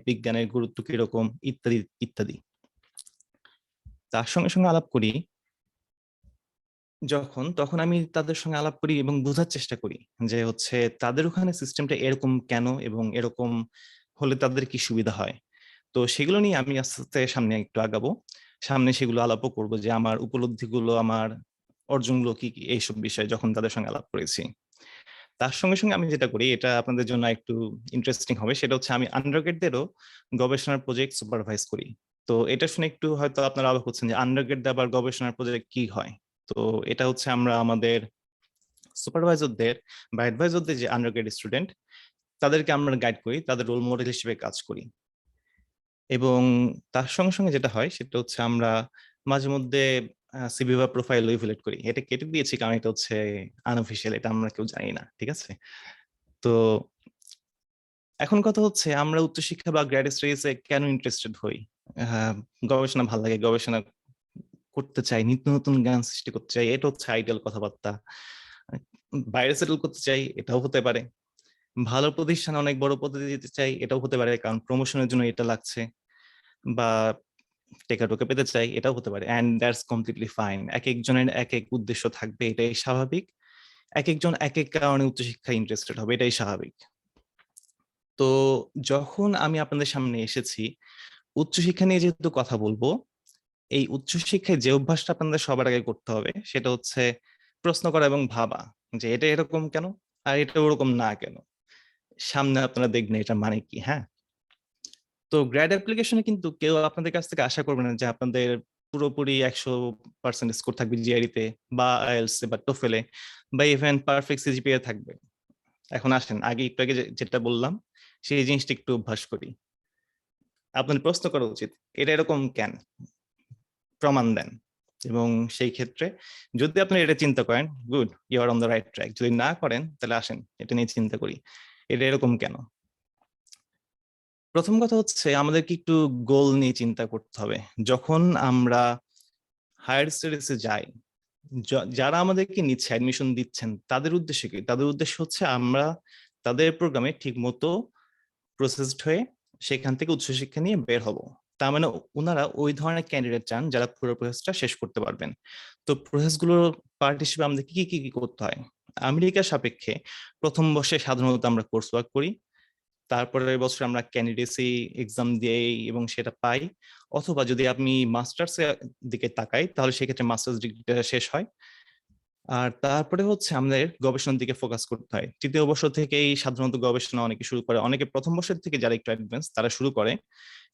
বিজ্ঞানের গুরুত্ব কিরকম ইত্যাদি ইত্যাদি। তার সঙ্গে সঙ্গে আলাপ করি তখন আমি তাদের সঙ্গে আলাপ করি এবং বোঝার চেষ্টা করি যে হচ্ছে তাদের ওখানে সিস্টেমটা এরকম কেন এবং এরকম হলে তাদের কি সুবিধা হয়। তো সেগুলো নিয়ে আমি আস্তে আস্তে সামনে একটু আগাবো, সামনে সেগুলো আলাপও করবো যে আমার উপলব্ধিগুলো, আমার অর্জনগুলো কি কি এইসব বিষয়ে যখন তাদের সঙ্গে আলাপ করেছি। তার সঙ্গে সঙ্গে আমি যেটা করি, এটা আপনাদের জন্য একটু ইন্টারেস্টিং হবে, সেটা হচ্ছে আমি আন্ডারগ্রেডদেরও গবেষণার প্রজেক্ট সুপারভাইজ করি। তো এটা শুনে একটু হয়তো আপনারা অবাক হচ্ছেন যে আন্ডারগ্রেড আবার গবেষণার প্রজেক্ট কি হয়। তো এটা হচ্ছে আমরা আমাদের সুপারভাইজারদের বা অ্যাডভাইজারদের যে আন্ডারগ্রেড স্টুডেন্ট, তাদেরকে আমরা গাইড করি, তাদের রোল মডেল হিসেবে কাজ করি। এবং তার সঙ্গে সঙ্গে যেটা হয় সেটা হচ্ছে আমরা মাঝে মধ্যে সিভি বা প্রোফাইল ইভ্যালুয়েট করি। এটা কেটে দিয়েছি কারণ এটা হচ্ছে আনঅফিশিয়াল, এটা আমরা কেউ জানি না, ঠিক আছে। তো এখন কথা হচ্ছে আমরা উচ্চশিক্ষা বা গ্র্যাড স্টাডিজে কেন ইন্টারেস্টেড হই। গবেষণা ভালো লাগে, গবেষণা করতে চাই, নিত্য নতুন জ্ঞান সৃষ্টি করতে চাই, এটা হচ্ছে আইডিয়াল কথাবার্তা। বাইরে সেটেল করতে চাই, এটাও হতে পারে। ভালো প্রতিষ্ঠানে অনেক বড় পদে যেতে চাই, এটাও হতে পারে, কারণ প্রমোশনের জন্য এটা লাগছে। বা টেকাটোকে পেতে চাই, এটাও হতে পারে, এন্ড দ্যাটস কমপ্লিটলি ফাইন। এক একজনের এক এক উদ্দেশ্য থাকবে, এটাই স্বাভাবিক। এক একজন এক এক কারণে উচ্চশিক্ষায় ইন্টারেস্টেড হবে, এটাই স্বাভাবিক। তো যখন আমি আপনাদের সামনে এসেছি উচ্চশিক্ষা নিয়ে যেহেতু কথা বলবো, এই উচ্চশিক্ষায় যে অভ্যাসটা আপনাদের সবার আগে করতে হবে সেটা হচ্ছে প্রশ্ন করা এবং ভাবা যে এটা এরকম কেন আর এটা ওরকম না কেন। সামনে আপনারা দেখবেন এটা মানে কি। হ্যাঁ, তো গ্র্যাড অ্যাপ্লিকেশনে কিন্তু কেউ আপনাদের কাছ থেকে আশা করবে না যে আপনাদের পুরোপুরি 100% স্কোর থাকবে জিআরই তে বা আইএলটিএস বা টোফেলে বা ইভেন পারফেক্ট সিজিপিএ থাকবে। এখন আসেন আগে একটু আগে যেটা বললাম সেই জিনিসটা একটু অভ্যাস করি। আপনার প্রশ্ন করা উচিত এটা এরকম কেন, প্রমাণ দেন। এবং সেই ক্ষেত্রে যদি আপনি এটা চিন্তা করেন, good, you are on the right track. যদি না করেন তাহলে আসেন এটা নিয়ে চিন্তা করি, এটা এরকম কেন। প্রথম কথা হচ্ছে আমাদেরকে একটু গোল নিয়ে চিন্তা করতে হবে। যখন আমরা হায়ার স্টাডিজে যাই, যারা আমাদেরকে নিচ্ছে, অ্যাডমিশন দিচ্ছেন, তাদের উদ্দেশ্য কি? তাদের উদ্দেশ্য হচ্ছে আমরা তাদের প্রোগ্রামে ঠিক মতো প্রসেসড হয়ে সেখান থেকে উচ্চশিক্ষা নিয়ে বের হব। তার মানে ওনারা ওই ধরনের ক্যান্ডিডেট চান যারা পুরো প্রসেসটা শেষ করতে পারবেন। তো প্রসেসগুলোর পার্ট হিসেবে আমাদের কি কি কি করতে হয়। আমেরিকার সাপেক্ষে প্রথম বর্ষে সাধারণত আমরা কোর্স ওয়ার্ক করি, তারপরের বছর আমরা ক্যান্ডিডেসি এক্সাম দিই এবং সেটা পাই। অথবা যদি আপনি মাস্টার্স এর দিকে তাকাই তাহলে সেক্ষেত্রে মাস্টার্স ডিগ্রিটা শেষ হয়। আর তারপরে হচ্ছে আমাদের গবেষণার দিকে ফোকাস করতে হয়। তৃতীয় বর্ষ থেকেই সাধারণত গবেষণা অনেকে শুরু করে, অনেকে প্রথম বর্ষের থেকে যারা একটু অ্যাডভান্স তারা শুরু করে।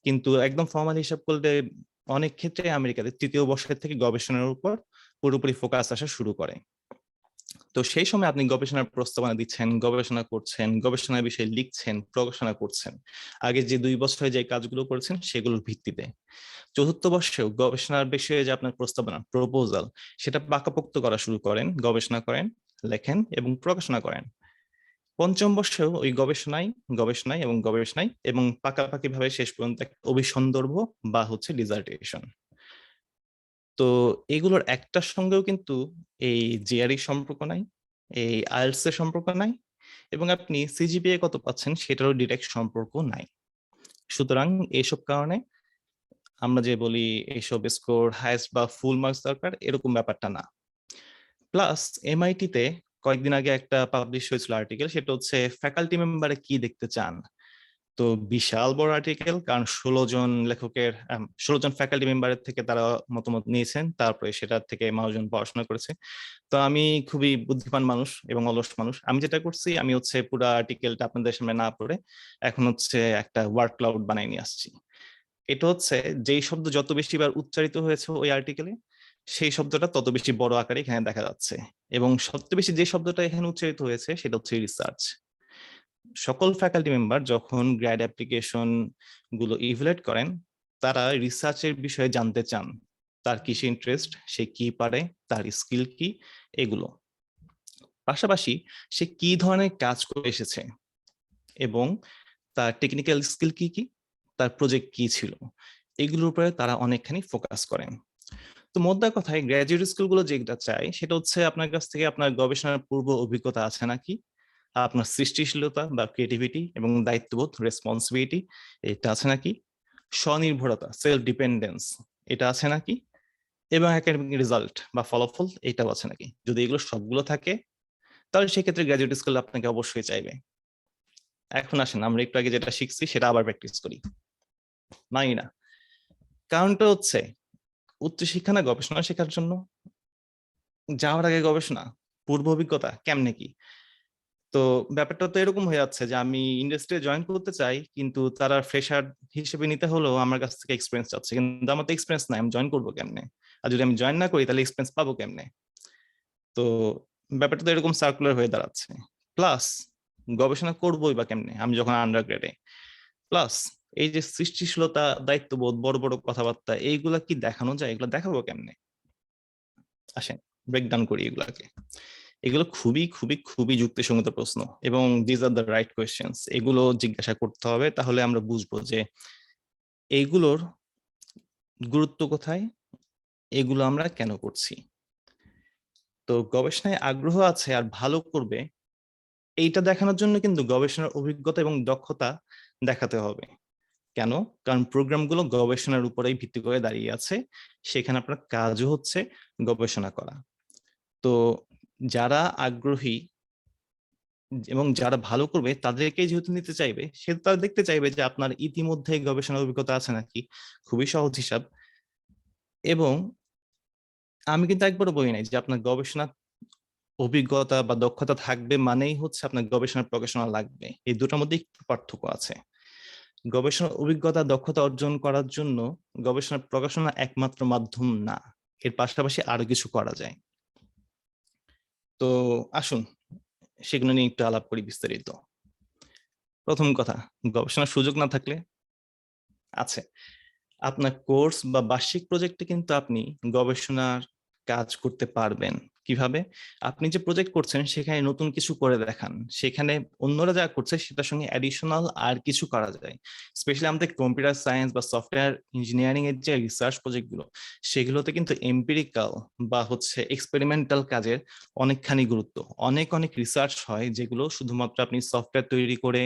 কিন্তু একদম ফর্মাল হিসাব করলে অনেক ক্ষেত্রে আমেরিকাতে তৃতীয় বর্ষের থেকে গবেষণার উপর পুরোপুরি ফোকাস আসা শুরু করে। তো সেই সময় আপনি গবেষণার প্রস্তাবনা দিচ্ছেন, গবেষণা করছেন, গবেষণার বিষয়ে লিখছেন, প্রকাশনা করছেন, আগে যে 2 বছরে যে কাজগুলো করেছেন সেগুলোর ভিত্তিতে। চতুর্থ বর্ষেও গবেষণার বিষয়ে যে আপনার প্রস্তাবনা, প্রপোজাল, সেটা পাকাপোক্ত করা শুরু করেন, গবেষণা করেন, লেখেন এবং প্রকাশনা করেন। পঞ্চম বর্ষেও ওই গবেষণায় গবেষণায় এবং গবেষণায় এবং পাকাপাকি ভাবে শেষ পর্যন্ত একটা অভিসন্দর্ভ বা হচ্ছে ডিজার্টেশন। তো এগুলোর একটার সঙ্গেও কিন্তু এই জিআরই সম্পর্ক নাই, এই আইএলটিএস এর সম্পর্ক নাই, এবং আপনি সিজিপিএ কত পাচ্ছেন সেটারও ডিরেক্ট সম্পর্ক নাই। সুতরাং এইসব কারণে আমরা যে বলি এইসব স্কোর হাইস্ট বা ফুল মার্কস দরকার, এরকম ব্যাপারটা না। প্লাস এমআইটি তে কয়েকদিন আগে একটা পাবলিশ হয়েছিল আর্টিকেল, সেটা হচ্ছে ফ্যাকাল্টি মেম্বারে কি দেখতে চান। তো বিশাল বড় আর্টিকেল, কারণ 16 জন লেখকের 16 জন ফ্যাকাল্টি মেম্বারের থেকে তারা মতামত নিয়েছেন, তারপরে সেটা থেকে মানুষজন পড়াশোনা করেছে। তো আমি খুবই বুদ্ধিমান মানুষ এবং অলস মানুষ, আমি যেটা করছি আমি হচ্ছে পুরো আর্টিকেলটা আপনাদের সামনে না পড়ে এখন হচ্ছে একটা ওয়ার্ড ক্লাউড বানাই নিয়ে আসছি। এটা হচ্ছে যেই শব্দ যত বেশি বার উচ্চারিত হয়েছে ওই আর্টিকেলে, সেই শব্দটা তত বেশি বড় আকারে এখানে দেখা যাচ্ছে। এবং সবচেয়ে বেশি যে শব্দটা এখানে উচ্চারিত হয়েছে সেটা হচ্ছে রিসার্চ। সকল ফ্যাকাল্টি মেম্বার যখন গ্র্যাড অ্যাপ্লিকেশন গুলো ইভ্যালুয়েট করেন, তারা রিসার্চের বিষয়ে জানতে চান, তার কিসে ইন্টারেস্ট, সে কি পারে, তার স্কিল কি, এগুলো। পাশাপাশি সে কি ধরনের কাজ করে এসেছে এবং তার টেকনিক্যাল স্কিল কি কি, তার প্রজেক্ট কি ছিল, এগুলোর উপরে তারা অনেকখানি ফোকাস করেন। তো মোদ্দা কথায় গ্র্যাজুয়েট স্কুলগুলো যেটা চাই সেটা হচ্ছে আপনার কাছ থেকে আপনার গবেষণার পূর্ব অভিজ্ঞতা আছে নাকি, আপনার সৃষ্টিশীলতা বা ক্রিয়েটিভিটি এবং দায়িত্ববোধ রেসপন্সিবিলিটি এটা আছে নাকি, স্বনির্ভরতা সেলফ ডিপেন্ডেন্স এটা আছে নাকি, এবং একাডেমিক রেজাল্ট বা ফলাফল এটাও আছে নাকি। যদি এগুলো সবগুলো থাকে তাহলে সেক্ষেত্রে গ্র্যাজুয়েট স্কুল আপনাকে অবশ্যই চাইবে। এখন আসেন আমরা একটু আগে যেটা শিখছি সেটা আবার প্র্যাকটিস করি, মানি না। কারণটা হচ্ছে উচ্চশিক্ষা না গবেষণা শেখার জন্য, যাওয়ার আগে গবেষণা, পূর্ব অভিজ্ঞতা কেমনে কি। তো ব্যাপারটা তো এরকম হয়ে যাচ্ছে যে আমি ইন্ডাস্ট্রি জয়েন করতে চাই, কিন্তু তারা ফ্রেশার হিসেবে নিতে হলেও আমার কাছ থেকে এক্সপিরিয়েন্স চাচ্ছে, কিন্তু আমার তো এক্সপিরিয়েন্স নাই, আমি জয়েন করবো কেমনে? আর যদি আমি জয়েন না করি তাহলে এক্সপিরিয়েন্স পাবো কেমনে? তো ব্যাপারটা তো এরকম সার্কুলার হয়ে দাঁড়াচ্ছে। প্লাস গবেষণা করবোই বা কেমনে আমি যখন আন্ডার গ্রেডে। প্লাস এই যে সৃষ্টিশীলতা, দায়িত্ববোধ, বড় বড় কথাবার্তা, এইগুলা কি দেখানো যায়? এগুলো দেখাবো কেমনে? আসেন ব্রেকডাউন করি এগুলাকে। এগুলো খুবই খুবই খুবই যুক্তিসঙ্গত প্রশ্ন এবং this are the right questions. এগুলো জিজ্ঞাসা করতে হবে, তাহলে আমরা বুঝবো যে এইগুলোর গুরুত্ব কোথায়, এগুলো আমরা কেন করছি। তো গবেষণায় আগ্রহ আছে আর ভালো করবে এইটা দেখানোর জন্য কিন্তু গবেষণার অভিজ্ঞতা এবং দক্ষতা দেখাতে হবে। কেন? কারণ প্রোগ্রামগুলো গবেষণার উপরেই ভিত্তি করে দাঁড়িয়ে আছে, সেখানে আপনার কাজও হচ্ছে গবেষণা করা। তো যারা আগ্রহী এবং যারা ভালো করবে তাদেরকেই যেহেতু নিতে চাইবে, সে তারা দেখতে চাইবে যে আপনার ইতিমধ্যে গবেষণার অভিজ্ঞতা আছে নাকি। খুবই সহজ হিসাব। এবং আমি কিন্তু একবারও বলি নাই যে আপনার গবেষণা অভিজ্ঞতা বা দক্ষতা থাকবে মানেই হচ্ছে আপনার গবেষণার প্রকাশনা লাগবে। এই দুটোর মধ্যে একটু পার্থক্য আছে। গবেষণার অভিজ্ঞতা দক্ষতা অর্জন করার জন্য গবেষণার প্রকাশনা একমাত্র মাধ্যম না, এর পাশাপাশি আরো কিছু করা যায়। তো আসুন সেগুলো নিয়ে একটু আলাপ করি বিস্তারিত। প্রথম কথা, গবেষণার সুযোগ না থাকলে আছে, আপনার কোর্স বা বার্ষিক প্রজেক্টে কিন্তু আপনি গবেষণার কাজ করতে পারবেন। কিভাবে? আপনি যে প্রজেক্ট করছেন সেখানে নতুন কিছু করে দেখান, সেখানে অন্যরা যা করছে সেটার সঙ্গে অ্যাডিশনাল আর কিছু করা যায়। স্পেশালি আমাদের কম্পিউটার সায়েন্স বা সফটওয়্যার ইঞ্জিনিয়ারিং এর যে রিসার্চ প্রজেক্টগুলো, সেগুলোতে কিন্তু এম্পিরিক্যাল বা হচ্ছে এক্সপেরিমেন্টাল কাজের অনেকখানি গুরুত্ব। অনেক অনেক রিসার্চ হয় যেগুলো শুধুমাত্র আপনি সফটওয়্যার তৈরি করে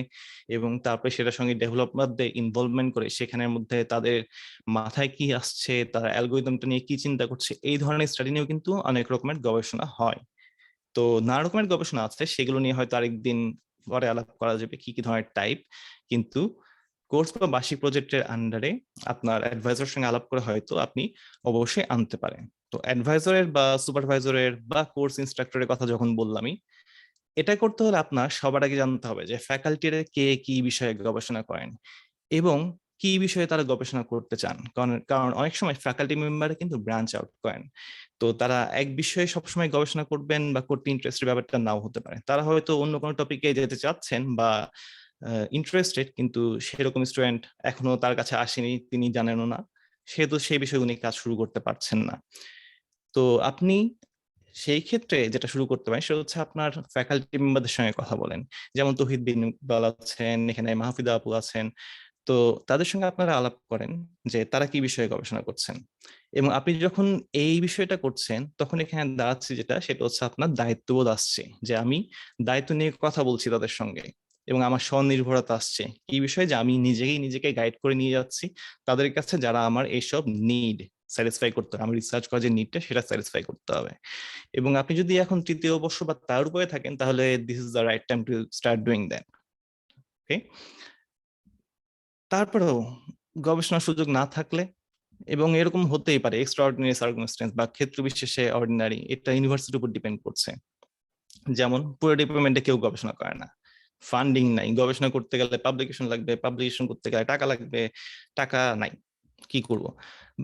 এবং তারপরে সেটার সঙ্গে ডেভেলপারদের ইনভলভমেন্ট করে সেখানের মধ্যে তাদের মাথায় কি আসছে, তারা অ্যালগোরিদমটা নিয়ে কি চিন্তা করছে, এই ধরনের স্টাডি নিয়েও কিন্তু অনেক রকমের গবেষণা হয়। তো নানা রকমের গবেষণা আছে, সেগুলো নিয়ে হয়তো আরেকদিন পরে আলাপ করা যাবে কি কি ধরনের টাইপ। কিন্তু কোর্স বা বার্ষিক প্রজেক্টের আন্ডারে আপনার অ্যাডভাইজারের সঙ্গে আলাপ করে হয়তো আপনি অবশ্যই আনতে পারেন। তো অ্যাডভাইজারের বা সুপারভাইজারের বা কোর্স ইনস্ট্রাক্টরের কথা যখন বললামই, এটা করতে হলে আপনার সবার আগে জানতে হবে যে ফ্যাকাল্টিরা কে কি বিষয়ে গবেষণা করেন এবং কি বিষয়ে তারা গবেষণা করতে চান। কারণ কারণ অনেক সময় ফ্যাকাল্টি মেম্বাররা কিন্তু ব্রাঞ্চ আউট করেন। তো তারা এক বিষয়ে সবসময় গবেষণা করবেন বা করতে ইন্টারেস্টেড ব্যাপারটা নাও হতে পারে, তারা হয়তো অন্য কোনো টপিকে যেতে চাচ্ছেন বা ইন্টারেস্টেড, কিন্তু সেরকম স্টুডেন্ট এখনো তার কাছে আসেনি, তিনি জানেনও না, সেহেতু সেই বিষয়ে উনি কাজ শুরু করতে পারছেন না। তো আপনি সেই ক্ষেত্রে যেটা শুরু করতে পারেন সেটা হচ্ছে আপনার ফ্যাকাল্টি মেম্বারদের সঙ্গে কথা বলেন। যেমন তৌহিদ বিন ইকবাল আছেন, এখানে মাহফিদা আপু আছেন। তো তাদের সঙ্গে আপনারা আলাপ করেন যে তারা কি বিষয়ে গবেষণা করছেন। এবং আপনি যখন এই বিষয়টা করছেন তখন এখানে দাঁড়াচ্ছে যেটা, সেটা হচ্ছে আপনার দায়িত্ববোধ আসছে, যে আমি দায়িত্ব নিয়ে কথা বলছি তাদের সঙ্গে। এবং আমার স্বনির্ভরতা আসছে কি বিষয়ে, যে আমি নিজেকে গাইড করে নিয়ে যাচ্ছি তাদের কাছে, যারা আমার এইসব নিড স্যাটিসফাই করতে হবে, আমি রিসার্চ করার যে নিডটা সেটা স্যাটিসফাই করতে হবে। এবং আপনি যদি এখন তৃতীয় বর্ষ বা তার উপরে থাকেন তাহলে this is the right time to start doing that. Okay. তারপরেও গবেষণার সুযোগ না থাকলে, এবং এরকম হতেই পারে এক্সট্রাঅর্ডিনারি সার্কামস্টেন্স বা ক্ষেত্র বিশেষে অর্ডিনারি, এটা ইউনিভার্সিটির উপর ডিপেন্ড করছে। যেমন পুরো ডিপার্টমেন্টে কেউ গবেষণা করে না, ফান্ডিং নাই, গবেষণা করতে গেলে পাবলিকেশন লাগবে, পাবলিকেশন করতে গেলে টাকা লাগবে, টাকা নাই, কি করব?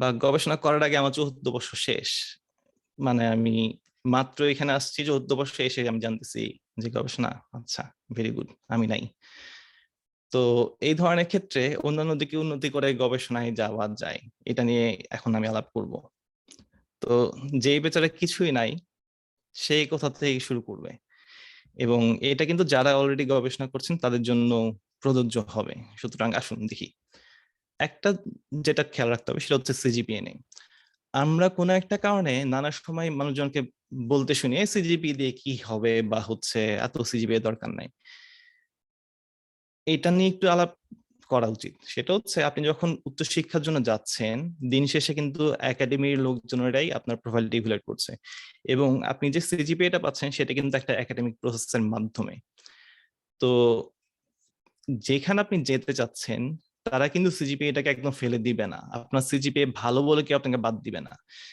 বা গবেষণা করার আগে আমার 14 বছর শেষ, মানে আমি মাত্র এখানে আসছি 14 বছর এসে আমি জানতেছি যে গবেষণা, আচ্ছা ভেরি গুড, আমি নাই। তো এই ধরনের ক্ষেত্রে অন্যান্য দিকে উন্নতি করে গবেষণায় যাওয়া যায়, এটা নিয়ে এখন আমি আলাপ করব। তো যেই বেচারা কিছুই নাই সেই কোথা থেকে শুরু করবে, এবং এটা কিন্তু যারা অলরেডি গবেষণা করছেন তাদের জন্য প্রযোজ্য হবে। সুতরাং আসুন দেখি, একটা যেটা খেয়াল রাখতে হবে সেটা হচ্ছে সিজিপিএ নিয়ে। আমরা কোনো একটা কারণে নানা সময় মানুষজনকে বলতে শুনি সিজিপি দিয়ে কি হবে বা হচ্ছে এত সিজিপি দরকার নাই, এটা নিয়ে একটু আলাপ করা উচিত। সেটা হচ্ছে আপনি যখন উচ্চশিক্ষার জন্য যাচ্ছেন, দিন শেষে কিন্তু একাডেমির লোকজনেরাই আপনার প্রোফাইলটা ইভ্যালুয়েট করছে, এবং আপনি যে সিজিপিএটা পাচ্ছেন সেটা কিন্তু একটা একাডেমিক প্রসেসের মাধ্যমে। তো যেখানে আপনি যেতে চাচ্ছেন তারা কিন্তু সিজিপিএটাকে একদম ফেলে দিবে না, আপনার সিজিপিএ ভালো বলে কেউ আপনাকে বাদ দিবে না,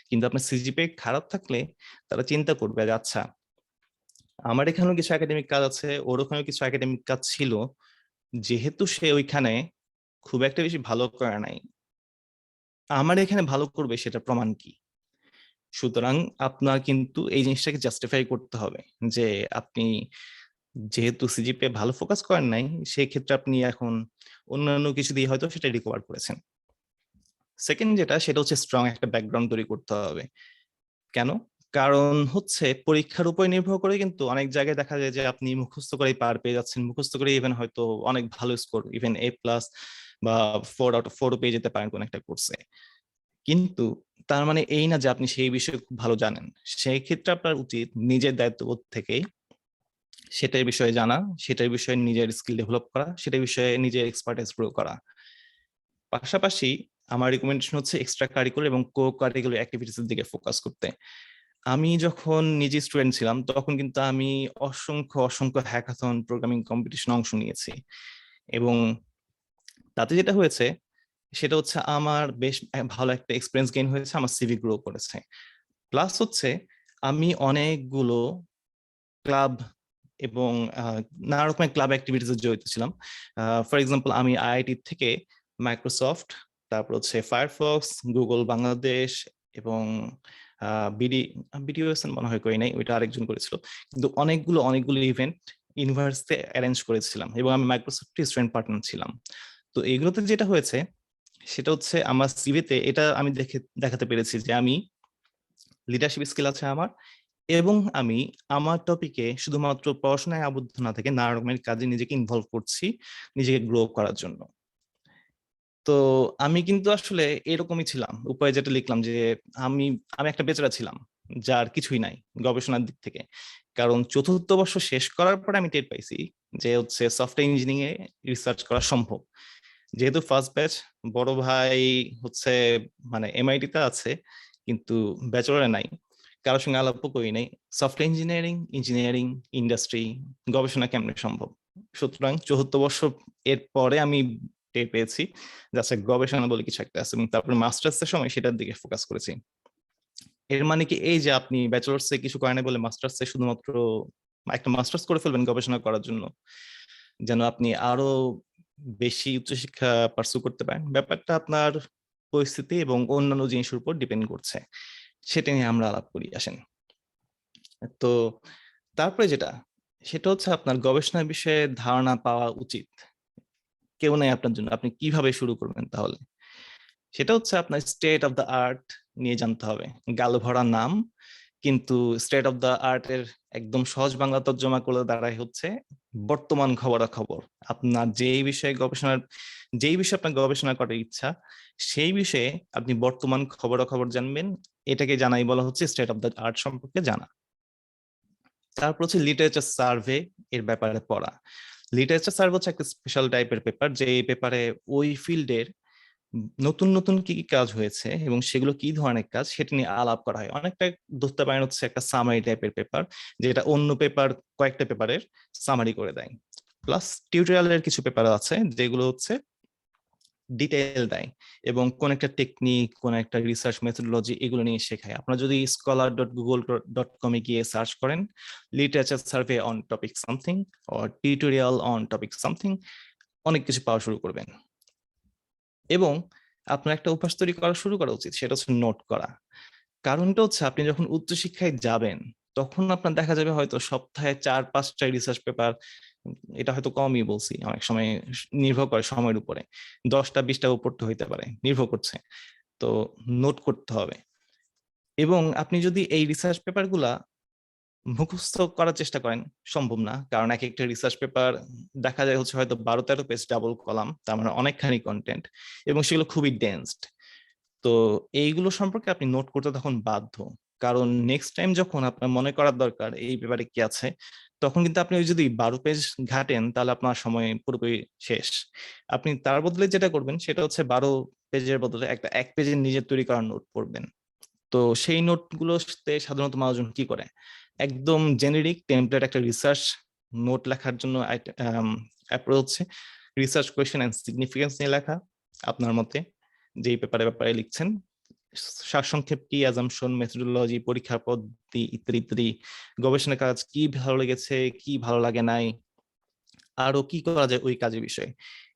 কিন্তু আপনার সিজিপিএ খারাপ থাকলে তারা চিন্তা করবে যে আচ্ছা, আমার এখানেও কিছু একাডেমিক কাজ আছে, ওর ওখানেও কিছু একাডেমিক কাজ ছিল, যেহেতু সে ওইখানে খুব একটা বেশি ভালো করে নাই, আমার এখানে ভালো করবে সেটা প্রমাণ কি? সুতরাং আপনার কিন্তু এই জিনিসটাকে জাস্টিফাই করতে হবে যে আপনি যেহেতু সিজিপিএ ভালো ফোকাস করেন নাই, সেই ক্ষেত্রে আপনি এখন অন্যান্য কিছু দিয়ে হয়তো সেটা রিকভার করেছেন। সেকেন্ড যেটা, সেটা হচ্ছে স্ট্রং একটা ব্যাকগ্রাউন্ড তৈরি করতে হবে। কেন? কারণ হচ্ছে পরীক্ষার উপর নির্ভর করে কিন্তু অনেক জায়গায় দেখা যায় যে আপনি মুখস্থ করেই পার পেয়ে যাচ্ছেন, মুখস্থ করে ইভেন হয়তো অনেক ভালো স্কোর, ইভেন A+ বা 4/4 পেয়ে যেতে পারেন কোন একটা কোর্সে। কিন্তু তার মানে এই না যে আপনি সেই বিষয়ে খুব ভালো জানেন। সেই ক্ষেত্রে আপনার উচিত নিজের দায়িত্ববোধ থেকে সেটার বিষয়ে জানা, সেটার বিষয়ে নিজের স্কিল ডেভেলপ করা, সেটার বিষয়ে নিজের এক্সপার্টাইজ গ্রো করা। পাশাপাশি আমার রিকমেন্ডেশন হচ্ছে এক্সট্রা কারিকুলার এবং কো কারিকুলার অ্যাক্টিভিটিস এর দিকে ফোকাস করতে। আমি যখন নিজে স্টুডেন্ট ছিলাম তখন কিন্তু আমি অসংখ্য অসংখ্য হ্যাকাথন, প্রোগ্রামিং কম্পিটিশনে অংশ নিয়েছি, এবং তাতে যেটা হয়েছে সেটা হচ্ছে আমার বেশ ভালো একটা এক্সপিরিয়েন্স গেইন হয়েছে, আমার সিভি গ্রো করেছে। প্লাস হচ্ছে আমি অনেকগুলো ক্লাব এবং নানা রকমের ক্লাব অ্যাক্টিভিটিসে জড়িত ছিলাম। ফর এক্সাম্পল, আমি আইআইটি থেকে মাইক্রোসফট, তারপর হচ্ছে ফায়ারফক্স, গুগল বাংলাদেশ এবং বিডি বিডিওএসএন মনে হয় করি নাই, ওইটা আরেকজন করেছিল, কিন্তু অনেকগুলো ইভেন্ট ইউনিভার্সিটিতে অ্যারেঞ্জ করেছিলাম, এবং আমি মাইক্রোসফটের স্টুডেন্ট পার্টনার ছিলাম। তো এগুলোতে যেটা হয়েছে সেটা হচ্ছে আমার সিভিতে এটা আমি দেখাতে পেরেছি যে আমি লিডারশিপ স্কিল আছে আমার, এবং আমি আমার টপিকে শুধুমাত্র পড়াশোনায় আবদ্ধ না থেকে নানা রকমের কাজে নিজেকে ইনভলভ করছি নিজেকে গ্রো করার জন্য। তো আমি কিন্তু আসলে এরকমই ছিলাম, উপরে যেটা লিখলাম যে আমি আমি একটা বেচারা ছিলাম যার কিছুই নাই গবেষণার দিক থেকে। কারণ চতুর্থ বর্ষ শেষ করার পরে আমি টের পাইছি যে হচ্ছে সফটওয়্যার ইঞ্জিনিয়ারিং এ রিসার্চ করা সম্ভব। যেহেতু ফার্স্ট ব্যাচ, বড় ভাই হচ্ছে মানে এমআইটি তে আছে কিন্তু ব্যাচেলরে নাই, কারোর সঙ্গে আলাপও করি নাই। সফটওয়্যার ইঞ্জিনিয়ারিং ইন্ডাস্ট্রি গবেষণা কেমনে সম্ভব? সুতরাং চতুর্থ বর্ষ এর পরে আমি টের পেয়েছি যে আচ্ছা, গবেষণা বলে কিছু একটা আছে, এবং তারপরে মাস্টার্স এর সময় সেটার দিকে ফোকাস করেছি। এর মানে কি এই যে আপনি ব্যাচেলার্স এ কিছু করেন নাই বলে মাস্টার্স এ শুধুমাত্র একটা মাস্টার্স করে ফেলবেন গবেষণা করার জন্য, যেন আপনি আরো বেশি উচ্চশিক্ষা পার্সু করতে পারেন? ব্যাপারটা আপনার পরিস্থিতি এবং অন্যান্য জিনিসের উপর ডিপেন্ড করছে। সেটা নিয়ে আমরা আলাপ করি, আসেন। তো তারপরে যেটা, সেটা হচ্ছে আপনার গবেষণার বিষয়ে ধারণা পাওয়া উচিত। কেউ নাই আপনার জন্য, আপনি কিভাবে শুরু করবেন তাহলে? সেটা হচ্ছে আপনার স্টেট অফ দ্য আর্ট নিয়ে জানতে হবে। গালভরা নাম, কিন্তু স্টেট অফ দ্য আর্ট এর একদম সহজ বাংলা তর্জমা করলে দাঁড়ায় হচ্ছে বর্তমান খবরাখবর। আপনার যেই বিষয়ে আপনার গবেষণা করার ইচ্ছা, সেই বিষয়ে আপনি বর্তমান খবরাখবর জানবেন। এটাকে জানাই বলা হচ্ছে স্টেট অফ দ্য আর্ট সম্পর্কে জানা। তারপর হচ্ছে লিটারেচার সার্ভে এর ব্যাপারে পড়া। লিটারেচার সার্ভে হচ্ছে একটা স্পেশাল টাইপের পেপার, যে পেপারে ওই ফিল্ডের নতুন নতুন কি কি কাজ হয়েছে এবং সেগুলো কি ধরনের কাজ সেটা নিয়ে আলাপ করা হয়। অনেকটা ধরতে পারেন হচ্ছে একটা সামারি টাইপের পেপার, যেটা অন্য পেপার, কয়েকটা পেপারের সামারি করে দেয়। প্লাস টিউটোরিয়ালের কিছু পেপার আছে যেগুলো হচ্ছে ডিটেইল দেয়, এবং কোন একটা টেকনিক, কোন একটা রিসার্চ মেথোডোলজি এগুলো নিয়ে শেখায়। আপনারা যদি scholar.google.com এ গিয়ে সার্চ করেন literature survey on topic something or tutorial on topic something, অনেক কিছু পাওয়া শুরু করবেন। এবং আপনার একটা অভ্যাস তৈরি করা শুরু করা উচিত, সেটা হচ্ছে নোট করা। কারণটা হচ্ছে আপনি যখন উচ্চশিক্ষায় যাবেন তখন আপনার দেখা যাবে হয়তো সপ্তাহে 4-5টা রিসার্চ পেপার, এটা হয়তো কমই বলছি, অনেক সময় নির্ভর করে সময়ের উপরে, 10টা 20টা পড়তে হইতে পারে, নির্ভর করছে। তো নোট করতে হবে। এবং আপনি যদি এই রিসার্চ পেপার গুলা মুখস্থ করার চেষ্টা করেন, সম্ভব না, কারণ এক একটা রিসার্চ পেপার দেখা যায় হচ্ছে হয়তো 12-13 পেজ ডাবল কলাম, তার মানে অনেকখানি কন্টেন্ট, এবং সেগুলো খুবই ডেন্সড। তো এইগুলো সম্পর্কে আপনি নোট করতে তখন বাধ্য। কারণ নেক্সট টাইম যখন আপনার মনে করার দরকার এই ব্যাপারে কি আছে, তখন কিন্তু আপনি যদি 12 পেজ ঘাটেন তাহলে আপনার সময় পুরোপুরি শেষ। আপনি তার বদলে যেটা করবেন সেটা হচ্ছে 12 পেজের বদলে একটা 1 পেজের নিজের তৈরি করা নোট পড়বেন। তো সেই নোটগুলোতে সাধারণত মানুষজন কি করে, একদম জেনেরিক টেমপ্লেট একটা রিসার্চ নোট লেখার জন্য অ্যাপ্রোচ হচ্ছে রিসার্চ কোয়েশ্চেন এন্ড সিগনিফিকেন্স নিয়ে লেখা। আপনার মতে যেই ব্যাপারে লিখছেন, সারসংক্ষেপ কি, অ্যাজাম্পশন, মেথোডোলজি, পরীক্ষার পদ্ধতি ইত্যাদি ইত্যাদি, গবেষণা কাজ কি ভালো লেগেছে, কি ভালো লাগে নাই, আরো কি করা যায় ওই কাজের বিষয়ে।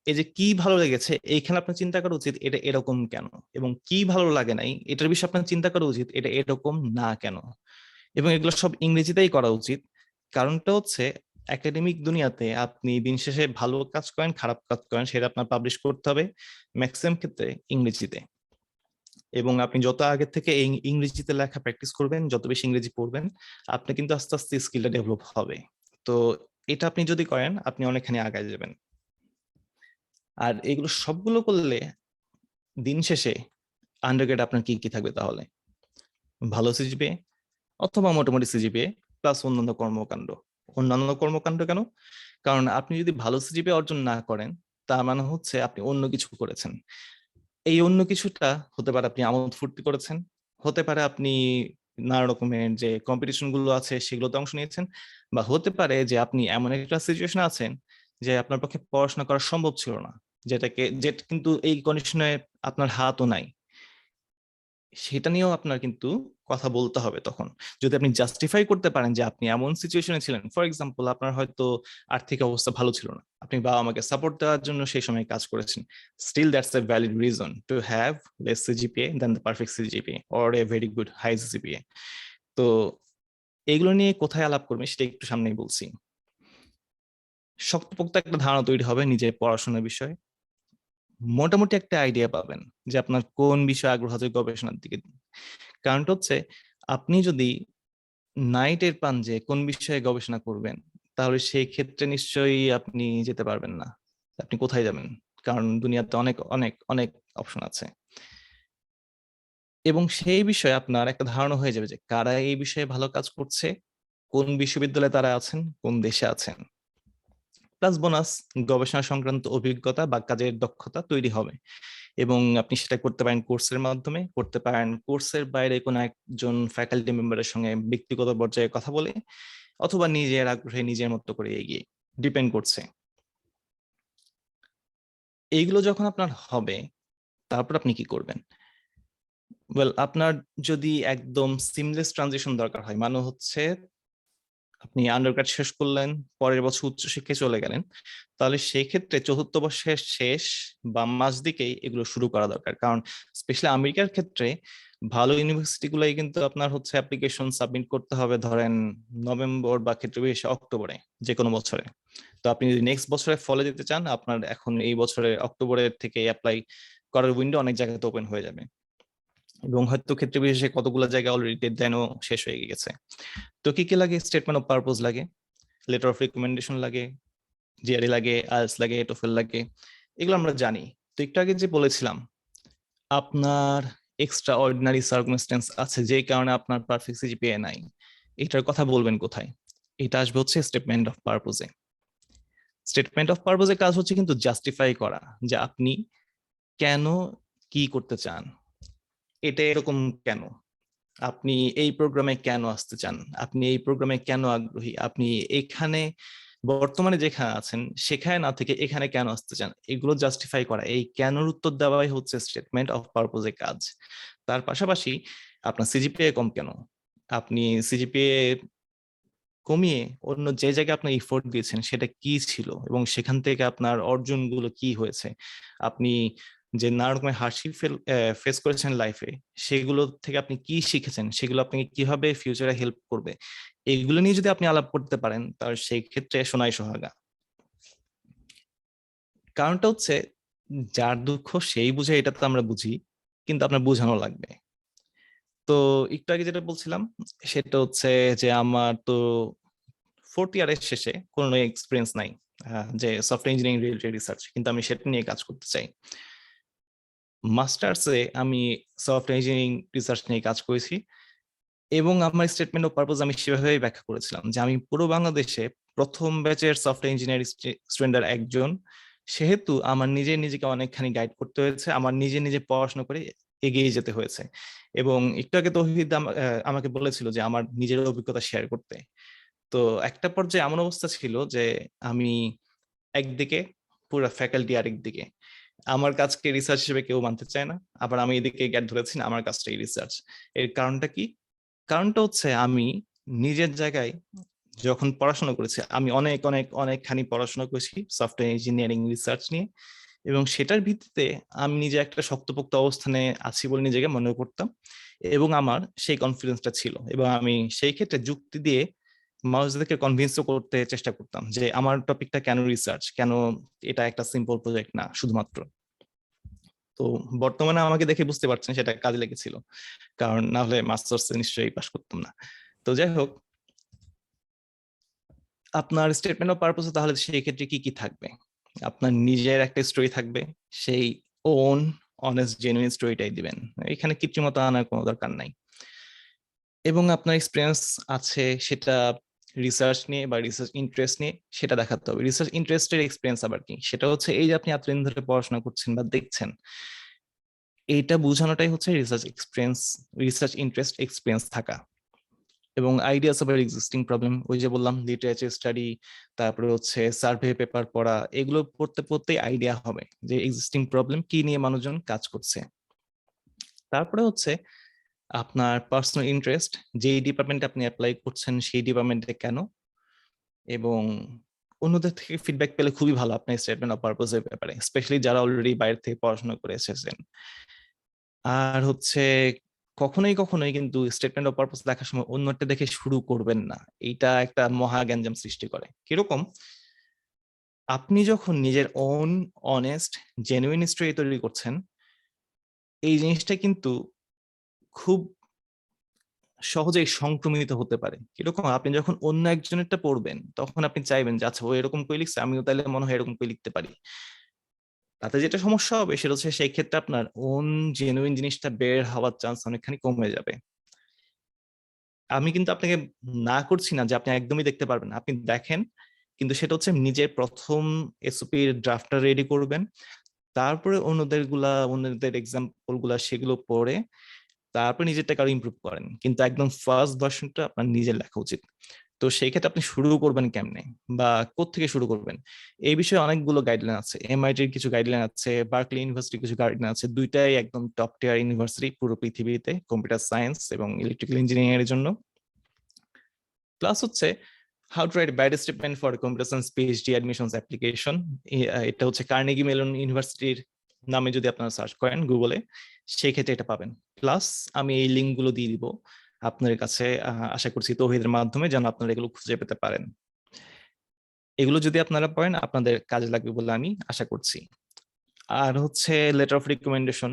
এই যে কি ভালো লেগেছে এইখানে আপনার চিন্তা করা উচিত এটা এরকম কেন, এবং কি ভালো লাগে নাই এটার বিষয়ে আপনার চিন্তা করা উচিত এটা এরকম না কেন। এবং এগুলো সব ইংরেজিতেই করা উচিত। কারণটা হচ্ছে একাডেমিক দুনিয়াতে আপনি দিন শেষে ভালো কাজ করেন খারাপ কাজ করেন সেটা আপনার পাবলিশ করতে হবে ম্যাক্সিমাম ক্ষেত্রে ইংরেজিতে। এবং আপনি যত আগে থেকে এই ইংরেজিতে লেখা প্র্যাকটিস করবেন, যত বেশি ইংরেজি পড়বেন, আপনি কিন্তু আস্তে আস্তে স্কিলটা ডেভেলপ হবে। তো এটা আপনি যদি করেন আপনি অনেকখানি আগায় যাবেন। আর এগুলো সবগুলো করলে দিন শেষে আন্ডারগ্রেড আপনার কি কি থাকবে তাহলে? ভালো সিজিপিএ অথবা মোটামুটি সিজিপিএ প্লাস অন্যান্য কর্মকাণ্ড। অন্যান্য কর্মকাণ্ড কেন? কারণ আপনি যদি ভালো সিজিপিএ অর্জন না করেন তার মানে হচ্ছে আপনি অন্য কিছু করেছেন। এই অন্য কিছুটা হতে পারে আপনি আমোদ ফুর্তি করেছেন, হতে পারে আপনি নানা রকমের যে কম্পিটিশন গুলো আছে সেগুলোতে অংশ নিয়েছেন, বা হতে পারে যে আপনি এমন একটা সিচুয়েশনে আছেন যে আপনার পক্ষে পড়াশোনা করা সম্ভব ছিল না, যেটা কিন্তু এই কন্ডিশনে আপনার হাতও নাই। সেটা নিয়েও আপনার কিন্তু কথা বলতে হবে তখন। যদি আপনি জাস্টিফাই করতে পারেন যে আপনি এমন সিচুয়েশনে ছিলেন, ফর এক্সাম্পল আপনার হয়তো আর্থিক অবস্থা ভালো ছিল না, আপনি বাবা মাকে সাপোর্ট দেওয়ার জন্য সেই সময় কাজ করেছেন, still that's a valid reason to have less CGPA than the perfect CGPA or a very good high CGPA. তো এগুলো নিয়ে কোথায় আলাপ করবে সেটা একটু সামনেই বলছি। শক্তপোক্ত একটা ধারণা তৈরি হবে নিজের পড়াশোনার বিষয়ে, মোটামুটি একটা আইডিয়া পাবেন যে আপনার কোন বিষয়ে আগ্রহ আছে গবেষণার দিকে। কারণটা হচ্ছে আপনি যদি নাইটের পান যে কোন বিষয়ে গবেষণা করবেন, তাহলে সেই ক্ষেত্রে নিশ্চয়ই আপনি যেতে পারবেন না। আপনি কোথায় যাবেন? কারণ দুনিয়াতে অনেক অনেক অনেক অপশন আছে। এবং সেই বিষয়ে আপনার একটা ধারণা হয়ে যাবে যে কারা এই বিষয়ে ভালো কাজ করছে, কোন বিশ্ববিদ্যালয়ে তারা আছেন, কোন দেশে আছেন। প্লাস বোনাস গবেষণা সংক্রান্ত অভিজ্ঞতা বা কাজের দক্ষতা তৈরি হবে। এবং আপনি সেটা করতে পারেন কোর্সের মাধ্যমে, করতে পারেন কোর্সের বাইরে কোনো একজন ফ্যাকাল্টি মেম্বারের সঙ্গে ব্যক্তিগত পর্যায়ে কথা বলে, অথবা নিজের আগ্রহে নিজের মতো করে এগিয়ে, ডিপেন্ড করছে। এইগুলো যখন আপনার হবে তারপর আপনি কি করবেন? ওয়েল, আপনার যদি একদম সিমলেস ট্রানজিশন দরকার হয়, মানে হচ্ছে আপনি আন্ডারগ্রেড শেষ করলেন, পরের বছর উচ্চশিক্ষায় চলে গেলেন, তাহলে সেই ক্ষেত্রে চতুর্থ বর্ষের শেষ বা মাঝ দিকেই এগুলো শুরু করা দরকার। কারণ স্পেশালি আমেরিকার ক্ষেত্রে ভালো ইউনিভার্সিটি গুলাই কিন্তু আপনার হচ্ছে অ্যাপ্লিকেশন সাবমিট করতে হবে ধরেন নভেম্বর বা ক্ষেত্রে বেশি অক্টোবরে, যে কোনো বছরে। তো আপনি যদি নেক্সট বছরে ফলে যেতে চান, আপনার এখন এই বছরের অক্টোবরের থেকে অ্যাপ্লাই করার উইন্ডো অনেক জায়গাতে ওপেন হয়ে যাবে। এবং হয়তো ক্ষেত্রে বিশেষে কতগুলো জায়গায় অলরেডি ডেডলাইনও শেষ হয়ে গেছে। তো কি কি লাগে? স্টেটমেন্ট অফ পারপোজ লাগে, লেটার অফ রিকমেন্ডেশন লাগে, জিআরই লাগে, আইএলটিএস লাগে, টোফেল লাগে। এগুলো আমরা জানি। তো একটু আগে যে বলেছিলাম আপনার এক্সট্রা অর্ডিনারি সার্কামস্টেন্স আছে যে কারণে আপনার পারফেক্ট সিজিপিএ নাই, এটার কথা বলবেন কোথায়? এটা আসবে হচ্ছে স্টেটমেন্ট অফ পারপোজে। স্টেটমেন্ট অফ পারপোজের কাজ হচ্ছে কিন্তু জাস্টিফাই করা যে আপনি কেন কি করতে চান, এটা এরকম কেন, আপনি এই প্রোগ্রামে কেন আসতে চান, আপনি এই প্রোগ্রামে কেন আগ্রহী, আপনি এখানে বর্তমানে যেখানে আছেন সেখানে না থেকে এখানে কেন আসতে চান, এগুলো জাস্টিফাই করা, এই কেনর উত্তর দেওয়াই হচ্ছে স্টেটমেন্ট অফ পারপোজের কাজ। তার পাশাপাশি আপনার সিজিপিএ কম কেন, আপনি সিজিপিএ কমিয়ে অন্য যে জায়গায় আপনি এফোর্ট দিয়েছেন সেটা কি ছিল এবং সেখান থেকে আপনার অর্জনগুলো কি হয়েছে, আপনি যে নানা রকমের হার্ডশিপ ফেস করেছেন লাইফে সেগুলো থেকে আপনি কি শিখেছেন, সেগুলো আপনাকে কিভাবে ফিউচারে হেল্প করবে, এগুলো নিয়ে যদি আপনি আলাপ করতে পারেন তাহলে সেই ক্ষেত্রে সোনাই সোহাগা। কারণটা হচ্ছে যার দুঃখ সেই বুঝে, এটা তো আমরা বুঝি, কিন্তু আপনার বোঝানো লাগবে। তো একটু আগে যেটা বলছিলাম সেটা হচ্ছে যে আমার তো 4th ইয়ারের শেষে কোনো এক্সপিরিয়েন্স নাই যে সফটওয়্যার ইঞ্জিনিয়ারিং রিলেটেড রিসার্চ, কিন্তু আমি সেটা নিয়ে কাজ করতে চাই। মাস্টার্সে আমি সফটওয়্যার ইঞ্জিনিয়ারিং রিসার্চ নিয়ে কাজ করেছি এবং আমার স্টেটমেন্ট অফ পারপোজ আমি সেভাবেই ব্যাখ্যা করেছিলাম যে আমি পুরো বাংলাদেশে প্রথম ব্যাচের সফটওয়্যার ইঞ্জিনিয়ারিং স্টুডেন্টের একজন, সেহেতু আমার নিজেকে অনেকখানি গাইড করতে হয়েছে, আমার নিজে পড়াশোনা করে এগিয়ে যেতে হয়েছে। এবং একটু আগে তৌহিদ আমাকে বলেছিল যে আমার নিজের অভিজ্ঞতা শেয়ার করতে। তো একটা পর্যায়ে এমন অবস্থা ছিল যে আমি একদিকে, পুরো ফ্যাকাল্টি আরেকদিকে, আমার কাজকে রিসার্চ হিসেবে কেউ মানতে চায় না, আবার আমি এদিকে গ্যাট ধরেছি না আমার কাজটাই রিসার্চ। এর কারণটা কি? কারণটা হচ্ছে আমি নিজের জায়গায় যখন পড়াশোনা করেছি, আমি অনেকখানি পড়াশোনা করেছি সফটওয়্যার ইঞ্জিনিয়ারিং রিসার্চ নিয়ে, এবং সেটার ভিত্তিতে আমি নিজে একটা শক্তপোক্ত অবস্থানে আছি বলে নিজেকে মনে করতাম, এবং আমার সেই কনফিডেন্সটা ছিল, এবং আমি সেই ক্ষেত্রে যুক্তি দিয়ে মানুষদেরকে কনভিন্সও করতে চেষ্টা করতাম যে আমার টপিকটা কেন রিসার্চ, কেন এটা একটা সিম্পল প্রজেক্ট না শুধুমাত্র। তো বর্তমানে আমাকে দেখে বুঝতে পারছেন সেটা কাজে লেগেছিল, কারণ না হলে মাস্টার্স নিশ্চয়ই পাস করতাম না। তো যাই হোক, আপনার স্টেটমেন্ট অফ পারপোজ তাহলে সেই ক্ষেত্রে কি কি থাকবে? আপনার নিজের একটা স্টোরি থাকবে, সেই ওন অনেস্ট জেনুইন স্টোরিটাই দিবেন, এখানে কৃত্রিমতা আনার কোনো দরকার নাই। এবং আপনার এক্সপিরিয়েন্স আছে সেটা রিসার্চ নিয়ে বা রিসার্চ ইন্টারেস্ট নিয়ে, সেটা দেখাতে হবে। রিসার্চ ইন্টারেস্টের এক্সপিরিয়েন্স আবার কি? সেটা হচ্ছে এই যে আপনি এতদিন ধরে পড়াশোনা করছেন বা দেখছেন, এইটা বোঝানোটাই হচ্ছে research experience, research interest experience থাকা। এবং আইডিয়াস অফ এক্সিস্টিং প্রবলেম, ওই যে বললাম লিটারেচার স্টাডি, তারপরে হচ্ছে সার্ভে পেপার পড়া, এগুলো পড়তে পড়তেই আইডিয়া হবে যে এক্সিস্টিং প্রবলেম কি নিয়ে মানুষজন কাজ করছে। তারপরে হচ্ছে আপনার পার্সোনাল ইন্টারেস্ট, যেই ডিপার্টমেন্টে আপনি অ্যাপ্লাই করছেন সেই ডিপার্টমেন্টে কেন, এবং অন্যদের থেকে ফিডব্যাক পেলে খুবই ভালো আপনার স্টেটমেন্ট অফ পারপোজের ব্যাপারে, স্পেশালি যারা অলরেডি বাইরে থেকে পড়াশোনা করে এসেছেন। আর হচ্ছে কখনোই কিন্তু স্টেটমেন্ট অফ পারপোজ দেখার সময় অন্যটা দেখে শুরু করবেন না, এইটা একটা মহা গ্যাঞ্জাম সৃষ্টি করে। কিরকম? আপনি যখন নিজের ওন অনেস্ট জেনুইন স্টোরি তৈরি করছেন, এই জিনিসটা কিন্তু খুব সহজেই সংক্রমিত হতে পারে। কিরকম? আপনি যখন অন্য একজনেরটা পড়বেন তখন আপনি চাইবেন যে আচ্ছা ও এরকম করে লিখছে, আমিও তাহলে মনে হয় এরকম করে লিখতে পারি। তাতে যেটা সমস্যা হবে সেটা হচ্ছে সেই ক্ষেত্রে আপনার ওন জেনুইন জিনিসটা বের হওয়ার চান্স অনেকখানি কমে যাবে। আমি কিন্তু আপনাকে না করছি না যে আপনি একদমই দেখতে পারবেন না, আপনি দেখেন, কিন্তু সেটা হচ্ছে নিজের প্রথম এসওপির ড্রাফটটা রেডি করবেন, তারপরে অন্যদের এক্সাম্পল গুলা সেগুলো পড়ে তারপরে নিজেরটাকে আরো ইমপ্রুভ করেন, কিন্তু একদম ফার্স্ট ভার্সনটা আপনার নিজের লেখা উচিত। তো সেই ক্ষেত্রে আপনি শুরু করবেন কেমনে বা কোত্থেকে শুরু করবেন, এই বিষয়ে অনেকগুলো গাইডলাইন আছে। এমআইটির কিছু গাইডলাইন আছে, বার্কলি ইউনিভার্সিটির কিছু গাইডলাইন আছে, দুইটাই একদম টপ টিয়ার ইউনিভার্সিটি পুরো পৃথিবীতে কম্পিউটার সায়েন্স এবং ইলেকট্রিক্যাল ইঞ্জিনিয়ারিং এর জন্য। প্লাস হচ্ছে how to right bad statement for computer science PhD admissions application, এটা হচ্ছে কার্নেগি মেলন ইউনিভার্সিটির নামে যদি আপনারা সার্চ করেন গুগলে, সেই ক্ষেত্রে এটা পাবেন। প্লাস আমি এই লিঙ্ক গুলো দিয়ে দিব আপনার কাছে, আশা করছি তৌহিদের মাধ্যমে যেন আপনারা এগুলো খুঁজে পেতে পারেন। এগুলো যদি আপনারা পড়েন আপনাদের কাজে লাগবে বলে আমি আশা করছি। আর হচ্ছে লেটার অফ রিকমেন্ডেশন,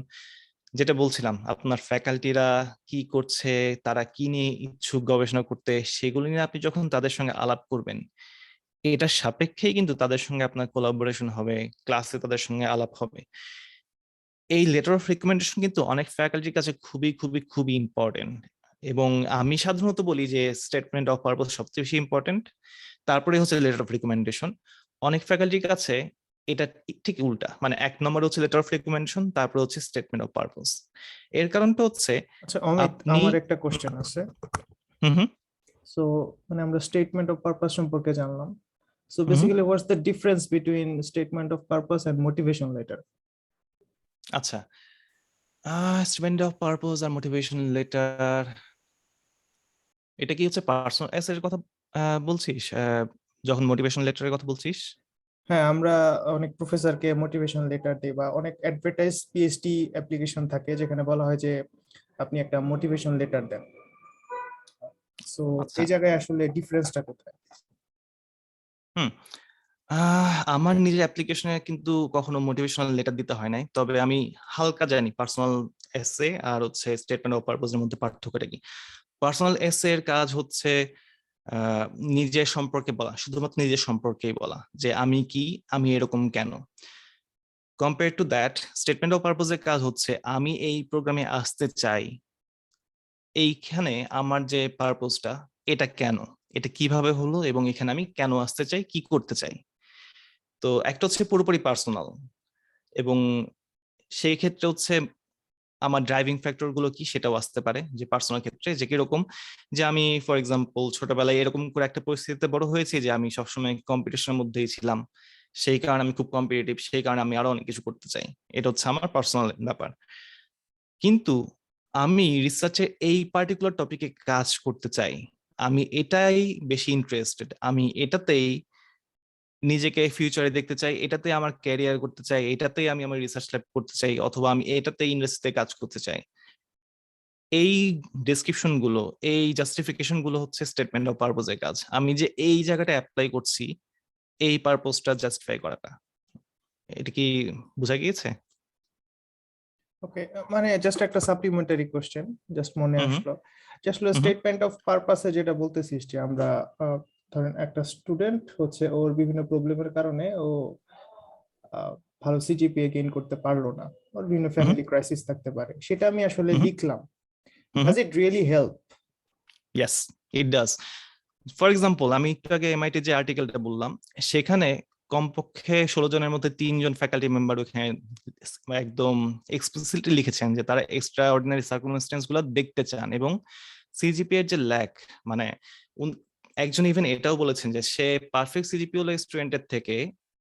যেটা বলছিলাম আপনার ফ্যাকাল্টিরা কি করছে, তারা কি নিয়ে ইচ্ছুক গবেষণা করতে, সেগুলো নিয়ে আপনি যখন তাদের সঙ্গে আলাপ করবেন, এটার সাপেক্ষেই কিন্তু তাদের সঙ্গে আপনার কোলাবোরেশন হবে, ক্লাসে তাদের সঙ্গে আলাপ হবে। এই লেটার অফ রিকমেন্ডেশন কিন্তু অনেক ফ্যাকাল্টির কাছে খুবই ইম্পর্টেন্ট। এবং আমি সাধারণত বলি যে স্টেটমেন্ট অফ পারপোজ সবচেয়ে বেশি ইম্পর্টেন্ট, তারপরে হচ্ছে লেটার অফ রিকমেন্ডেশন। অনেক ফ্যাকাল্টির কাছে এটা ঠিক উল্টা, মানে এক নম্বরে হচ্ছে লেটার অফ রিকমেন্ডেশন, তারপরে হচ্ছে স্টেটমেন্ট অফ পারপোজ। এর কারণটা হচ্ছে আচ্ছা অমিত, আপনি আমার একটা কোশ্চেন আছে। হুম হুম সো মানে আমরা স্টেটমেন্ট অফ পারপাস সম্পর্কে জানলাম। So hmm basically what's the difference between statement of purpose and motivation letter? আচ্ছা, স্টেটমেন্ট অফ পারপোজ আর মোটিভেশন লেটার, এটা কি হচ্ছে পার্সোনাল এসের কথা বলছিস? যখন মোটিভেশন লেটারের কথা বলছিস? হ্যাঁ, আমরা অনেক প্রফেসরকে মোটিভেশন লেটার দিই বা অনেক অ্যাডভার্টাইজ পিএইচডি অ্যাপ্লিকেশন থাকে যেখানে বলা হয় যে আপনি একটা মোটিভেশন লেটার দেন। সো আচ্ছা, এই জায়গায় আসলে ডিফারেন্সটা কোথায়? হুম, আমার নিজের অ্যাপ্লিকেশনে কিন্তু কখনো মোটিভেশনাল লেটার দিতে হয় নাই, তবে আমি হালকা জানি পার্সোনাল এসে আর হচ্ছে স্টেটমেন্ট অফ পারপোজের মধ্যে পার্থক্যটা কি। পার্সোনাল এসে এর কাজ হচ্ছে আহ, নিজের সম্পর্কে বলা, শুধুমাত্র নিজের সম্পর্কেই বলা যে আমি কি, আমি এরকম কেন। Compare to that statement of পারপোজের কাজ হচ্ছে আমি এই প্রোগ্রামে আসতে চাই, এইখানে আমার যে পারপোজটা, এটা কেন, এটা কিভাবে হলো, এবং এখানে আমি কেন আসতে চাই, কি করতে চাই। তো একটা হচ্ছে পুরোপুরি পার্সোনাল, এবং সেই ক্ষেত্রে হচ্ছে আমার ড্রাইভিং ফ্যাক্টর গুলো কি সেটাও আসতে পারে, যে পার্সোনাল ক্ষেত্রে যে কিরকম, যে আমি ফর এক্সাম্পল ছোটবেলায় এরকম করে একটা পরিস্থিতিতে বড় হয়েছি যে আমি সবসময় কম্পিটিশনের মধ্যেই ছিলাম, সেই কারণে আমি খুব কম্পিটিটিভ, সেই কারণে আমি আরো অনেক কিছু করতে চাই। এটা হচ্ছে আমার পার্সোনাল ব্যাপার। কিন্তু আমি রিসার্চে এই পার্টিকুলার টপিকে কাজ করতে চাই, আমি এটাই বেশি ইন্টারেস্টেড, আমি এটাতেই নিজেকে ফিউচারে দেখতে চাই, এটাতে আমার ক্যারিয়ার করতে চাই, এটাতেই আমি আমার রিসার্চ ল্যাব করতে চাই, অথবা আমি এটাতে ইন্ডাস্ট্রিতে কাজ করতে চাই। এই ডেসক্রিপশন গুলো, এই জাস্টিফিকেশন গুলো হচ্ছে স্টেটমেন্ট অফ পারপোজের কাজ। আমি যে এই জায়গাটা অ্যাপ্লাই করছি, এই পারপোজটা জাস্টিফাই করাটা। এটা কি বোঝা গিয়েছে? ওকে, মানে জাস্ট একটা সাপ্লিমেন্টারি কোশ্চেন জাস্ট মনে হুম আসলো, যে আসলে হুম স্টেটমেন্ট অফ পারপাসে যেটা বলতেছিস যে আমরা ধরেন একটা স্টুডেন্ট হচ্ছে ওর বিভিন্ন প্রবলেমের কারণে ও আহ, ভালো সিজিপিএ গেইন করতে পারলো না, ওর বিভিন্ন হুম ফ্যামিলি ক্রাইসিস থাকতে পারে, সেটা আমি আসলে হুম লিখলাম, হুম does it really help? Yes, it does. For example, আমি একটু আগে এমআইটি যে আর্টিকেলটা বললাম, সেখানে কমপক্ষে 16 জনের মধ্যে 3জন ফ্যাকাল্টি মেম্বার ওখানে একদম এক্সপ্লিসিটলি লিখেছেন যে তারা এক্সট্রা অর্ডিনারি সার্কামস্টেন্স গুলো দেখতে চান, এবং সিজিপি এর যে ল্যাক, মানে একজন ইভেন এটাও বলেছেন যে সে পারফেক্ট সিজিপি হলো স্টুডেন্টের থেকে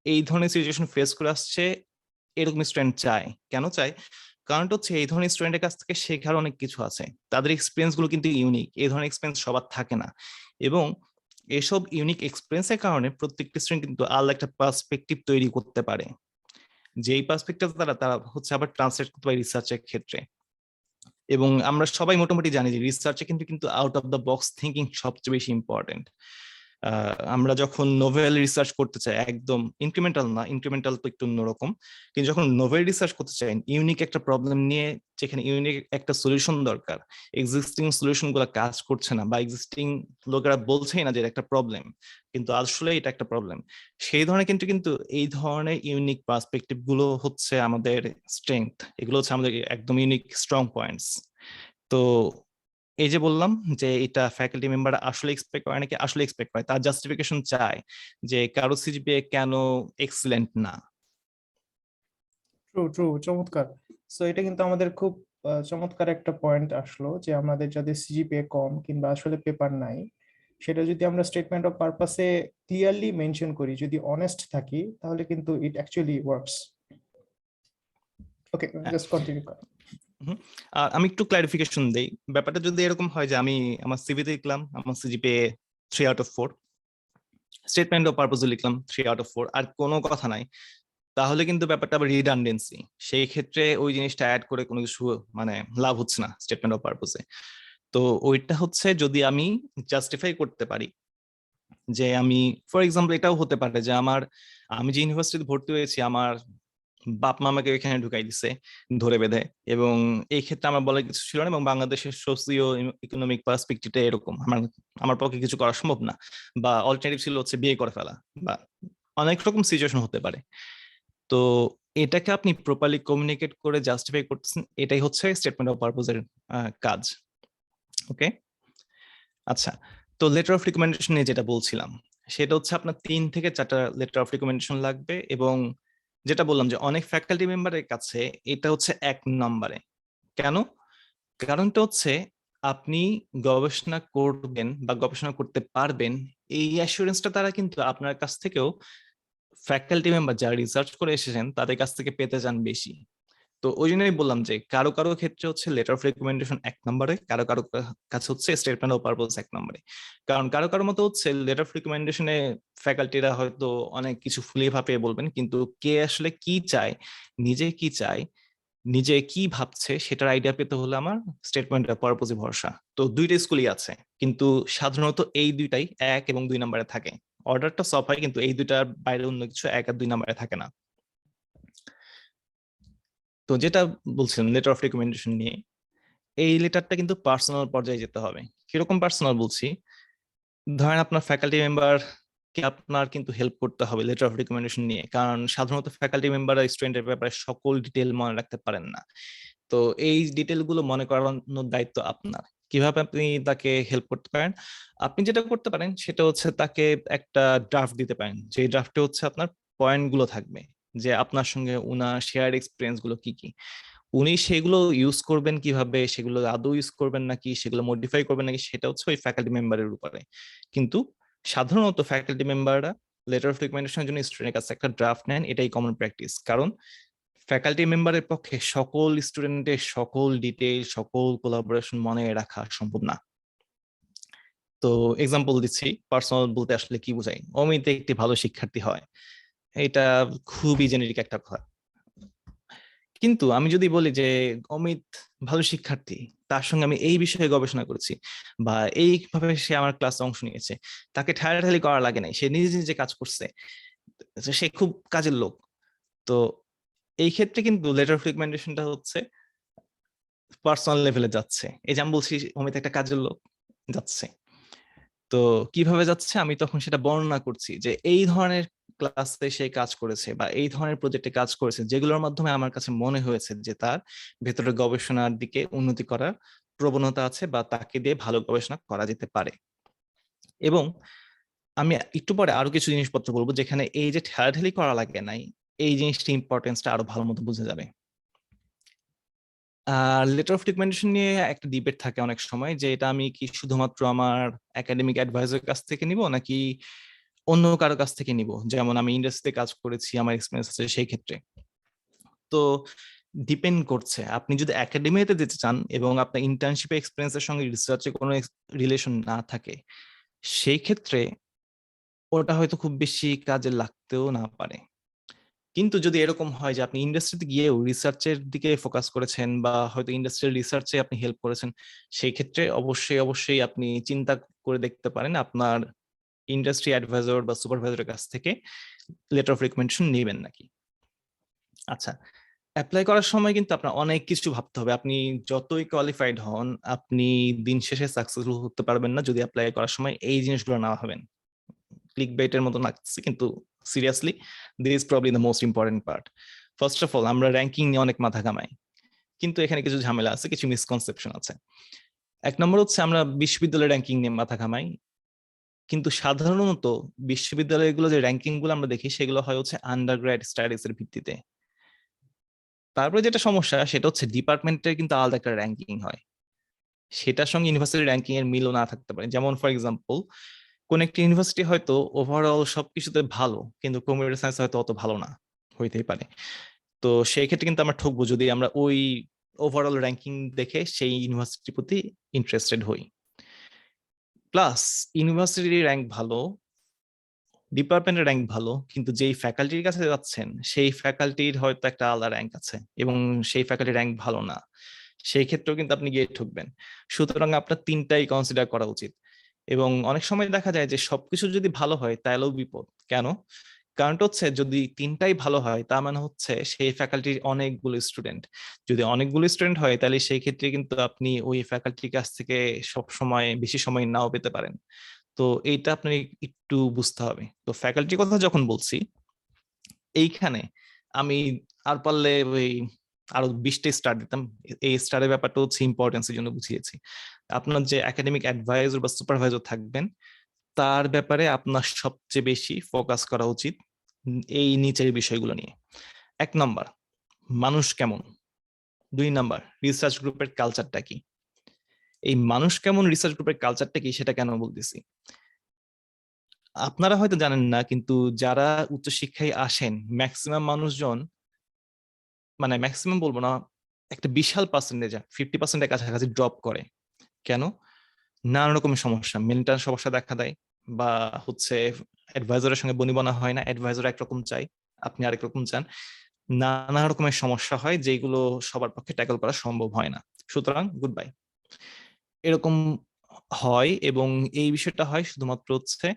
এই ধরনের সিচুয়েশন ফেস করে আসছে, এরকম স্টুডেন্ট চায়। কেন চায়? কারণটা হচ্ছে এই ধরনের স্টুডেন্টের কাছ থেকে শেখার অনেক কিছু আছে, তাদের এক্সপিরিয়েন্স গুলো কিন্তু ইউনিক, এই ধরনের এক্সপিরিয়েন্স সবার থাকে না। এবং এসব ইউনিক এক্সপিরিয়েন্সের কারণে প্রত্যেকটা স্টুডেন্ট কিন্তু আলাদা একটা পার্সপেক্টিভ তৈরি করতে পারে, যেই পার্সপেক্টিভ তারা তারা হচ্ছে আবার ট্রান্সলেট করতে পারে রিসার্চের ক্ষেত্রে। এবং আমরা সবাই মোটামুটি জানি যে রিসার্চে কিন্তু কিন্তু out of the box thinking সবচেয়ে বেশি ইম্পর্টেন্ট। আমরা যখন নোভেল রিসার্চ করতে চাই, একদম ইনক্রিমেন্টাল না, ইনক্রিমেন্টাল তো একটু অন্যরকম, কিন্তু যখন নোভেল রিসার্চ করতে চাই ইউনিক একটা প্রবলেম নিয়ে, যেখানে ইউনিক একটা সলিউশন দরকার, এক্সিস্টিং সলিউশন গুলো কাজ করছে না, বা এক্সিস্টিং লোকেরা বলছেই না যে এটা একটা প্রবলেম, কিন্তু আসলে এটা একটা প্রবলেম, সেই ধরনের কিন্তু কিন্তু এই ধরনের ইউনিক পার্সপেক্টিভ গুলো হচ্ছে আমাদের স্ট্রেংথ, এগুলো হচ্ছে আমাদের একদম ইউনিক স্ট্রং পয়েন্টস। তো এই যে বললাম যে এটা ফ্যাকাল্টি মেম্বার আসলে এক্সপেক্ট করে নাকি, আসলে এক্সপেক্ট করে, তার জাস্টিফিকেশন চায় যে কারো সিজিপিএ কেন এক্সিলেন্ট না। ট্রু ট্রু, চমৎকার। সো এটা কিন্তু আমাদের খুব চমৎকার একটা পয়েন্ট আসলো, যে আমাদের যাদের সিজিপিএ কম কিংবা আসলে পেপার নাই, সেটা যদি আমরা স্টেটমেন্ট অফ পারপাসে ক্লিয়ারলি মেনশন করি, যদি অনেস্ট থাকি, তাহলে কিন্তু it actually works. Okay, just continue কর। হুম। আর আমি একটু ক্লারিফিকেশন দেই, ব্যাপারটা যদি এরকম হয় যে আমি আমার সিভিতে লিখলাম আমার সিজিপিএ 3/4, স্টেটমেন্ট অফ পারপোজে লিখলাম 3/4, আর কোনো কথা নাই, তাহলে কিন্তু ব্যাপারটা আবার রিডান্ডেন্সি, সেই ক্ষেত্রে ওই জিনিসটা অ্যাড করে কোনো কিছু মানে লাভ হচ্ছে না স্টেটমেন্ট অফ পারপোজে। তো ওইটা হচ্ছে যদি আমি জাস্টিফাই করতে পারি যে আমি, ফর এক্সাম্পল এটাও হতে পারে যে আমি যে ইউনিভার্সিটিতে ভর্তি হয়েছি আমার বাপ মা আমাকে এখানে ঢুকাই দিছে ধরে বেঁধে, এবং এই ক্ষেত্রে আমার বলার কিছু ছিল না, এবং বাংলাদেশের সোসিও ইকোনমিক পার্সপেক্টিভটা এরকম, আমার আমার পক্ষে কিছু করা সম্ভব না, বা অল্টারনেটিভ ছিল হচ্ছে বিয়ে করে ফেলা, বা অনেক রকম সিচুয়েশন হতে পারে। তো এটাকে আপনি প্রপারলি কমিউনিকেট করে জাস্টিফাই করতেছেন, এটাই হচ্ছে স্টেটমেন্ট অফ পারপোজের কাজ। ওকে, আচ্ছা। তো লেটার অফ রিকমেন্ডেশন নিয়ে যেটা বলছিলাম, সেটা হচ্ছে আপনার 3 থেকে 4টা লেটার অফ রিকমেন্ডেশন লাগবে, এবং যেটা বললাম যে অনেক ফ্যাকাল্টি মেম্বারের কাছে এটা হচ্ছে 1 নম্বরে। কেন? কারণটা হচ্ছে আপনি গবেষণা করবেন বা গবেষণা করতে পারবেন, এই অ্যাসুরেন্সটা তারা কিন্তু আপনার কাছ থেকেও, ফ্যাকাল্টি মেম্বার যারা রিসার্চ করে এসেছেন তাদের কাছ থেকে পেতে চান বেশি। তো ওই জন্যই বললাম যে কারো কারো ক্ষেত্রে হচ্ছে লেটার অফ রেকমেন্ডেশন 1 নম্বরে, কারো কারো কাছে হচ্ছে স্টেটমেন্ট অফ পারপোজ 1 নম্বরে। কারণ কারো কারো মতো হচ্ছে লেটার অফ রিকমেন্ডেশনে ফ্যাকাল্টিরা হয়তো অনেক কিছু ফুলিয়ে ফাঁপিয়ে বলবেন, কিন্তু কে আসলে কি চায়, নিজে কি চায়, নিজে কি ভাবছে সেটার আইডিয়া পেতে হলে আমার স্টেটমেন্ট অফ পারপোজে ভরসা। তো দুইটা স্কুলই আছে, কিন্তু সাধারণত এই দুইটাই 1 এবং 2 নম্বরে থাকে। অর্ডারটা সব হয়, কিন্তু এই দুইটার বাইরে অন্য কিছু 1 আর 2 নম্বরে থাকে না। তো যেটা বলছিলাম লেটার অফ রিকমেন্ডেশন নিয়ে, এই লেটারটা কিন্তু পার্সোনাল পর্যায়ে যেতে হবে। কিরকম পার্সোনাল বলছি, ধরেন আপনার ফ্যাকাল্টি মেম্বার কে আপনার কিন্তু হেল্প করতে হবে লেটার অফ রিকমেন্ডেশন নিয়ে, কারণ সাধারণত ফ্যাকাল্টি মেম্বাররা স্টুডেন্টের ব্যাপারে সকল ডিটেল মনে রাখতে পারেন না। তো এই ডিটেল গুলো মনে করানোর দায়িত্ব আপনার। কিভাবে আপনি তাকে হেল্প করতে পারেন? আপনি যেটা করতে পারেন সেটা হচ্ছে তাকে একটা ড্রাফট দিতে পারেন, যে ড্রাফটে হচ্ছে আপনার পয়েন্ট গুলো থাকবে, যে আপনার সঙ্গে উনার শেয়ার এক্সপিরিয়েন্স গুলো কি কি, উনি সেগুলো ইউজ করবেন কিভাবে, সেগুলো আদৌ ইউজ করবেন নাকি, সেগুলো মডিফাই করবেন নাকি, সেটা হচ্ছে ওই ফ্যাকাল্টি মেম্বারের উপরে। কিন্তু সাধারণত ফ্যাকাল্টি মেম্বাররা লেটার অফ রিকমেন্ডেশনের জন্য স্টুডেন্টের কাছে একটা ড্রাফট নেন, এটাই কমন প্র্যাকটিস। কারণ ফ্যাকাল্টি মেম্বারের পক্ষে সকল স্টুডেন্টের সকল ডিটেইল, সকল কোলাবোরেশন মনে রাখা সম্ভব না। তো এক্সাম্পল দিচ্ছি, পার্সোনাল বলতে আসলে কি বোঝাই। অমিত একটি ভালো শিক্ষার্থী হয়, এটা খুবই জেনেরিক একটা কথা। কিন্তু আমি যদি বলি যে অমিত ভালো শিক্ষার্থী, তার সঙ্গে আমি এই বিষয়ে গবেষণা করেছি, বা এইভাবে সে আমার ক্লাসে অংশ নিয়েছে, তাকে ঠাড়াঠাড়ি করা লাগে নাই, সে নিজে নিজে কাজ করছে, সে খুব কাজের লোক, তো এই ক্ষেত্রে কিন্তু লেটার অফ রিকমেন্ডেশনটা হচ্ছে পার্সোনাল লেভেলে যাচ্ছে। এই যে আমি বলছি অমিত একটা কাজের লোক, যাচ্ছে। তো কিভাবে যাচ্ছে আমি তখন সেটা বর্ণনা করছি, যে এই ধরনের ক্লাসে সে কাজ করেছে বা এই ধরনের প্রজেক্টে কাজ করেছে, যেগুলোর মাধ্যমে আমার কাছে মনে হয়েছে যে তার ভেতরে গবেষণার দিকে উন্নতি করার প্রবণতা আছে, বা তাকে দিয়ে ভালো গবেষণা করা যেতে পারে। এবং আমি একটু পরে আরো কিছু জিনিসপত্র বলবো যেখানে এই যে ঠেলাঠেলি করা লাগে নাই, এই জিনিসটা ইম্পর্টেন্সটা আরো ভালো মতো বোঝা যাবে। আর লেটার অফ রিকমেন্ডেশন নিয়ে একটা ডিবেট থাকে অনেক সময়, যে এটা আমি কি শুধুমাত্র আমার একাডেমিক অ্যাডভাইজার কাছ থেকে নিব নাকি অন্য কারো কাছ থেকে নিব, যেমন আমি ইন্ডাস্ট্রিতে কাজ করেছি, আমার এক্সপিরিয়েন্স আছে সেই ক্ষেত্রে। তো ডিপেন্ড করছে, আপনি যদি একাডেমিতে যেতে চান এবং আপনার ইন্টার্নশিপ এক্সপিরিয়েন্সের সঙ্গে রিসার্চে কোনো রিলেশন না থাকে, সেই ক্ষেত্রে ওটা হয়তো খুব বেশি কাজে লাগতেও না পারে। কিন্তু যদি এরকম হয় যে আপনি ইন্ডাস্ট্রিতে গিয়েও রিসার্চের দিকে ফোকাস করেছেন, বা হয়তো ইন্ডাস্ট্রিয়াল রিসার্চে আপনি হেল্প করেছেন, সেই ক্ষেত্রে অবশ্যই অবশ্যই আপনি চিন্তা করে দেখতে পারেন আপনার ইন্ডাস্ট্রি অ্যাডভাইজার বা সুপারভাইজারের কাছ থেকে লেটার অফ রিকমেন্ডেশন নেবেন নাকি। আচ্ছা, অ্যাপ্লাই করার সময় কিন্তু আপনার অনেক কিছু ভাবতে হবে। আপনি যতই কোয়ালিফাইড হন, আপনি দিন শেষে সাকসেসফুল হতে পারবেন না যদি অ্যাপ্লাই করার সময় এই জিনিসগুলো না ভাবেন। ক্লিক বেটের মতো লাগছে, কিন্তু seriously this is probably the most important part. First of all, আমরা র্যাঙ্কিং নিয়ে অনেক মাথা ঘামাই, কিন্তু এখানে কিছু ঝামেলা আছে, কিছু মিসকনসেপশন আছে। এক নম্বর হচ্ছে আমরা বিশ্ববিদ্যালয়ের র্যাঙ্কিং নিয়ে মাথা ঘামাই, কিন্তু সাধারণত বিশ্ববিদ্যালয়গুলো যে র্যাঙ্কিং গুলো আমরা দেখি সেগুলো হয় হচ্ছে আন্ডার গ্র্যাড স্টাডিজ এর ভিত্তিতে। তারপরে যেটা সমস্যা সেটা হচ্ছে ডিপার্টমেন্টের কিন্তু আলাদা একটা র্যাঙ্কিং হয়, সেটার সঙ্গে ইউনিভার্সিটি র্যাঙ্কিং এর মিলও না থাকতে পারে। যেমন ফর এক্সাম্পল, কোন একটা ইউনিভার্সিটি হয়তো ওভারঅল সবকিছুতে ভালো, কিন্তু কম্পিউটার সায়েন্স হয়তো অত ভালো না, হইতেই পারে। তো সেই ক্ষেত্রে কিন্তু আমরা ঠকবো যদি আমরা ওই ওভারঅল র্যাঙ্কিং দেখে সেই ইউনিভার্সিটির প্রতি ইন্টারেস্টেড হই। প্লাস ইউনিভার্সিটির র্যাঙ্ক ভালো, ডিপার্টমেন্টের র্যাঙ্ক ভালো, কিন্তু যেই ফ্যাকাল্টির কাছে যাচ্ছেন সেই ফ্যাকাল্টির হয়তো একটা আলাদা র্যাঙ্ক আছে, এবং সেই ফ্যাকাল্টির র্যাঙ্ক ভালো না, সেই ক্ষেত্রেও কিন্তু আপনি গিয়ে ঠকবেন। সুতরাং আপনার তিনটাই কনসিডার করা উচিত। এবং অনেক সময় দেখা যায় যে সবকিছু যদি ভালো হয় তাহলেও বিপদ। কেন? কারণটা হচ্ছে যদি তিনটাই ভালো হয় তার মানে হচ্ছে সেই ফ্যাকাল্টির অনেকগুলো স্টুডেন্ট, যদি অনেকগুলো স্টুডেন্ট হয় তাহলে সেই ক্ষেত্রে কিন্তু আপনি ওই ফ্যাকাল্টির কাছ থেকে সব সময় বেশি সময় নাও পেতে পারেন। তো এইটা আপনার একটু বুঝতে হবে। তো ফ্যাকাল্টির কথা যখন বলছি, এইখানে আমি আর পারলে ওই আরো 20টা স্টার দিতাম। এই স্টারের ব্যাপারটা হচ্ছে ইম্পর্টেন্সের জন্য বুঝিয়েছি। আপনার যে একাডেমিক অ্যাডভাইজার বা সুপারভাইজার থাকবেন, তার ব্যাপারে আপনার সবচেয়ে বেশি ফোকাস করা উচিত এই নিচের বিষয়গুলো নিয়ে। 1 নম্বর, মানুষ কেমন। 2 নম্বর, রিসার্চ গ্রুপের কালচারটা কি। এই মানুষ কেমন রিসার্চ গ্রুপের কালচারটা কি সেটা কেন বলতেছি, আপনারা হয়তো জানেন না, কিন্তু যারা উচ্চশিক্ষায় আসেন ম্যাক্সিমাম মানুষজন, মানে ম্যাক্সিমাম বলবো না, একটা বিশাল পার্সেন্টেজ 50%-এর কাছাকাছি ড্রপ করে। কেন? নানা রকমের সমস্যা, মেন্টাল সমস্যা দেখা দেয়, বা হচ্ছে অ্যাডভাইজারের সঙ্গে বনিবনা হয় না, অ্যাডভাইজার একরকম চাই, আপনি আরেক রকম চান, নানা রকমের সমস্যা হয় যেগুলো সবার পক্ষে ট্যাকল করা সম্ভব হয় না। সুতরাং গুড বাই। এরকম হয়, এবং এই বিষয়টা হয় শুধুমাত্র হচ্ছে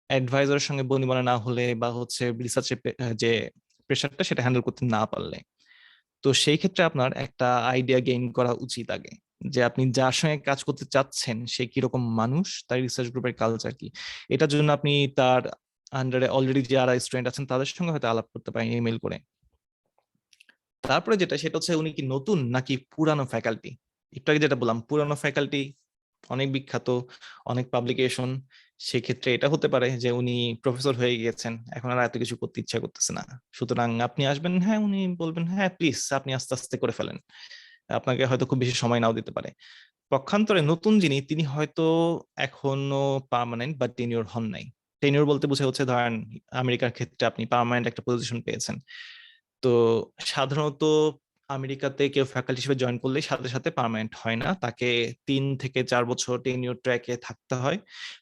অ্যাডভাইজারের সঙ্গে বনিবনা না হলে, বা হচ্ছে রিসার্চের যে প্রেশারটা সেটা হ্যান্ডেল করতে না পারলে। তো সেই ক্ষেত্রে আপনার একটা আইডিয়া গেইন করা উচিত আগে, যে আপনি যার সঙ্গে কাজ করতে চাচ্ছেন সে কিরকম মানুষ, তার রিসার্চ গ্রুপের কালচার কি। এটার জন্য আপনি তার আন্ডারে অলরেডি যারা স্টুডেন্ট আছেন তাদের সঙ্গে হয়তো আলাপ করতে পারেন ইমেল করে। তারপরে যেটা সেটা হচ্ছে উনি কি নতুন নাকি পুরানো ফ্যাকাল্টি, একটু আগে যেটা বললাম, পুরানো ফ্যাকাল্টি, অনেক বিখ্যাত, অনেক পাবলিকেশন, সেক্ষেত্রে এটা হতে পারে যে উনি প্রফেসর হয়ে গিয়েছেন, এখন আর এত কিছু করতে ইচ্ছা করতেছে না, সুতরাং আপনি আসবেন, হ্যাঁ, উনি বলবেন হ্যাঁ প্লিজ আপনি আস্তে আস্তে করে ফেলেন, আপনাকে হয়তো খুব বেশি সময় নাও দিতে পারে। পক্ষান্তরে নতুন যিনি, তিনি হয়তো এখনো পার্মানেন্ট বা টেনিওর হন নাই। টেনিওর বলতে বোঝা হচ্ছে, ধরেন আমেরিকার ক্ষেত্রে আপনি পার্মানেন্ট একটা পজিশন পেয়েছেন, তো সাধারণত আমেরিকাতে কেউ ফ্যাকাল্টি হিসেবে জয়েন করলে সাথে সাথে পার্মানেন্ট হয় না, তাকে 3 থেকে 4 বছর টেনিওর ট্র্যাকে থাকতে হয়।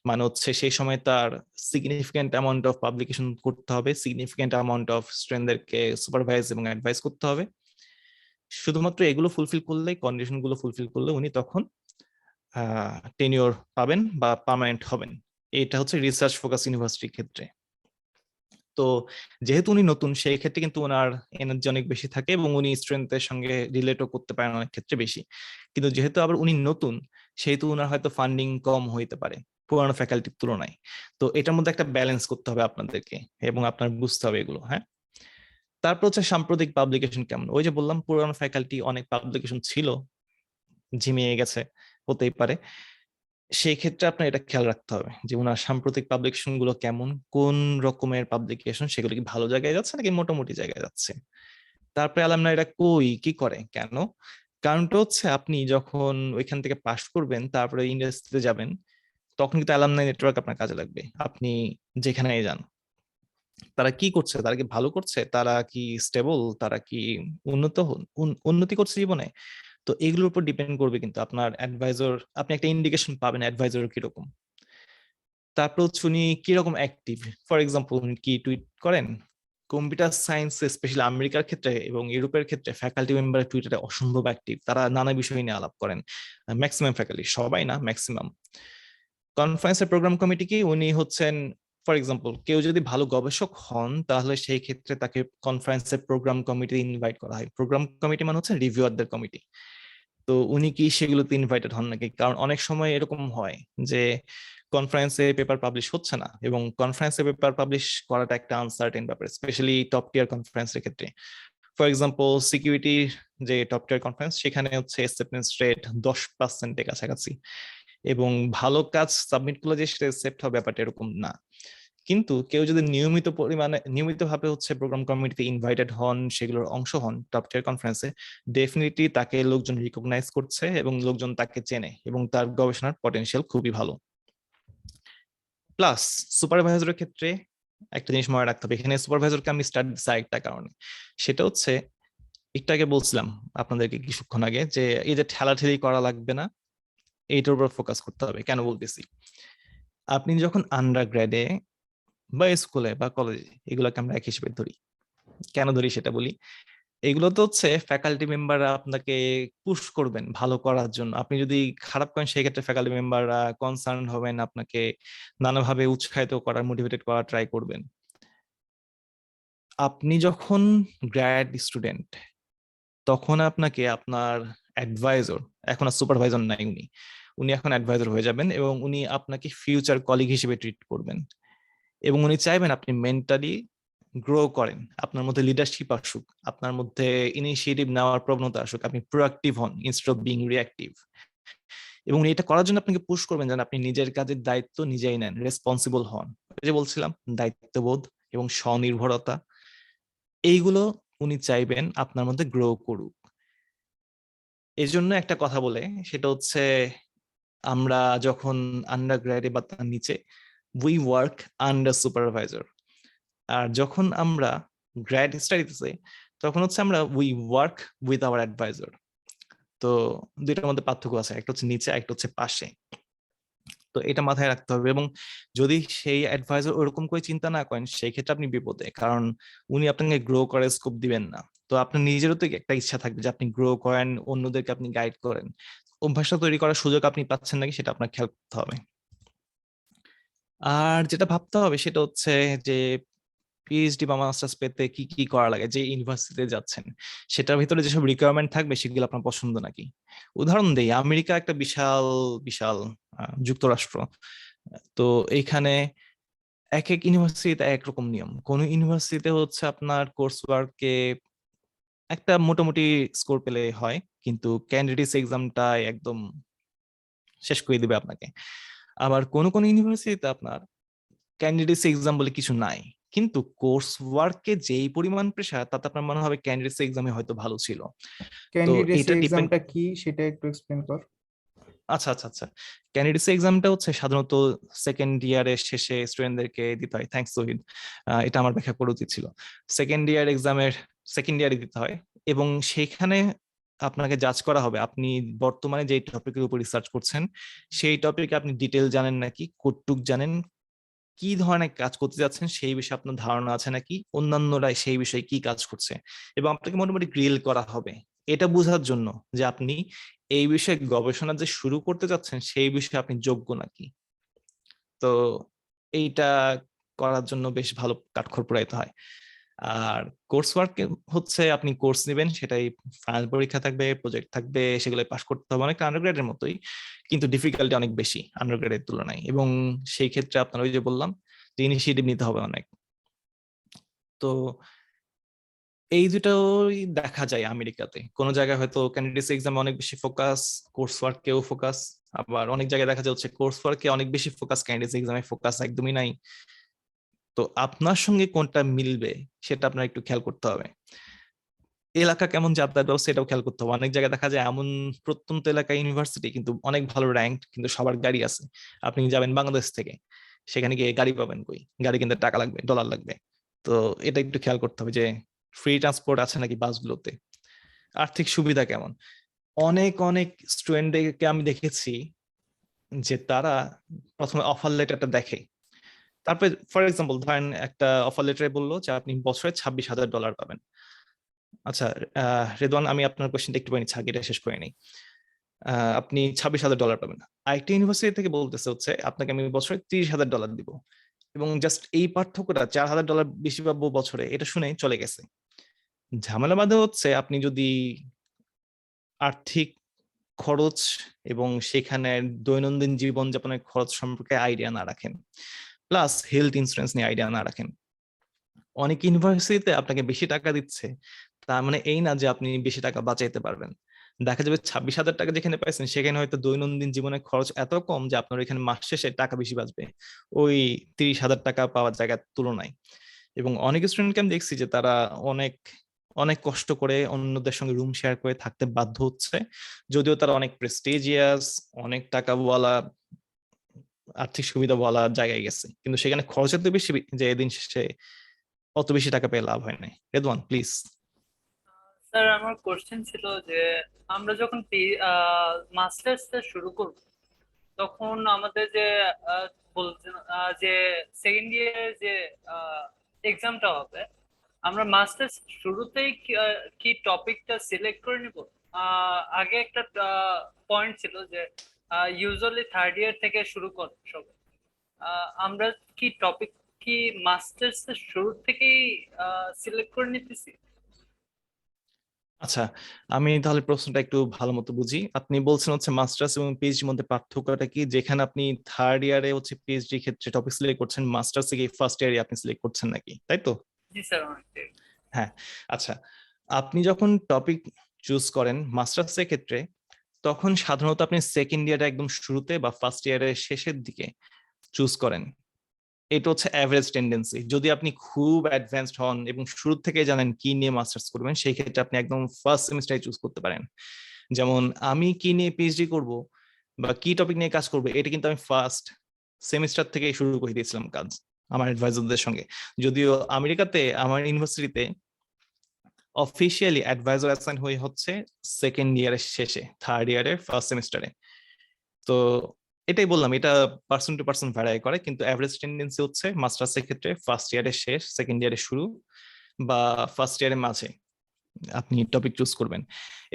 মানে হচ্ছে সেই সময় তার সিগনিফিক্যান্ট অ্যামাউন্ট অফ পাবলিকেশন করতে হবে, সিগনিফিক্যান্ট অ্যামাউন্ট অফ স্টুডেন্টদেরকে সুপারভাইজ এবং অ্যাডভাইস করতে হবে। শুধুমাত্র এগুলো ফুলফিল করলেই, কন্ডিশন গুলো ফুলফিল করলে উনি তখন টেনিওর পাবেন বা পার্মানেন্ট হবেন। এটা হচ্ছে রিসার্চ ফোকাস ইউনিভার্সিটির ক্ষেত্রে। তো যেহেতু উনি নতুন, সেই ক্ষেত্রে কিন্তু ওনার এনার্জি অনেক বেশি থাকে এবং উনি স্টুডেন্টদের সঙ্গে রিলেটও করতে পারেন অনেক ক্ষেত্রে বেশি। কিন্তু যেহেতু আবার উনি নতুন, সেহেতু ওনার হয়তো ফান্ডিং কম হইতে পারে পুরানো ফ্যাকাল্টির তুলনায়। তো এটার মধ্যে একটা ব্যালেন্স করতে হবে আপনাদেরকে, এবং আপনার বুঝতে হবে এগুলো। হ্যাঁ, তারপর হচ্ছে সাম্প্রতিক পাবলিকেশন কেমন। ওই যে বললাম, পুরানো ফ্যাকাল্টি অনেক পাবলিকেশন ছিল, ঝিমিয়ে গেছে, হতেই পারে। সেই ক্ষেত্রে আপনার এটা খেয়াল রাখতে হবে যে ওনার সাম্প্রতিক পাবলিকেশন গুলো কেমন, কোন রকমের পাবলিকেশন, সেগুলো কি ভালো জায়গায় যাচ্ছে নাকি মোটামুটি জায়গায় যাচ্ছে। তারপরে অ্যালামনাইরা কই কি করে কেন, কারণটা হচ্ছে আপনি যখন ওইখান থেকে পাশ করবেন তারপরে ইন্ডাস্ট্রিতে যাবেন, তখন কিন্তু অ্যালামনাই নেটওয়ার্ক আপনার কাজে লাগবে, আপনি যেখানেই যান। তারা কি করছে, তারা কি ভালো করছে, তারা কি স্টেবল, তারা কি উন্নতি করছে জীবনে। তো এগুলোর উপর ডিপেন্ড করবে কিন্তু আপনার অ্যাডভাইজর, আপনি একটা ইন্ডিকেশন পাবেন অ্যাডভাইজর কিরকম। তারপর হচ্ছে উনি কিরকম অ্যাক্টিভ, ফর এক্সাম্পল উনি কি টুইট করেন। কম্পিউটার সায়েন্স স্পেশালি আমেরিকার ক্ষেত্রে এবং ইউরোপের ক্ষেত্রে ফ্যাকাল্টি মেম্বার টুইটারে অসম্ভব অ্যাক্টিভ, তারা নানা বিষয় নিয়ে আলাপ করেন। ম্যাক্সিমাম ফ্যাকাল্টি, সবাই না, ম্যাক্সিমাম। কনফারেন্সের প্রোগ্রাম কমিটি কি, উনি হচ্ছেন, ফর এক্সাম্পল কেউ যদি ভালো গবেষক হন তাহলে সেই ক্ষেত্রে তাকে কনফারেন্সের প্রোগ্রাম কমিটি ইনভাইট করা হয়। প্রোগ্রাম কমিটি মানে হচ্ছে রিভিউয়ারদের কমিটি। তো উনি কি সেগুলোতে ইনভাইটেড হন নাকি, কারণ অনেক সময় এরকম হয় যে কনফারেন্সে পেপার পাবলিশ হচ্ছে না, এবং কনফারেন্সে পেপার পাবলিশ করাটা একটা আনসার্টেন ব্যাপার, স্পেশালি টপ টিয়ার কনফারেন্সের ক্ষেত্রে। ফর এক্সাম্পল সিকিউরিটি যে টপ টিয়ার কনফারেন্স, সেখানে হচ্ছে অ্যাকসেপ্টেন্স রেট 10%-এর কাছাকাছি, এবং ভালো কাজ সাবমিট করলে যে সেটা অ্যাকসেপ্ট হবে ব্যাপারটা এরকম না। কিন্তু কেউ যদি নিয়মিত পরিমাণে, নিয়মিত ভাবে হচ্ছে প্রোগ্রাম কমিটিতে ইনভাইটেড হন, সেগুলোর অংশ হন টপ টিয়ার কনফারেন্সে, ডেফিনেটলি তাকে লোকজন রিকগনাইজ করছে এবং লোকজন তাকে চেনে, এবং তার গবেষণার পটেনশিয়াল খুবই ভালো। প্লাস সুপারভাইজারের ক্ষেত্রে একটা জিনিস মনে রাখতে হবে, এখানে সুপারভাইজারকে আমি স্টার্ট দিচ্ছি একটা কারণে, সেটা হচ্ছে একটু আগে বলছিলাম আপনাদেরকে কিছুক্ষণ আগে, যে এই যে ঠেলাঠেলি করা লাগবে না, এইটার উপর ফোকাস করতে হবে। কেন বলতেছি, আপনি যখন আন্ডার গ্রেডে বা স্কুলে বা কলেজে, এগুলোকে আমরা এক হিসেবে ধরি, কেন ধরি সেটা বলি। এগুলো তো হচ্ছে ফ্যাকাল্টি মেম্বাররা আপনাকে পুশ করবেন ভালো করার জন্য। আপনি যদি খারাপ করেন সেই ক্ষেত্রে ফ্যাকাল্টি মেম্বাররা কনসার্ন হবেন, আপনাকে নানাভাবে উৎসাহিত করার, মোটিভেটেড করার ট্রাই করবেন। আপনি যখন গ্র্যাড স্টুডেন্ট, তখন আপনাকে আপনার অ্যাডভাইজর, এখন আর সুপারভাইজার নাই, উনি উনি এখন অ্যাডভাইজার হয়ে যাবেন, এবং উনি আপনাকে ফিউচার কলিগ হিসেবে ট্রিট করবেন, এবং উনি চাইবেন আপনি মেন্টালি গ্রো করেন, আপনার মধ্যে লিডারশিপ আসুক, আপনার মধ্যে ইনিশিয়েটিভ নেওয়ার প্রবণতা আসুক, আপনি প্রোঅ্যাক্টিভ হন ইনস্টেড অফ বিং রিঅ্যাক্টিভ। এবং উনি এটা করার জন্য আপনাকে পুশ করবেন যেন আপনি নিজের কাজের দায়িত্ব নিজেই নেন, রেসপন্সিবল হন। ওই যে বলছিলাম, দায়িত্ববোধ এবং স্বনির্ভরতা, এইগুলো উনি চাইবেন আপনার মধ্যে গ্রো করুক। এই জন্য একটা কথা বলে, সেটা হচ্ছে আমরা যখন আন্ডার গ্র্যাডে বা তার নিচে, উই ওয়ার্ক আন্ডার সুপারভাইজার। আর যখন আমরা গ্র্যাড স্টাডিতে, তখন হচ্ছে আমরা we work with our advisor. তো দুইটার মধ্যে পার্থক্য আছে, একটা হচ্ছে নিচে, একটা হচ্ছে পাশে। তো এটা মাথায় রাখতে হবে, এবং যদি সেই অ্যাডভাইজার ওরকম করে চিন্তা না করেন, সেই ক্ষেত্রে আপনি বিপদে, কারণ উনি আপনাকে গ্রো করার স্কোপ দিবেন না। তো আপনার নিজেরও তো একটা ইচ্ছা থাকবে যে আপনি গ্রো করেন, অন্যদেরকে আপনি গাইড করেন। অভ্যাসটা তৈরি করার সুযোগ আপনি পাচ্ছেন নাকি সেটা আপনার খেয়াল করতে হবে। আর যেটা ভাবতে হবে সেটা হচ্ছে যে পিএইচডি বা মাস্টার্স পেতে কি কি করা লাগে, যে ইউনিভার্সিটিতে যাচ্ছেন সেটার ভিতরে যেসব রিকোয়ারমেন্ট থাকবে সেগুলো আপনার পছন্দ নাকি। উদাহরণ দেই, আমেরিকা একটা বিশাল বিশাল যুক্তরাষ্ট্র। তো এইখানে এক এক ইউনিভার্সিটিতে এক রকম নিয়ম। কোন ইউনিভার্সিটিতে হচ্ছে আপনার কোর্স ওয়ার্কে একটা মোটামুটি স্কোর পেলে হয়, কিন্তু ক্যান্ডিডেটস এক্সামটা একদম শেষ করে দিবে আপনাকে। আবার কোন কোন ইউনিভার্সিটিতে আপনার ক্যান্ডিডেটস এক্সাম বলে কিছু নাই, কিন্তু কোর্স ওয়ার্কে যেই পরিমাণ প্রেশার, তাতে আপনার মনে হবে ক্যান্ডিডেটস এক্সামে হয়তো ভালো ছিল। তো ক্যান্ডিডেসি এটা ডিপেন্ড। এক্সামটা কি সেটা একটু এক্সপ্লেন কর। আচ্ছা আচ্ছা আচ্ছা, ক্যান্ডিডেটস এক্সামটা হচ্ছে সাধারণত সেকেন্ড ইয়ারের শেষে স্টুডেন্টদেরকে দিতে হয়। থ্যাঙ্কস সোহিদ, এটা আমার ব্যাখ্যা করা উচিত ছিল। সেকেন্ড ইয়ারে দিতে হয়, এবং সেইখানে আপনাকে জাজ করা হবে আপনি বর্তমানে যে টপিকের উপর রিসার্চ করছেন সেই টপিকে আপনি ডিটেল জানেন নাকি, কতটুক জানেন, কি ধরনের কাজ করতে যাচ্ছেন সেই বিষয়ে আপনার ধারণা আছে নাকি, অন্যান্যরা সেই বিষয়ে কি কাজ করছে, এবং আপনাকে মোটামুটি গ্রিল করা হবে এটা বোঝার জন্য যে আপনি এই বিষয়ে গবেষণা যে শুরু করতে যাচ্ছেন সেই বিষয়ে আপনি যোগ্য নাকি। তো এইটা করার জন্য বেশ ভালো কাঠখড় পোড়াইতে হয়। আর কোর্স ওয়ার্ক হচ্ছে আপনি কোর্স নেবেন, সেটাই ফাইনাল পরীক্ষা থাকবে, প্রজেক্ট থাকবে, সেগুলো পাস করতে হবে, অনেক আন্ডারগ্রেডের মতোই, কিন্তু ডিফিকাল্টি অনেক বেশি আন্ডারগ্রেডের তুলনায়। এবং সেই ক্ষেত্রে আপনার ওই যে বললাম যে ইনিশিয়েটিভ নিতে হবে অনেক। তো এই দুটোই দেখা যায় আমেরিকাতে। কোনো জায়গায় হয়তো ক্যান্ডিডেটস এক্সামে অনেক বেশি ফোকাস, কোর্স ওয়ার্কেও ফোকাস। আবার অনেক জায়গায় দেখা যাচ্ছে কোর্স ওয়ার্কে অনেক বেশি ফোকাস, ক্যান্ডিডেটস এক্সামে ফোকাস একদমই নাই। তো আপনার সঙ্গে কোনটা মিলবে সেটা আপনার একটু খেয়াল করতে হবে। এলাকা কেমন, যাতায়াত ব্যবস্থা, এটাও খেয়াল করতে হবে। অনেক জায়গায় দেখা যায় এমন প্রত্যন্ত এলাকায় ইউনিভার্সিটি কিন্তু অনেক ভালো র্যাঙ্ক, কিন্তু সবার গাড়ি আছে। আপনি যাবেন বাংলাদেশ থেকে, সেখানে গিয়ে গাড়ি পাবেন কই? গাড়ি কিনতে টাকা লাগবে, ডলার লাগবে। তো এটা একটু খেয়াল করতে হবে যে ফ্রি ট্রান্সপোর্ট আছে নাকি বাসগুলোতে, আর্থিক সুবিধা কেমন। অনেক অনেক স্টুডেন্টকে আমি দেখেছি যে তারা প্রথমে অফার লেটারটা দেখে, তারপরে ফর এক্সাম্পল ধরেন একটা অফার লেটারে বললো যে আপনি বছরে $26,000 পাবেন। আচ্ছা, রেদওয়ান, আমি আপনার কোশ্চেনটা একটু নিচ্ছি, আগে এটা শেষ করে নিই। আপনি $26,000 পাবেন। আরেকটা ইউনিভার্সিটি থেকে বলতেছে হচ্ছে আপনাকে আমি বছরে $30,000 দিব, এবং জাস্ট এই পার্থক্যটা $4,000 বেশি পাবো বছরে, এটা শুনে চলে গেছে। ঝামেলা বাঁধে হচ্ছে আপনি যদি আর্থিক খরচ এবং সেখানে দৈনন্দিন জীবনযাপনের খরচ সম্পর্কে আইডিয়া না রাখেন, প্লাস হেলথ ইন্স্যুরেন্স নিয়ে আইডিয়া না রাখেন। অনেক ইউনিভার্সিটিতে আপনাকে বেশি টাকা দিচ্ছে, তার মানে এই না যে আপনি বেশি টাকা বাঁচাইতে পারবেন। দেখা যাবে $26,000 যেখানে পাইছেন সেখানে হয়তো দৈনন্দিন জীবনের খরচ এত কম যে আপনার এখানে মাস শেষে টাকা বেশি বাঁচবে ওই $30,000 পাওয়ার জায়গার তুলনায়। এবং অনেক স্টুডেন্টকে আমি দেখছি যে তারা অনেক অনেক কষ্ট করে অন্যদের সঙ্গে রুম শেয়ার করে থাকতে বাধ্য হচ্ছে, যদিও তারা অনেক প্রেস্টিজিয়াস, অনেক টাকাওয়ালা, আর্থিক সুবিধা বলা জায়গায় গেছে, কিন্তু সেখানে খরচ এত বেশি যে দিন শেষে অত বেশি টাকা পেয়ে লাভ হয় নাই। রেদওয়ান প্লিজ। স্যার, আমার কোশ্চেন ছিল যে আমরা যখন মাস্টার্স শুরু করব তখন আমাদের যে বলছেন যে সেকেন্ড ইয়ারের যে এক্সামটা হবে, আমরা মাস্টার্স শুরুতেই কি টপিকটা সিলেক্ট করে নিব? আগে একটা পয়েন্ট ছিল যে ইউজুয়ালি থার্ড ইয়ার থেকে শুরু করে সবাই। আমরা কি টপিক কি মাস্টার্স শুরু থেকেই সিলেক্ট করে নিতেছি? আচ্ছা, আমি তাহলে প্রশ্নটা একটু ভালো মতো বুঝি। আপনি বলছেন হচ্ছে মাস্টার্স এবং পিএইচডি মধ্যে পার্থক্যটা কি, যেখানে আপনি থার্ড ইয়ারে হচ্ছে পিএইচডি ক্ষেত্রে টপিক সিলেক্ট করছেন, মাস্টার্স থেকে ফার্স্ট ইয়ারে আপনি সিলেক্ট করছেন নাকি, তাই তো? জি স্যার, অনেকটাই। হ্যাঁ। আচ্ছা, আপনি যখন টপিক চুজ করেন মাস্টার্স এর ক্ষেত্রে, তখন সাধারণত আপনি সেকেন্ড ইয়ারে একদম শুরুতে বা ফার্স্ট ইয়ারের শেষের দিকে চুজ করেন। এটা হচ্ছে অ্যাভারেজ টেন্ডেন্সি। যদি আপনি খুব অ্যাডভান্সড হন এবং শুরু থেকে জানেন কি নিয়ে মাস্টার্স করবেন, সেই ক্ষেত্রে আপনি একদম ফার্স্ট সেমিস্টারে চুজ করতে পারেন। যেমন আমি কি নিয়ে পিএইচডি করব বা কি টপিক নিয়ে কাজ করব, এটা কিন্তু আমি ফার্স্ট সেমিস্টার থেকে শুরু করে দিয়েছিলাম কাজ আমার অ্যাডভাইজারদের সঙ্গে। যদিও আমেরিকাতে আমার ইউনিভার্সিটিতে অফিসিয়ালি অ্যাডভাইজার অ্যাসাইন হয়ে হচ্ছে সেকেন্ড ইয়ারের শেষে, থার্ড ইয়ারের ফার্স্ট সেমিস্টারে। তো এটাই বললাম, এটা পার্সন টু পার্সন ভ্যারি করে, কিন্তু অ্যাভারেজ টেন্ডেন্সি হচ্ছে মাস্টার্স এর ক্ষেত্রে ফার্স্ট ইয়ারের শেষ, সেকেন্ড ইয়ারের শুরু, বা ফার্স্ট ইয়ারের মাঝে আপনি টপিক চুজ করবেন।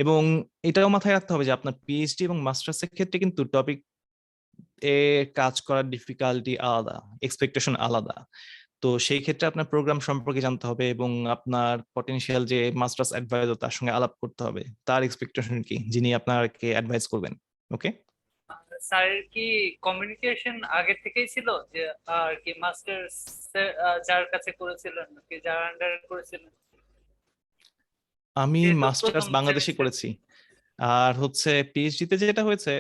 এবং এটাও মাথায় রাখতে হবে যে আপনার পিএইচডি এবং মাস্টার্স এর ক্ষেত্রে কিন্তু টপিক এ কাজ করার ডিফিকাল্টি আলাদা, এক্সপেকটেশন আলাদা। তো সেই ক্ষেত্রে আপনার প্রোগ্রাম সম্পর্কে জানতে হবে এবং আপনার পটেনশিয়াল যে মাস্টার্স অ্যাডভাইজার তার সঙ্গে আলাপ করতে হবে, তার এক্সপেকটেশন কি, যিনি আপনাকে অ্যাডভাইস করবেন। ওকে। স্যারের কি কমিউনিকেশন আগে থেকেই ছিল যে আর কি মাস্টার্স যার কাছে করেছিলেন কি যার আন্ডারে করেছিলেন? আমি যেহেতু মাস্টার্স প্রথম বাংলাদেশে সেমিস্টার। করেছি। আর হচ্ছে পিএইচডি তে যেটা হয়েছে,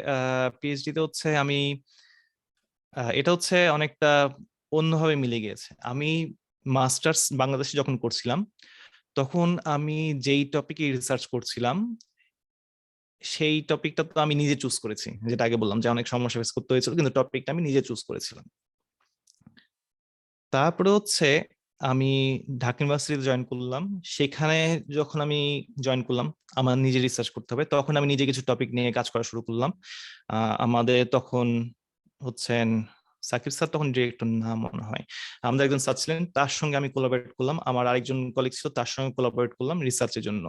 পিএইচডি তে হচ্ছে আমি এটা হচ্ছে অনেকটা অন্যভাবে মিলে গিয়েছে। আমি মাস্টার্স বাংলাদেশে যখন করছিলাম তখন আমি যেই টপিকে রিসার্চ করছিলাম সেই টপিকটা তো আমি নিজে চুজ করেছি, যেটা আগে বললাম যে অনেক সমস্যা ফেস করতে হয়েছিল, কিন্তু টপিকটা আমি নিজে চুজ করেছিলাম। তারপরে হচ্ছে আমি ঢাকা ইউনিভার্সিটিতে জয়েন করলাম। সেখানে যখন আমি জয়েন করলাম, আমার নিজে রিসার্চ করতে হবে, তখন আমি নিজে কিছু টপিক নিয়ে কাজ করা শুরু করলাম। আমাদের তখন হচ্ছেন সাকিব স্যার, তখন ডিরেক্টর না মনে হয়, আমাদের একজন স্যার ছিলেন, তার সঙ্গে আমি কোলাবরেট করলাম। আমার আরেকজন কলিগ ছিল, তার সঙ্গে কোলাবরেট করলাম রিসার্চের জন্য।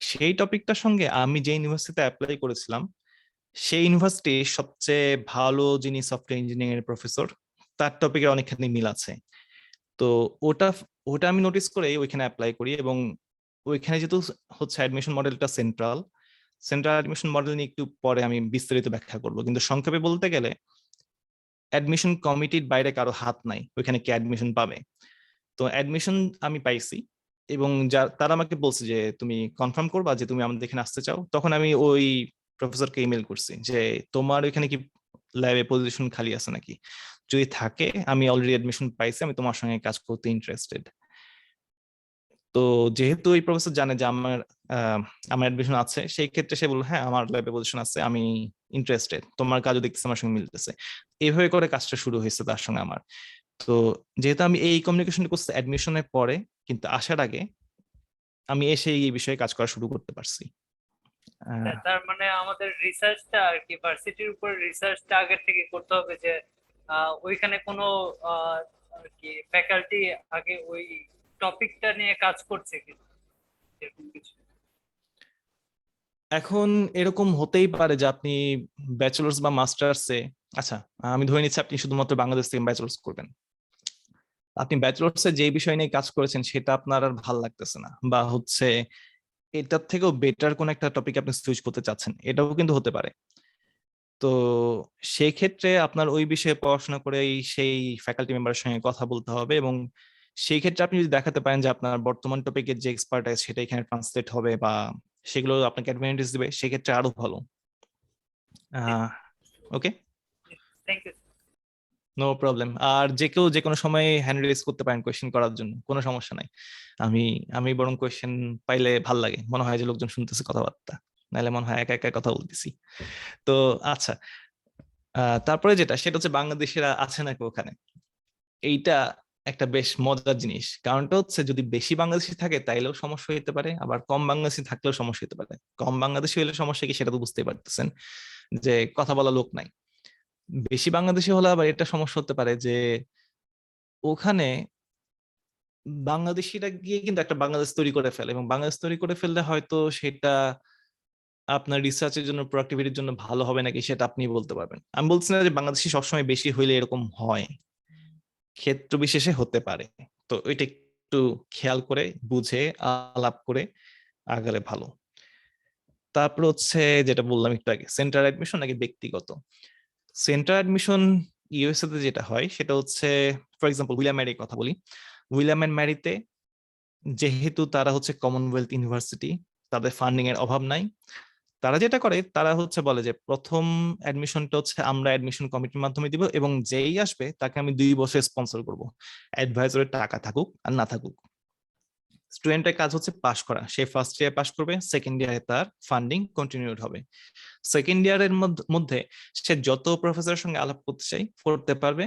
সেই টপিকটার সঙ্গে আমি যে ইউনিভার্সিটিতে অ্যাপ্লাই করেছিলাম সেই ইউনিভার্সিটির সবচেয়ে ভালো যিনি সফটওয়্যার ইঞ্জিনিয়ারিং এর প্রফেসর, তার টপিকের অনেকখানি মিল আছে। তো ওটা ওটা আমি নোটিস করে ওইখানে অ্যাপ্লাই করি, এবং ওইখানে যেহেতু হচ্ছে অ্যাডমিশন মডেলটা সেন্ট্রাল সেন্ট্রাল অ্যাডমিশন মডেল নিয়ে একটু পরে আমি বিস্তারিত ব্যাখ্যা করব, কিন্তু সংক্ষেপে বলতে গেলে অ্যাডমিশন কমিটির বাইরে কারো হাত নাই ওইখানে কে অ্যাডমিশন পাবে। তো অ্যাডমিশন আমি পাইছি, এবং তারা আমাকে বলছে যে তুমি কনফার্ম করবা যে তুমি আমাদের এখানে আসতে চাও। তখন আমি ওই প্রফেসরকে ইমেল করছি যে তোমার ওইখানে কি ল্যাবে পজিশন খালি আছে নাকি, যদি থাকে আমি অলরেডি অ্যাডমিশন পাইছি, আমি তোমার সঙ্গে কাজ করতে ইন্টারেস্টেড। তো যেহেতু এই প্রফেসর জানে যে আমার অ্যাডমিশন আছে, সেই ক্ষেত্রে সে বললো হ্যাঁ আমার ল্যাবে পজিশন আছে, আমি ইন্টারেস্টেড, তোমার কাজও দেখতেছি আমার সঙ্গে মিলতেছে। এইভাবে করে কাজটা শুরু হয়েছে তার সঙ্গে আমার। তো যেহেতু আমি এই কমিউনিকেশন করছি অ্যাডমিশনের পরে, কিন্তু আসার আগে আমি এসে এই বিষয়ে কাজ করা শুরু করতে পারছি। তার মানে আমাদের রিসার্চটা আর কি ভার্সিটির উপর রিসার্চটা আগে থেকে করতে হবে, যে ওইখানে কোনো আর কি ফ্যাকাল্টি আগে ওই টপিকটা নিয়ে কাজ করছে কি এরকম কিছু। এখন এরকম হতেই পারে যে আপনি ব্যাচেলার্স বা মাস্টার্সে, আচ্ছা আমি ধরে নিচ্ছি আপনি শুধুমাত্র বাংলাদেশ থেকে ব্যাচেলার্স করবেন, আপনি ব্যাচেলার্সে যে বিষয় নিয়ে কাজ করেছেন সেটা আপনার আর ভাল লাগতেছে না, বা হচ্ছে এটার থেকেও বেটার কোন একটা টপিক আপনি সুইচ করতে চাচ্ছেন, এটাও কিন্তু হতে পারে। তো সেই ক্ষেত্রে আপনার ওই বিষয়ে পড়াশোনা করে সেই ফ্যাকাল্টি মেম্বারের সঙ্গে কথা বলতে হবে, এবং সেই ক্ষেত্রে আপনি যদি দেখাতে পারেন যে আপনার বর্তমান টপিকের যে এক্সপার্টাইজ সেটা এখানে ট্রান্সলেট হবে, বা সেগুলো আপনাকে অ্যাডভান্টেজ দিবে, সেক্ষেত্রে আরো ভালো। Okay, thank you. No problem. আর যে কেউ যে কোনো সময় হ্যান্ড রেজ করতে পারেন কোয়েশ্চেন করার জন্য, কোনো সমস্যা নাই। আমি আমি বরং কোয়েশ্চেন পাইলে ভাল লাগে, মনে হয় যে লোকজন শুনতেছে কথাবার্তা, নাহলে মনে হয় একা একা কথা বলতেছি। তো আচ্ছা, তারপরে যেটা সেটা হচ্ছে বাংলাদেশিরা আছে নাকি ওখানে, এইটা একটা বেশ মজার জিনিস। কারণটা হচ্ছে যদি বেশি বাংলাদেশি থাকে তাইলেও সমস্যা হতে পারে, আবার কম বাংলাদেশি থাকলেও সমস্যা হতে পারে। কম বাংলাদেশি হলে সমস্যা কি সেটা তো বুঝতেই পারতেছেন, যে কথা বলা লোক নাই। বেশি বাংলাদেশি হলে আবার এটা সমস্যা হতে পারে যে ওখানে বাংলাদেশিরা গিয়ে কিন্তু একটা বাংলাদেশ তৈরি করে ফেলে, এবং বাংলাদেশ তৈরি করে ফেললে হয়তো সেটা আপনার রিসার্চের জন্য প্রোডাক্টিভিটির জন্য ভালো হবে নাকি সেটা আপনি বলতে পারবেন। আমি বলছি না যে বাংলাদেশি সবসময় বেশি হইলে এরকম হয়, ক্ষেত্র বিশেষে হতে পারে। তো ওইটা একটু খেয়াল করে বুঝে আলাপ করে আগালে ভালো। তারপর হচ্ছে যেটা বললাম একটু আগে, সেন্টার অ্যাডমিশন নাকি ব্যক্তিগত। সেন্টার অ্যাডমিশন ইউএসএ তে যেটা হয় সেটা হচ্ছে, ফর এক্সাম্পল উইলিয়াম এর কথা বলি। উইলিয়াম এন্ড ম্যারিতে যেহেতু তারা হচ্ছে কমনওয়েলথ ইউনিভার্সিটি, তাদের ফান্ডিং এর অভাব নাই। তারা যেটা করে তারা হচ্ছে বলে যে প্রথম অ্যাডমিশনটা হচ্ছে আমরা অ্যাডমিশন কমিটির মাধ্যমে দিব, এবং যেই আসবে তাকে আমি 2 বছর স্পন্সর করব, অ্যাডভাইজরের টাকা থাকুক আর না থাকুক। স্টুডেন্টের কাজ হচ্ছে পাশ করা, সে ফার্স্ট ইয়ার পাশ করবে, সেকেন্ড ইয়ারে তার ফান্ডিং কন্টিনিউড হবে। সেকেন্ড ইয়ারের মধ্যে সে যত প্রফেসরের সঙ্গে আলাপ করতে চাই করতে পারবে,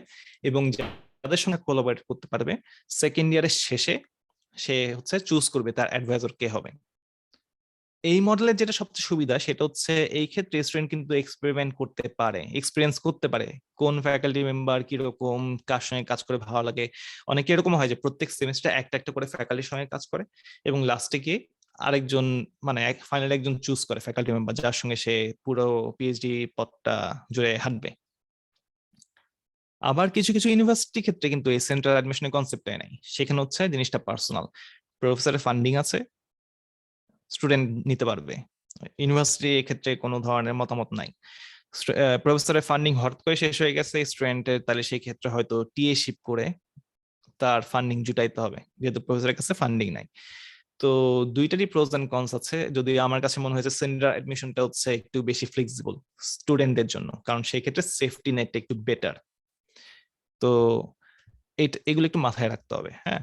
এবং যাদের সঙ্গে কোলাবরেট করতে পারবে। সেকেন্ড ইয়ারের শেষে সে হচ্ছে চুজ করবে তার অ্যাডভাইজর কে হবে। এই মডেলের যেটা সবচেয়ে সুবিধা সেটা হচ্ছে এই ক্ষেত্রে স্টুডেন্ট কিন্তু এক্সপেরিমেন্ট করতে পারে, এক্সপিরিয়েন্স করতে পারে কোন ফ্যাকাল্টি মেম্বার কিরকম, কার সঙ্গে কাজ করে ভালো লাগে। অনেকে এরকম হয় যে প্রত্যেক সেমিস্টার একটা একটা করে ফ্যাকাল্টির সঙ্গে কাজ করে, এবং লাস্টে গিয়ে আরেকজন মানে ফাইনালি একজন চুজ করে ফ্যাকাল্টি মেম্বার যার সঙ্গে সে পুরো পিএইচডি পথটা জুড়ে হাঁটবে। আবার কিছু কিছু ইউনিভার্সিটি ক্ষেত্রে কিন্তু এই সেন্ট্রাল অ্যাডমিশনের কনসেপ্টটাই নাই, সেখানে হচ্ছে জিনিসটা পার্সোনাল, প্রফেসরের ফান্ডিং আছে, স্টুডেন্ট নিতে পারবে। ইউনিভার্সিটি এক্ষেত্রে কোনো ধরনের মতামত নাই। প্রফেসরের ফান্ডিং হঠাৎ করে শেষ হয়ে গেছে স্টুডেন্টের, তাহলে সেই ক্ষেত্রে হয়তো টিএ শিপ করে তার ফান্ডিং জুটাইতে হবে, যেহেতু প্রফেসরের কাছে ফান্ডিং নাই। তো দুইটারই প্রোজ এন্ড কনস আছে। যদি আমার কাছে মনে হয়েছে সেন্ডার অ্যাডমিশনটা হচ্ছে একটু বেশি ফ্লেক্সিবল স্টুডেন্টদের জন্য, কারণ সেই ক্ষেত্রে সেফটি নেটটা একটু বেটার। তো এগুলো একটু মাথায় রাখতে হবে। হ্যাঁ,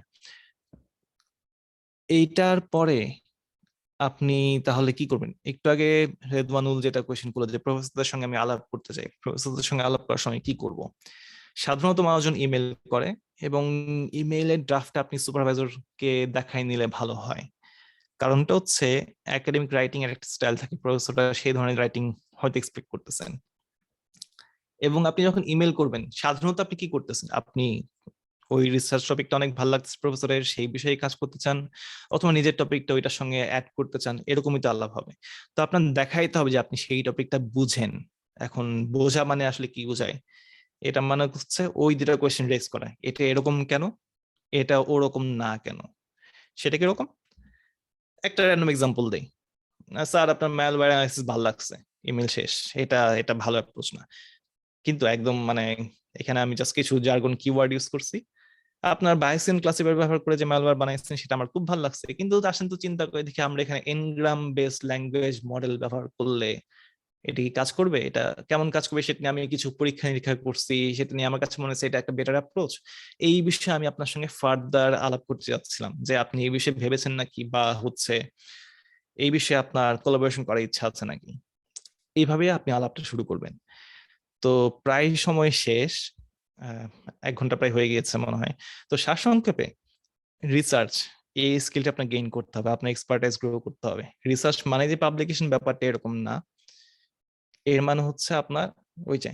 এইটার পরে আপনি তাহলে কি করবেন? একটু আগে রেদওয়ানুল যেটা কোয়েশ্চেন করলো যে প্রফেসরদের সঙ্গে আমি আলাপ করতে চাই, প্রফেসরদের সঙ্গে আলাপ করার সময় কি করব? সাধারণত মানুষজন ইমেল করে, এবং ইমেইলের ড্রাফটটা আপনি সুপারভাইজারকে দেখাই নিলে ভালো হয়। কারণটা হচ্ছে একাডেমিক রাইটিং এর একটা স্টাইল থাকে, প্রফেসররা সেই ধরনের রাইটিং হয়তো এক্সপেক্ট করতেছেন। এবং আপনি যখন ইমেল করবেন সাধারণত আপনি কি করতেছেন? আপনি ওই রিসার্চ টপিকটা অনেক ভালো লাগছে প্রফেসরের, সেই বিষয়ে কাজ করতে চান, অথবা নিজের টপিকটা ওইটার সঙ্গে অ্যাড করতে চান, এরকমই তো আলাপ হবে। তো আপনার দেখাইতে হবে যে আপনি সেই টপিকটা বুঝেন। এখন বোঝা মানে আসলে কি বোঝায়? এটা মানে হচ্ছে ওই দুটা কোয়েশ্চেন রেজ করা, এটা এরকম কেন, এটা ওরকম না কেন, সেটা কিরকম। একটা র্যান্ডম এক্সাম্পল দেই, স্যার আপনার ম্যালওয়্যার অ্যানালাইসিস ভালো লাগছে, ইমেল শেষ, এটা এটা ভালো অ্যাপ্রোচ না। কিন্তু একদম মানে এখানে আমি জাস্ট কিছু জার্গন কিওয়ার্ড ইউজ করছি, আপনার বাইসিয়ান ক্লাসিফায়ার ব্যবহার করে যে ম্যালওয়্যার বানাইছেন সেটা আমার খুব ভালো লাগছে, কিন্তু আসেন তো চিন্তা করে দেখি আমরা এখানে এনগ্রাম বেসড ল্যাঙ্গুয়েজ মডেল ব্যবহার করলে এটা কি কাজ করবে, এটা কেমন কাজ করবে সেটা নিয়ে আমি কিছু পরীক্ষা নিরীক্ষা করছি, সেটা নিয়ে আমার কাছে মনে হচ্ছে এটা একটা বেটার অ্যাপ্রোচ। এই বিষয়ে আমি আপনার সঙ্গে ফার্দার আলাপ করতে যাচ্ছিলাম যে আপনি এই বিষয়ে ভেবেছেন নাকি, বা হচ্ছে এই বিষয়ে আপনার কোলাবোরেশন করার ইচ্ছা আছে নাকি। এইভাবে আপনি আলাপটা শুরু করবেন। তো প্রায় সময় শেষ, আহ, 1 ঘন্টা প্রায় হয়ে গিয়েছে মনে হয়। তো সারসংক্ষেপে রিসার্চ, এই স্কিলটা আপনার গেইন করতে হবে, আপনার এক্সপার্টাইজ গ্রো করতে হবে। রিসার্চ মানে যে পাবলিকেশন ব্যাপারটা এরকম না, এর মানে হচ্ছে আপনার ওই যে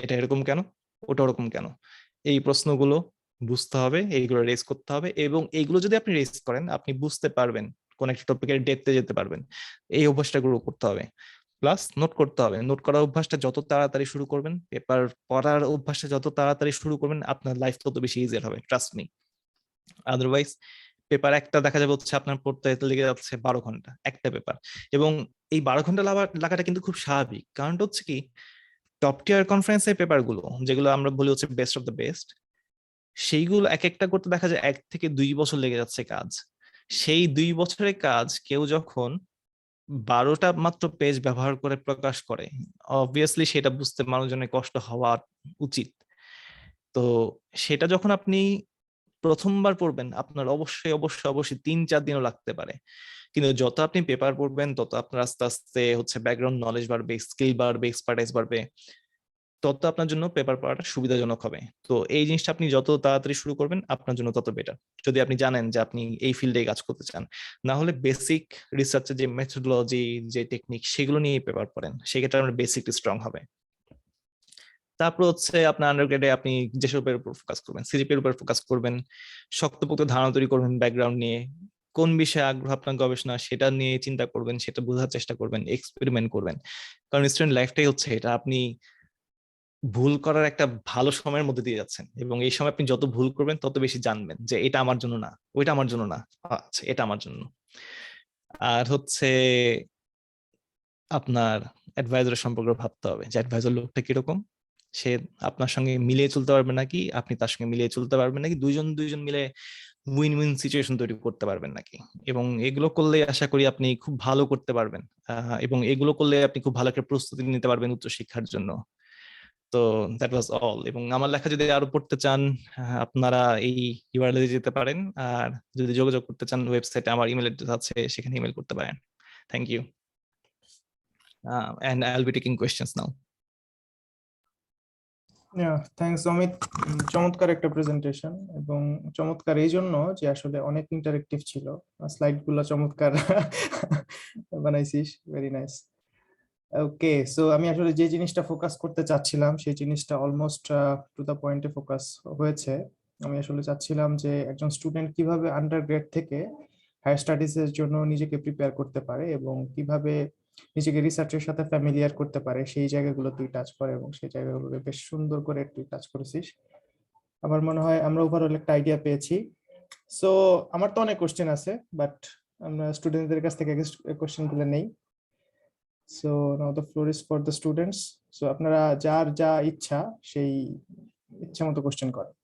এটা এরকম কেন, ওটা ওরকম কেন, এই প্রশ্নগুলো বুঝতে হবে, এইগুলো রেজ করতে হবে, এবং এইগুলো যদি আপনি রেজ করেন আপনি বুঝতে পারবেন, কোন একটা টপিকের ডেপথে যেতে পারবেন। এই অভ্যাসটা গ্রো করতে হবে। প্লাস নোট করতে হবে, নোট করার অভ্যাসটা যত তাড়াতাড়ি শুরু করবেন, পেপার পড়ার অভ্যাসটা যত তাড়াতাড়ি শুরু করবেন, আপনার লাইফ তত বেশি ইজিয়ার হবে, ট্রাস্ট মি। আদারওয়াইজ পেপার একটা দেখা যাবে হচ্ছে আপনার পড়তে লেগে যাচ্ছে 12 ঘন্টা একটা পেপার। এবং এই 12 ঘন্টা লাগাটা কিন্তু খুব স্বাভাবিক, কারণটা হচ্ছে কি, টপ টিয়ার কনফারেন্সের পেপার গুলো যেগুলো আমরা বলি হচ্ছে বেস্ট অফ দ্য বেস্ট, সেইগুলো এক একটা করতে দেখা যায় 1 থেকে 2 বছর লেগে যাচ্ছে কাজ। সেই 2 বছরের কাজ কেউ যখন 12টা মাত্র পেজ ব্যবহার করে প্রকাশ করে, অবভিয়াসলি সেটা বুঝতে মানুষজনের কষ্ট হওয়া উচিত। তো সেটা যখন আপনি প্রথমবার পড়বেন আপনার অবশ্যই অবশ্যই অবশ্যই 3-4 দিনও লাগতে পারে, কিন্তু যত আপনি পেপার পড়বেন তত আপনার আস্তে আস্তে হচ্ছে ব্যাকগ্রাউন্ড নলেজ বাড়বে, স্কিল বাড়বে, এক্সপার্টাইজ বাড়বে, তত আপনার জন্য পেপার পড়াটা সুবিধাজনক হবে। তো এই জিনিসটা আপনি যত তাড়াতাড়ি শুরু করবেন আপনার জন্য তত বেটার, যদি আপনি জানেন যে আপনি এই ফিল্ডে কাজ করতে চান। না হলে বেসিক রিসার্চের যে মেথোডোলজি, যে টেকনিক, সেগুলো নিয়ে পেপার পড়েন, সেক্ষেত্রে আপনার বেসিকলি স্ট্রং হবে। তারপর হচ্ছে আপনার আন্ডারগ্রেডে আপনি যেসবের উপর ফোকাস করবেন, সিজিপি এর উপর ফোকাস করবেন, শক্তপোক্ত ধারণা তৈরি করবেন ব্যাকগ্রাউন্ড নিয়ে, কোন বিষয়ে আগ্রহ আপনার গবেষণা সেটা নিয়ে চিন্তা করবেন, সেটা বোঝার চেষ্টা করবেন, এক্সপেরিমেন্ট করবেন। কারণ স্টুডেন্ট লাইফটাই হচ্ছে এটা, আপনি ভুল করার একটা ভালো সময়ের মধ্যে দিয়ে যাচ্ছেন, এবং এই সময় আপনি যত ভুল করবেন তত বেশি জানবেন যে এটা আমার জন্য না, ওইটা আমার জন্য না, আচ্ছা এটা আমার জন্য। আর হচ্ছে আপনার অ্যাডভাইজারের সম্পর্কে ভাবতে হবে যে অ্যাডভাইজার লোকটা কিরকম, সে আপনার সঙ্গে মিলিয়ে চলতে পারবে নাকি, আপনি তার সঙ্গে মিলিয়ে চলতে পারবেন নাকি, দুইজন দুইজন মিলে উইন উইন সিচুয়েশন তৈরি করতে পারবেন নাকি। এবং এগুলো করলে আশা করি আপনি খুব ভালো করতে পারবেন, এবং এগুলো করলে আপনি খুব ভালো একটা প্রস্তুতি নিতে পারবেন উচ্চশিক্ষার জন্য। তো দ্যাট ওয়াজ অল। এবং আমার লেখা যদি আরো পড়তে চান, আপনারা এই ইউআরএল যেতে পারেন, আর যদি যোগাযোগ করতে চান ওয়েবসাইটে আমার ইমেল অ্যাড্রেস আছে, সেখানে ইমেল করতে পারেন। Thank you, and I'll be taking questions now. Thanks Amit, চমৎকার একটা প্রেজেন্টেশন, এবং চমৎকার এই জন্য যে আসলে অনেক ইন্টারেক্টিভ ছিল, স্লাইড গুলো চমৎকার বানাইছিস, ভেরি নাইস। ওকে, সো আমি আসলে যে জিনিসটা ফোকাস করতে চাচ্ছিলাম সেই জিনিসটা অলমোস্ট টু দা পয়েন্টে ফোকাস হয়েছে। আমি আসলে চাচ্ছিলাম যে একজন স্টুডেন্ট কিভাবে আন্ডারগ্রেড থেকে হায়ার স্টাডিজ এর জন্য নিজেকে প্রিপেয়ার করতে পারে এবং কিভাবে নিজেকে রিসার্চের সাথে ফ্যামিলিয়ার করতে পারে, সেই জায়গাগুলো তুই টাচ করে, এবং সেই জায়গাগুলোকে বেশ সুন্দর করে তুই টাচ করেছিস। আমার মনে হয় আমরা ওভারঅল একটা আইডিয়া পেয়েছি। সো আমার তো অনেক কোশ্চেন আছে, বাট আমরা স্টুডেন্টদের কাছ থেকে কোশ্চেন গুলো নেই। So now the floor is for the students. So আপনারা যার যা ইচ্ছা সেই ইচ্ছা মতো কোশ্চেন করেন।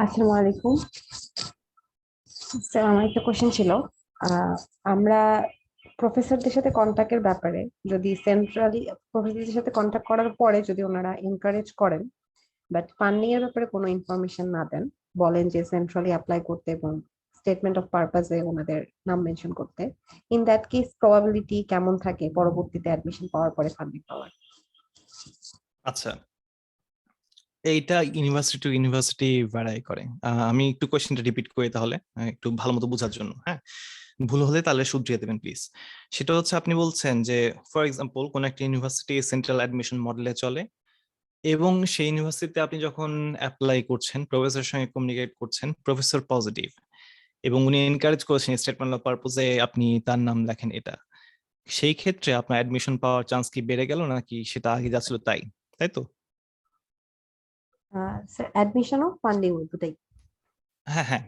আসসালামু আলাইকুম স্যার, আমার একটা কোশ্চেন ছিল। আহ, আমরা প্রফেসরদের সাথে কন্ট্যাক্টের ব্যাপারে, যদি সেন্ট্রালি প্রফেসরদের সাথে কন্ট্যাক্ট করার পরে যদি ওনারা এনকারেজ করেন বাট ফান্ডিং এর ব্যাপারে কোনো ইনফরমেশন না দেন, বলেন যে সেন্ট্রালি অ্যাপ্লাই করতে এবং স্টেটমেন্ট অফ পারপাসে ওনাদের নাম মেনশন করতে, ইন দ্যাট কেস প্রবাবিলিটি কেমন থাকে পরবর্তীতে অ্যাডমিশন পাওয়ার পরে ফান্ডিং পাওয়ার? আচ্ছা, এইটা ইউনিভার্সিটি টু ইউনিভার্সিটি ভ্যারাই করে। আমি একটু কোয়েশ্চেনটা রিপিট করি তাহলে, একটু ভালো মতো বোঝার জন্য। হ্যাঁ, ভুল হলে তাহলে শুধরিয়ে দেবেন প্লিজ। সেটা হচ্ছে আপনি বলছেন যে ফর এক্সাম্পল কোন একটা ইউনিভার্সিটি সেন্ট্রাল অ্যাডমিশন মডেলে চলে, এবং সেই ইউনিভার্সিটিতে আপনি যখন অ্যাপ্লাই করছেন, প্রফেসরের সঙ্গে কমিউনিকেট করছেন, প্রফেসর পজিটিভ এবং উনি এনকারেজ করেছেন স্টেটমেন্ট অফ পারপোজে আপনি তার নাম লেখেন, এটা সেই ক্ষেত্রে আপনার অ্যাডমিশন পাওয়ার চান্স কি বেড়ে গেল নাকি সেটা আগে যা ছিল তাই, তাই তো? স্যার, অ্যাডমিশন ও ফান্ডিং দুটাই? হ্যাঁ হ্যাঁ,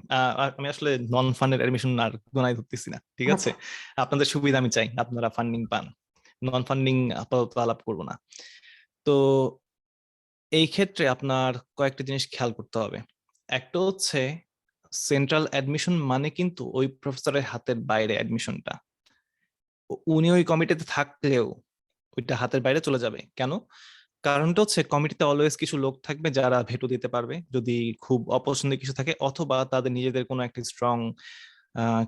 আমি আসলে নন ফান্ডেড অ্যাডমিশন আর গোনায় ধরতেছি না, ঠিক আছে? আচ্ছা। আপনাদের সুবিধা আমি চাই আপনারা ফান্ডিং পান, নন ফান্ডিং আপাতত আলাপ করবো না। তো এই ক্ষেত্রে আপনার কয়েকটা জিনিস খেয়াল করতে হবে। একটা হচ্ছে সেন্ট্রাল অ্যাডমিশন মানে কিন্তু ওই প্রফেসরের হাতের বাইরে অ্যাডমিশনটা। উনি ওই কমিটিতে থাকলেও ওইটা হাতের বাইরে চলে যাবে। কেন? কারণটা হচ্ছে কমিটিতে অলওয়েজ কিছু লোক থাকবে যারা ভেটো দিতে পারবে যদি খুব অপছন্দের কিছু থাকে, অথবা তাদের নিজেদের কোনো একটা স্ট্রং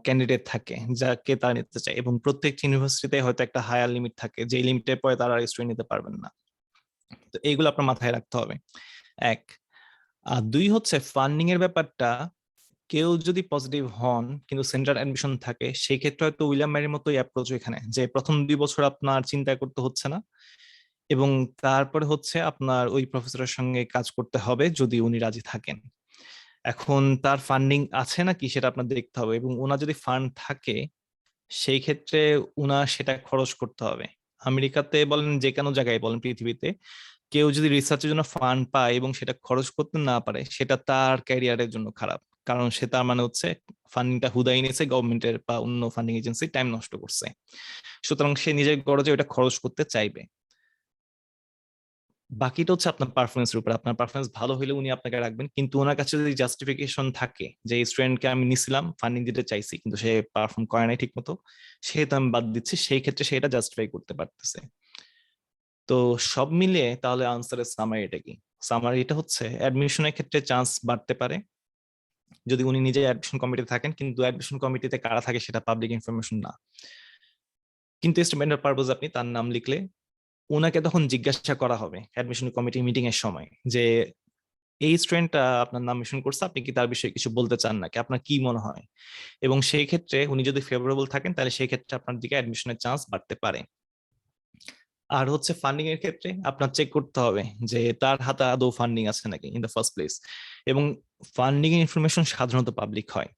ক্যান্ডিডেট থাকে যাকে তারা নিতে চায়, এবং প্রত্যেকটি ইউনিভার্সিটিতে হয়তো একটা হায়ার লিমিট থাকে, যে লিমিটের পরে তারা স্টুডেন্ট নিতে পারবেন না। তো এইগুলো আপনার মাথায় রাখতে হবে, এক। আর দুই হচ্ছে ফান্ডিং এর ব্যাপারটা, কেউ যদি পজিটিভ হন কিন্তু সেন্ট্রাল অ্যাডমিশন থাকে, সেই ক্ষেত্রে হয়তো উইলিয়াম ম্যারির মতোই অ্যাপ্রোচ এখানে, যে প্রথম 2 বছর আপনার চিন্তা করতে হচ্ছে না, এবং তারপরে হচ্ছে আপনার ওই প্রফেসরের সঙ্গে কাজ করতে হবে যদি উনি রাজি থাকেন। এখন তার ফান্ডিং আছে নাকি সেটা আপনার দেখতে হবে, এবং ওনার যদি ফান্ড থাকে সেই ক্ষেত্রে উনার সেটা খরচ করতে হবে। আমেরিকাতে বলেন, যে কোনো জায়গায় বলেন পৃথিবীতে, কেউ যদি রিসার্চের জন্য ফান্ড পায় এবং সেটা খরচ করতে না পারে, সেটা তার ক্যারিয়ারের জন্য খারাপ। কারণ সে তার মানে হচ্ছে ফান্ডিংটা হুদাই নিয়েছে গভর্নমেন্টের বা অন্য ফান্ডিং এজেন্সি, টাইম নষ্ট করছে। সুতরাং সে নিজের গরজে ওটা খরচ করতে চাইবে। বাকিটা হচ্ছে আপনার পারফরমেন্সের উপর। আপনার পারফরমেন্স ভালো হলে উনি আপনাকে রাখবেন, কিন্তু ওনার কাছে যদি জাস্টিফিকেশন থাকে যে এই স্টুডেন্টকে আমি নিছিলাম, ফান্ডিং দিতে চাইছি, কিন্তু সে পারফর্ম করে নাই ঠিক মতো, সেহেতু আমি বাদ দিচ্ছি, সেই ক্ষেত্রে সেটা জাস্টিফাই করতে পারতেছে। তো সব মিলিয়ে তাহলে আনসারের সামারি এটা কি? সামারি এটা হচ্ছে অ্যাডমিশনের ক্ষেত্রে চান্স বাড়তে পারে যদি উনি নিজে অ্যাডমিশন কমিটিতে থাকেন, কিন্তু অ্যাডমিশন কমিটিতে কারা থাকে সেটা পাবলিক ইনফরমেশন না। কিন্তু স্টেটমেন্টের পারপোজ আপনি তার নাম লিখলে ওনাকে তখন জিজ্ঞাসা করা হবে অ্যাডমিশন কমিটি মিটিং এর সময় যে এই স্টুডেন্টটা আপনার নাম মেনশন করছে, আপনি কি তার বিষয়ে কিছু বলতে চান নাকি, আপনার কি মনে হয়? এবং সেই ক্ষেত্রে উনি যদি ফেভারেবল থাকেন তাহলে সেই ক্ষেত্রে আপনার দিকে অ্যাডমিশনের চান্স বাড়তে পারে। আর হচ্ছে ফান্ডিং এর ক্ষেত্রে আপনার চেক করতে হবে যে তার হাতে আদৌ ফান্ডিং আছে নাকি ইন দ্য ফার্স্ট প্লেস। এবং ফান্ডিং এর ইনফরমেশন সাধারণত পাবলিক হয়,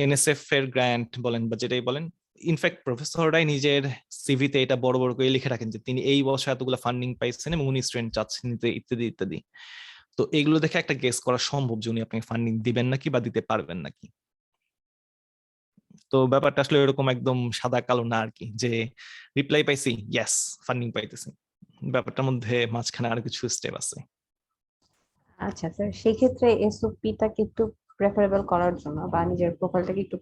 এনএসএফ এর গ্র্যান্ট বলেন বা যেটাই বলেন। ইনফ্যাক্ট প্রফেসররাই নিজের সিভিতে এটা বড় বড় করে লিখে রাখেন যে তিনি এই বছর এতগুলো ফান্ডিং পাইছেন এবং উনি স্টুডেন্ট চাচ্ছেন নিতে, ইত্যাদি ইত্যাদি। তো এগুলো দেখে একটা গেস করা সম্ভব যে উনি আপনাকে ফান্ডিং দিবেন নাকি বা দিতে পারবেন নাকি। তো ব্যাপারটা আসলে এরকম একদম সাদা কালো না আর কি, যে রিপ্লাই পাইছি ইয়েস ফান্ডিং পাইতেছি। ব্যাপারটার মধ্যে মাঝখানে আরো কিছু স্টেপ আছে। আচ্ছা স্যার, সেই ক্ষেত্রে এসওপিটাকে একটু প্রেফারেবল করার জন্য বা নিজের প্রোফাইলটাকে একটু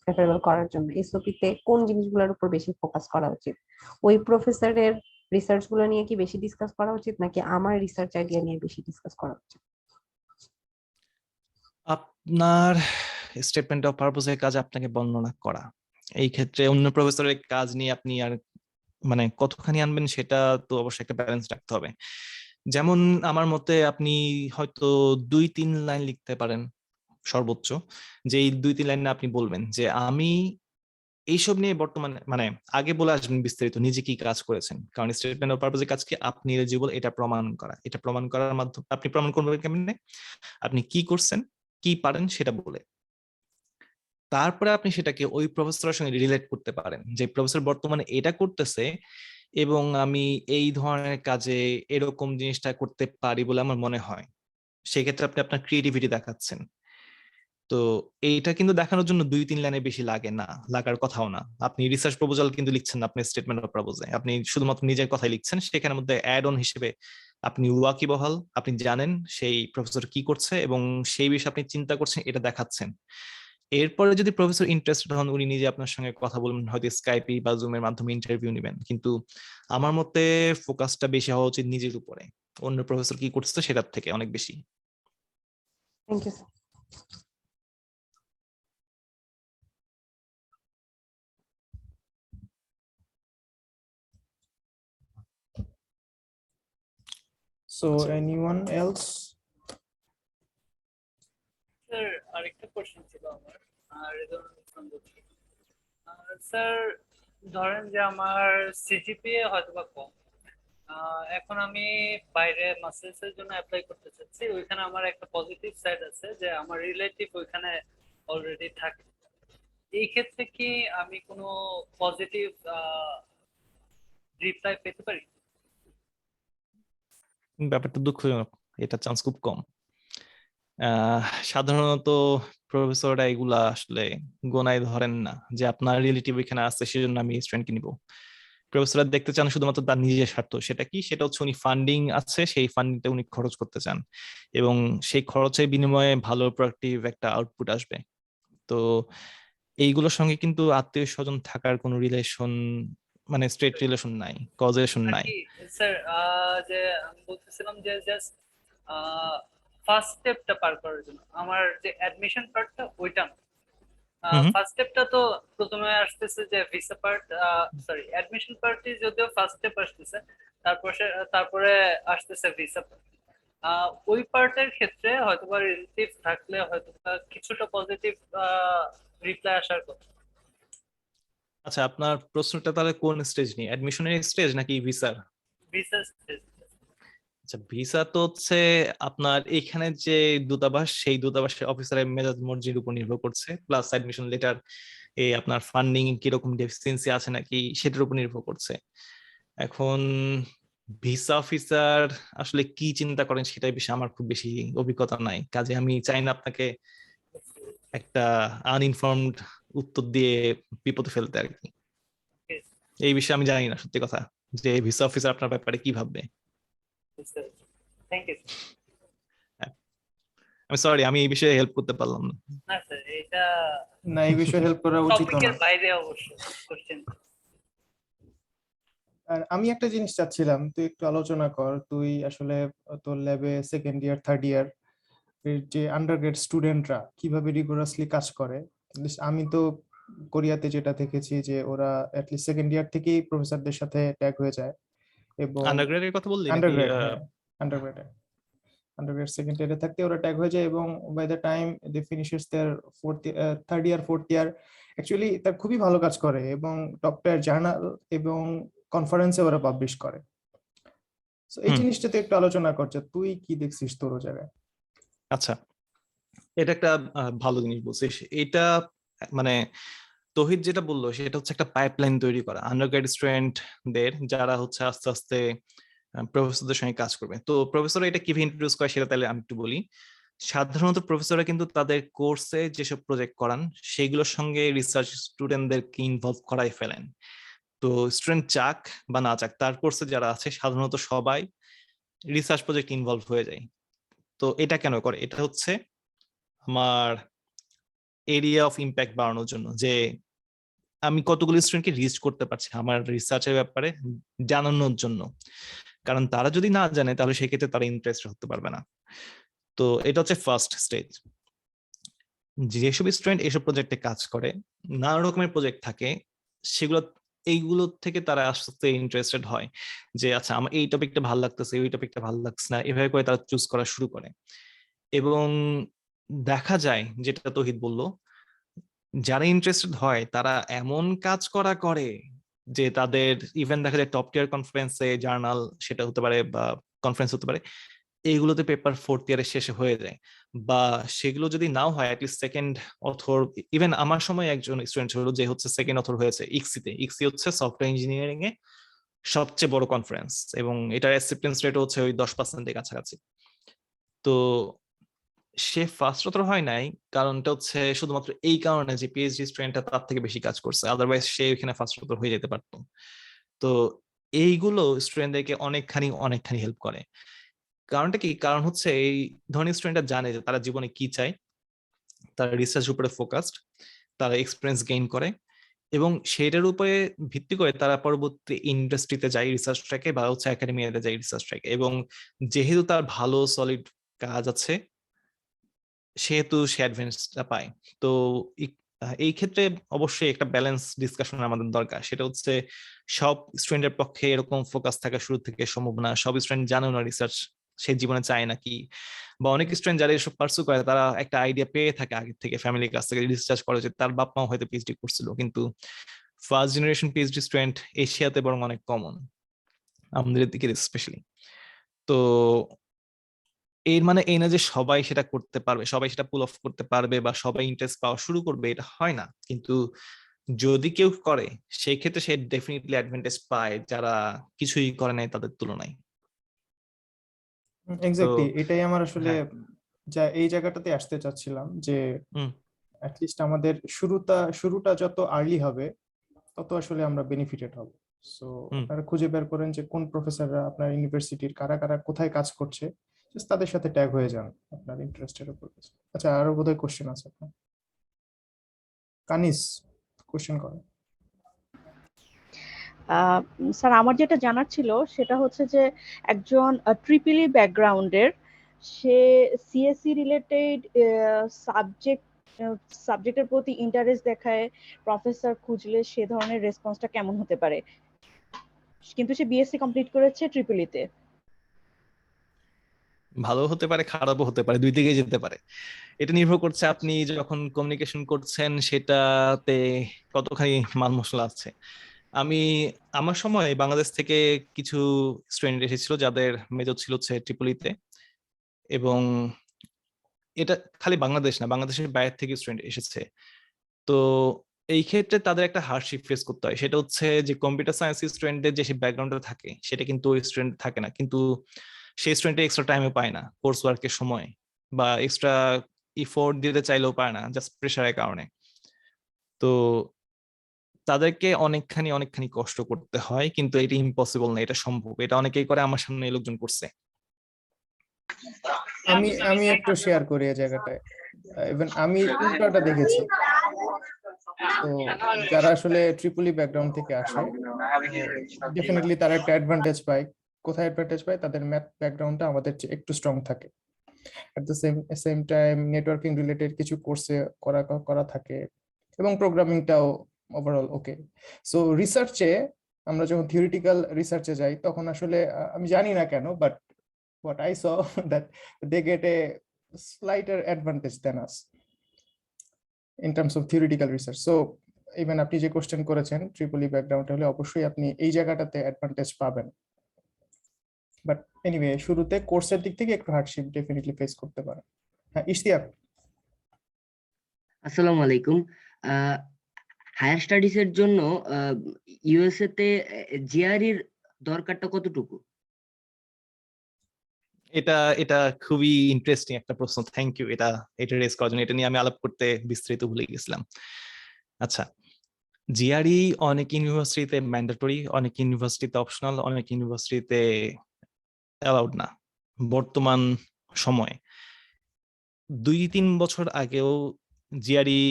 প্রেফারেবল করার জন্য এসওপিতে কোন জিনিসগুলোর উপর বেশি ফোকাস করা উচিত? ওই প্রফেসরের রিসার্চ গুলো নিয়ে কি বেশি ডিসকাস করা উচিত, নাকি আমার রিসার্চ আইডিয়া নিয়ে বেশি ডিসকাস করা উচিত? আপনার স্টেটমেন্ট অফ পারপোজের কাজ আপনাকে বর্ণনা করা, এই ক্ষেত্রে অন্য প্রফেসরের কাজ নিয়ে আপনি আর মানে কতখানি আনবেন সেটা তো অবশ্যই একটা ব্যালেন্স রাখতে হবে। যেমন আমার মতে আপনি হয়তো 2-3 লাইন লিখতে পারেন সর্বোচ্চ, যে এই 2-3 লাইনে আপনি বলবেন যে আমি এইসব নিয়ে বর্তমানে মানে আগে বলে আসবেন বিস্তারিত নিজে কি কাজ করেছেন, কারণ স্টেটমেন্ট অফ পারপোজের কাজ কি আপনি এলিজিবল এটা প্রমাণ করা। এটা প্রমাণ করার মাধ্যমে আপনি প্রমাণ করবেন কেমনে? আপনি কি করছেন, কি পারেন সেটা বলে। তারপরে আপনি সেটাকে ওই প্রফেসরের সঙ্গে রিলেট করতে পারেন যে প্রফেসর বর্তমানে এটা করতেছে এবং আমি এই ধরনের কাজে এরকম জিনিসটা করতে পারি বলে আমার মনে হয়। সেক্ষেত্রে আপনি আপনার ক্রিয়েটিভিটি দেখাচ্ছেন। তো তো এইটা কিন্তু দেখানোর জন্য 2-3 লাইনে বেশি লাগে না, লাগার কথাও না। আপনি রিসার্চ প্রপোজাল কিন্তু লিখছেন না, আপনি স্টেটমেন্ট অফ পারপোজে আপনি শুধুমাত্র নিজের কথাই লিখছেন, সেখানের মধ্যে অ্যাড অন হিসেবে আপনি ওয়াকিবহাল, আপনি জানেন সেই প্রফেসর কি করছে এবং সেই বিষয়ে আপনি চিন্তা করছেন, এটা দেখাচ্ছেন। এরপরে যদি প্রফেসর ইন্টারেস্টেড হন, উনি নিজে আপনার সঙ্গে কথা বলবেন, হয়তো স্কাইপি বা জুমের মাধ্যমে ইন্টারভিউ নেবেন। কিন্তু আমার মতে ফোকাসটা বেশি হওয়া উচিত নিজের উপরে, অন্য প্রফেসর কি করছে সেটার থেকে অনেক বেশি। Thank you sir. So anyone else? Sir আরেকটা কোশ্চেন ছিল আমার, স্যার ধরেন যে আমার সিজিপিএ হয়তো বা কম, এখন আমি বাইরে মাস্টার্স এর জন্য অ্যাপ্লাই করতে চাচ্ছি, ওইখানে আমার একটা পজিটিভ সাইড আছে যে আমার রিলেটিভ ওইখানে অলরেডি থাকে। এই ক্ষেত্রে কি আমি কোনো পজিটিভ রিপ্লাই পেতে পারি? ব্যাপারটা দুঃখজনক, এটা চান্স খুব কম। সাধারণত প্রফেসররা এগুলা আসলে গোনায় ধরেন না যে আপনার রিলেটিভ এখানে আছে সেজন্য আমি স্টুডেন্টকে নিব। প্রফেসররা দেখতে চান শুধুমাত্র তার নিজের স্বার্থ। সেটা কি? সেটা হচ্ছে উনি ফান্ডিং আছে, সেই ফান্ডিংটা উনি খরচ করতে চান এবং সেই খরচের বিনিময়ে ভালো প্রোডাক্টিভ একটা আউটপুট আসবে। তো এইগুলোর সঙ্গে কিন্তু আত্মীয় স্বজন থাকার কোনো রিলেশন, মানে স্ট্রেট রিলেশন নাই, কজেশন নাই। নাকি স্যার যে আমি বলতেছিলাম যে জাস্ট ফার্স্ট স্টেপটা পার করার জন্য আমার যে অ্যাডমিশন পার্টটা ওইটা না, হুম। ফার্স্ট স্টেপটা তো প্রথমে আসতেছে যে ভিসা পার্ট, সরি অ্যাডমিশন পার্টই যদিও ফার্স্ট স্টেপ আসতেছে, তারপরে আসতেছে ভিসা পার্ট। ওই পার্টের ক্ষেত্রে হয়তোবা রিলেটিভ থাকলে হয়তোবা কিছুটা পজিটিভ রিপ্লাই আসার কথা। আচ্ছা, আপনার প্রশ্নটা তাহলে কোন স্টেজ নিয়ে, অ্যাডমিশনের স্টেজ নাকি ভিসার? Visa stage. আচ্ছা, ভিসা তো হচ্ছে আপনার এখানে যে দূতাবাস, সেই দূতাবাসের অফিসারের মেজাজ মর্জির উপর নির্ভর করছে, প্লাস অ্যাডমিশন লেটার এই আপনার ফান্ডিং কিরকম ডেফিসিয়েন্সি আছে নাকি সেটার উপর নির্ভর করছে। এখন ভিসা অফিসার আসলে কি চিন্তা করেন সেটাই বিষয়ে আমার খুব বেশি অভিজ্ঞতা নাই, কাজে আমি চাই না আপনাকে একটা আনইনফর্মড উত্তর দিয়ে বিপদে ফেলতে আর কি। এই বিষয়ে আমি জানি না সত্যি কথা, যে ভিসা অফিসার আপনার ব্যাপারে কি ভাববে। Thank you. আমি সরি, আমি এই বিষয়ে হেল্প করতে পারলাম না। না স্যার, এটা না, এই বিষয়ে হেল্প করা উচিত না। টপিকের বাইরে অবশ্য কোশ্চেন। আর আমি একটা জিনিস চাচ্ছিলাম, তুই একটু আলোচনা কর। তুই আসলে তোর ল্যাবে সেকেন্ড ইয়ার থার্ড ইয়ার যে আন্ডারগ্রেড স্টুডেন্টরা কিভাবে রিগোরাসলি কাজ করে। আমি তো কোরিয়াতে যেটা দেখেছি যে ওরা অ্যাটলিস্ট সেকেন্ড ইয়ার থেকেই প্রফেসরদের সাথে ট্যাগ হয়ে যায় এবং আন্ডারগ্রেডের কথা বললি নাকি? আন্ডারগ্রেড, হ্যাঁ আন্ডারগ্রেড সেকেন্ড ইয়ারে থাকতে ওরা ট্যাগ হয়ে যায় এবং by the time they finishes their third year fourth year actually তার খুবই ভালো কাজ করে এবং টপ টায়ার জার্নাল এবং কনফারেন্সে ওরা পাবলিশ করে। তো এই জিনিসটা তুই একটু আলোচনা করছে, তুই কি দেখছিস তোর জায়গায়? আচ্ছা, এটা একটা ভালো জিনিস বলছিস। এটা মানে তৌহিদ যেটা বললো সেটা হচ্ছে একটা পাইপলাইন তৈরি করা আন্ডারগ্রেড স্টুডেন্টদের, যারা হচ্ছে আস্তে আস্তে প্রফেসরদের সঙ্গে কাজ করবে। তো প্রফেসররা এটা কিভাবে ইন্ট্রোডিউস করে সেটা তাহলে আমি একটু বলি। সাধারণত প্রফেসররা কিন্তু তাদের কোর্সে যেসব প্রজেক্ট করান সেগুলোর সঙ্গে রিসার্চ স্টুডেন্টদেরকে ইনভলভ করাই ফেলেন। তো স্টুডেন্ট চাক বা না চাক, তার কোর্সে যারা আছে সাধারণত সবাই রিসার্চ প্রজেক্ট ইনভলভ হয়ে যায়। তো এটা কেন করে? এটা হচ্ছে আমার এরিয়া অফ ইম্প্যাক্ট বাড়ানোর জন্য, যে আমি কতগুলো স্টুডেন্টকে রিচ করতে পারছি আমার রিসার্চের ব্যাপারে জানানোর জন্য। কারণ তারা যদি না জানে তাহলে সেক্ষেত্রে তারা ইন্টারেস্ট হতে পারবে না। তো এটা হচ্ছে ফার্স্ট স্টেজ। যেসব স্টুডেন্ট এসব প্রজেক্টে কাজ করে, নানা রকমের প্রজেক্ট থাকে, সেগুলো এইগুলো থেকে তারা আস্তে আস্তে ইন্টারেস্টেড হয় যে আচ্ছা আমার এই টপিকটা ভালো লাগতেছে, ওই টপিকটা ভালো লাগছে না, এভাবে করে তারা চুজ করা শুরু করে। এবং দেখা যায় যেটা তৌহিদ বললো, যারা ইন্টারেস্টেড হয় তারা এমন কাজ করে যে তাদের ইভেন দেখা যায় টপ টিয়ার কনফারেন্সে, জার্নাল সেটা হতে পারে বা কনফারেন্স হতে পারে, এইগুলোতে পেপার ফোর্থ ইয়ারের শেষে হয়ে যায়। বা সেগুলো যদি নাও হয় অ্যাটলিস্ট সেকেন্ড অথর। ইভেন আমার সময় একজন স্টুডেন্ট ছিল যে হচ্ছে সেকেন্ড অথর হয়েছে ইক্সিতে। ইক্সি হচ্ছে সফটওয়্যার ইঞ্জিনিয়ারিং এ সবচেয়ে বড় কনফারেন্স এবং এটার অ্যাকসেপ্টেন্স রেট হচ্ছে ওই 10% কাছাকাছি। তো সে ফার্স্ট্রেটর হয় নাই, কারণটা হচ্ছে শুধুমাত্র এই কারণে যে পিএইচডি স্টুডেন্টটা তার থেকে বেশি কাজ করছে, আদারওয়াইজ সে ওখানে ফার্স্ট্রেটর হয়ে যেতে পারতো। তো এইগুলো স্টুডেন্টদেরকে অনেকখানি হেল্প করে। কারণটা কি? কারণ হচ্ছে এই ধরনের স্টুডেন্টরা জানে যে তারা জীবনে কি চায়, তারা রিসার্চ উপরে ফোকাসড, তারা এক্সপিরিয়েন্স গেইন করে এবং সেটার উপরে ভিত্তি করে তারা পরবর্তী ইন্ডাস্ট্রিতে যায় রিসার্চ ট্র্যাকে বা হচ্ছে একাডেমিতে যায় রিসার্চ ট্র্যাকে। এবং যেহেতু তার ভালো সলিড কাজ আছে সেহেতু সে অ্যাডভান্সটা পায়। তো এই ক্ষেত্রে অবশ্যই একটা ব্যালেন্স ডিসকাশন আমাদের দরকার। সেটা হচ্ছে সব স্টুডেন্টের পক্ষে এরকম ফোকাস থাকা শুরু থেকে সম্ভব না। সব স্টুডেন্ট জানে না রিসার্চ সে জীবনে চায় নাকি, বা অনেক স্টুডেন্ট যারা এসব পার্সু করে তারা একটা আইডিয়া পেয়ে থাকে আগে থেকে, ফ্যামিলির কাছ থেকে রিসার্চ করে যে তার বাপ মাও হয়তো পিএইচডি করছিল, কিন্তু ফার্স্ট জেনারেশন পিএইচডি স্টুডেন্ট এশিয়াতে বরং অনেক কমন, আমাদের দিকে স্পেশালি। তো এর মানে এই না যে সবাই সেটা করতে পারবে, সবাই সেটা পুল অফ করতে পারবে বা সবাই ইন্টারেস্ট পাওয়া শুরু করবে, এটা হয় না। কিন্তু যদি কেউ করে সেই ক্ষেত্রে সে ডেফিনেটলি অ্যাডভান্টেজ পায় যারা কিছুই করে নাই তাদের তুলনায়। তো এক্স্যাক্টলি, এটাই আমার আসলে হ্যাঁ, যা এই জায়গাটাতে আসতে চাচ্ছিলাম যে হুম, অ্যাটলিস্ট আমাদের শুরুটা যত আর্লি হবে তত আসলে আমরা বেনিফিটেড হব। সো হুম। আপনারা খুঁজে বের করেন যে কোন প্রফেসররা আপনার ইউনিভার্সিটির কারা কারা কোথায় কাজ করছে, just তাদের সাথে ট্যাগ হয়ে যান আপনার ইন্টারেস্টের উপর। আচ্ছা, আরো বোধহয় কোশ্চেন আছে আপনার। কানিস, কোশ্চেন করেন। স্যার, আমার যেটা জানার ছিল সেটা হচ্ছে যে একজন ট্রিপলি ব্যাকগ্রাউন্ডের সে সিএসসি রিলেটেড সাবজেক্টের প্রতি ইন্টারেস্ট দেখায়, প্রফেসর খুঁজলে সে ধরনের রেসপন্সটা কেমন হতে পারে? কিন্তু সে বিএসসি কমপ্লিট করেছে ট্রিপলিতে। ভালো হতে পারে, খারাপও হতে পারে, দুই দিকেই যেতে পারে। এটা নির্ভর করছে আচ্ছা। আপনি যখন কমিউনিকেশন করছেন সেটাতে কতখানি মাল মশলা আছে। আমি আমার সময় বাংলাদেশ থেকে কিছু স্টুডেন্ট এসেছিল যাদের মেজর ছিল হচ্ছে ট্রিপলিতে, এবং এটা খালি বাংলাদেশ না, বাংলাদেশের বাইরে থেকে স্টুডেন্ট এসেছে। তো এই ক্ষেত্রে তাদের একটা হার্ডশিপ ফেস করতে হয়, সেটা হচ্ছে যে কম্পিউটার সায়েন্স স্টুডেন্টদের যে ব্যাকগ্রাউন্ডে থাকে সেটা কিন্তু ওই স্টুডেন্ট থাকে না, কিন্তু সেই স্টুডেন্ট এক্সট্রা টাইমে পায় না কোর্স ওয়ার্কের সময়, বা এক্সট্রা ইফোর্ট দিতে চাইলেও পায় না জাস্ট প্রেশারের কারণে। তো তাদেরকে অনেকখানি কষ্ট করতে হয়, কিন্তু এটা ইম্পসিবল না, এটা সম্ভব। এটা অনেকেই করে, আমার সামনে এই লোকজন করছে। আমি একটু শেয়ার করি এই জায়গাটায়। ইভেন আমি উল্টাটা দেখেছি। তো যারা আসলে ট্রিপলি ব্যাকগ্রাউন্ড থেকে আসে ডেফিনেটলি তারা একটা অ্যাডভান্টেজ পায়। কোথায় অ্যাডভান্টেজ পায়? তাদের ম্যাথ ব্যাকগ্রাউন্ডটা আমাদের চেয়ে একটু স্ট্রং থাকে। At the same time networking related কিছু কোর্সে করা করা থাকে এবং প্রোগ্রামিংটাও ওভারঅল ওকে। সো রিসার্চে আমরা যখন থিওরিটিক্যাল রিসার্চে যাই তখন আসলে আমি জানি না কেন, but what I saw that they get a slighter advantage than us in terms of theoretical research. So even আপনি যে কোশ্চেন করেছেন ট্রিপলি ব্যাকগ্রাউন্ড হলে অবশ্যই আপনি এই জায়গাটাতে অ্যাডভান্টেজ পাবেন। বাট এনিওয়ে, শুরুতে কোর্সের দিক থেকে একটু হার্ডশিপ ডেফিনেটলি ফেস করতে পারেন। হ্যাঁ, ইশতিয়াক। আসসালামু আলাইকুম। হায়ার স্টাডিজ এর জন্য ইউএসএ তে জিআরইর দরকারটা কতটুকু? এটা এটা খুবই ইন্টারেস্টিং একটা প্রশ্ন, থ্যাংক ইউ এটা এটা রেজ করার জন্য। এটা নিয়ে আমি আলাপ করতে বিস্তারিত ভুলে গেছিলাম। আচ্ছা, জিআরই অনেক ইউনিভার্সিটিতে ম্যান্ডেটরি, অনেক ইউনিভার্সিটিতে অপশনাল, অনেক ইউনিভার্সিটিতে অ্যালাউড না বর্তমান সময়ে। 2-3 বছর আগেও জিআরই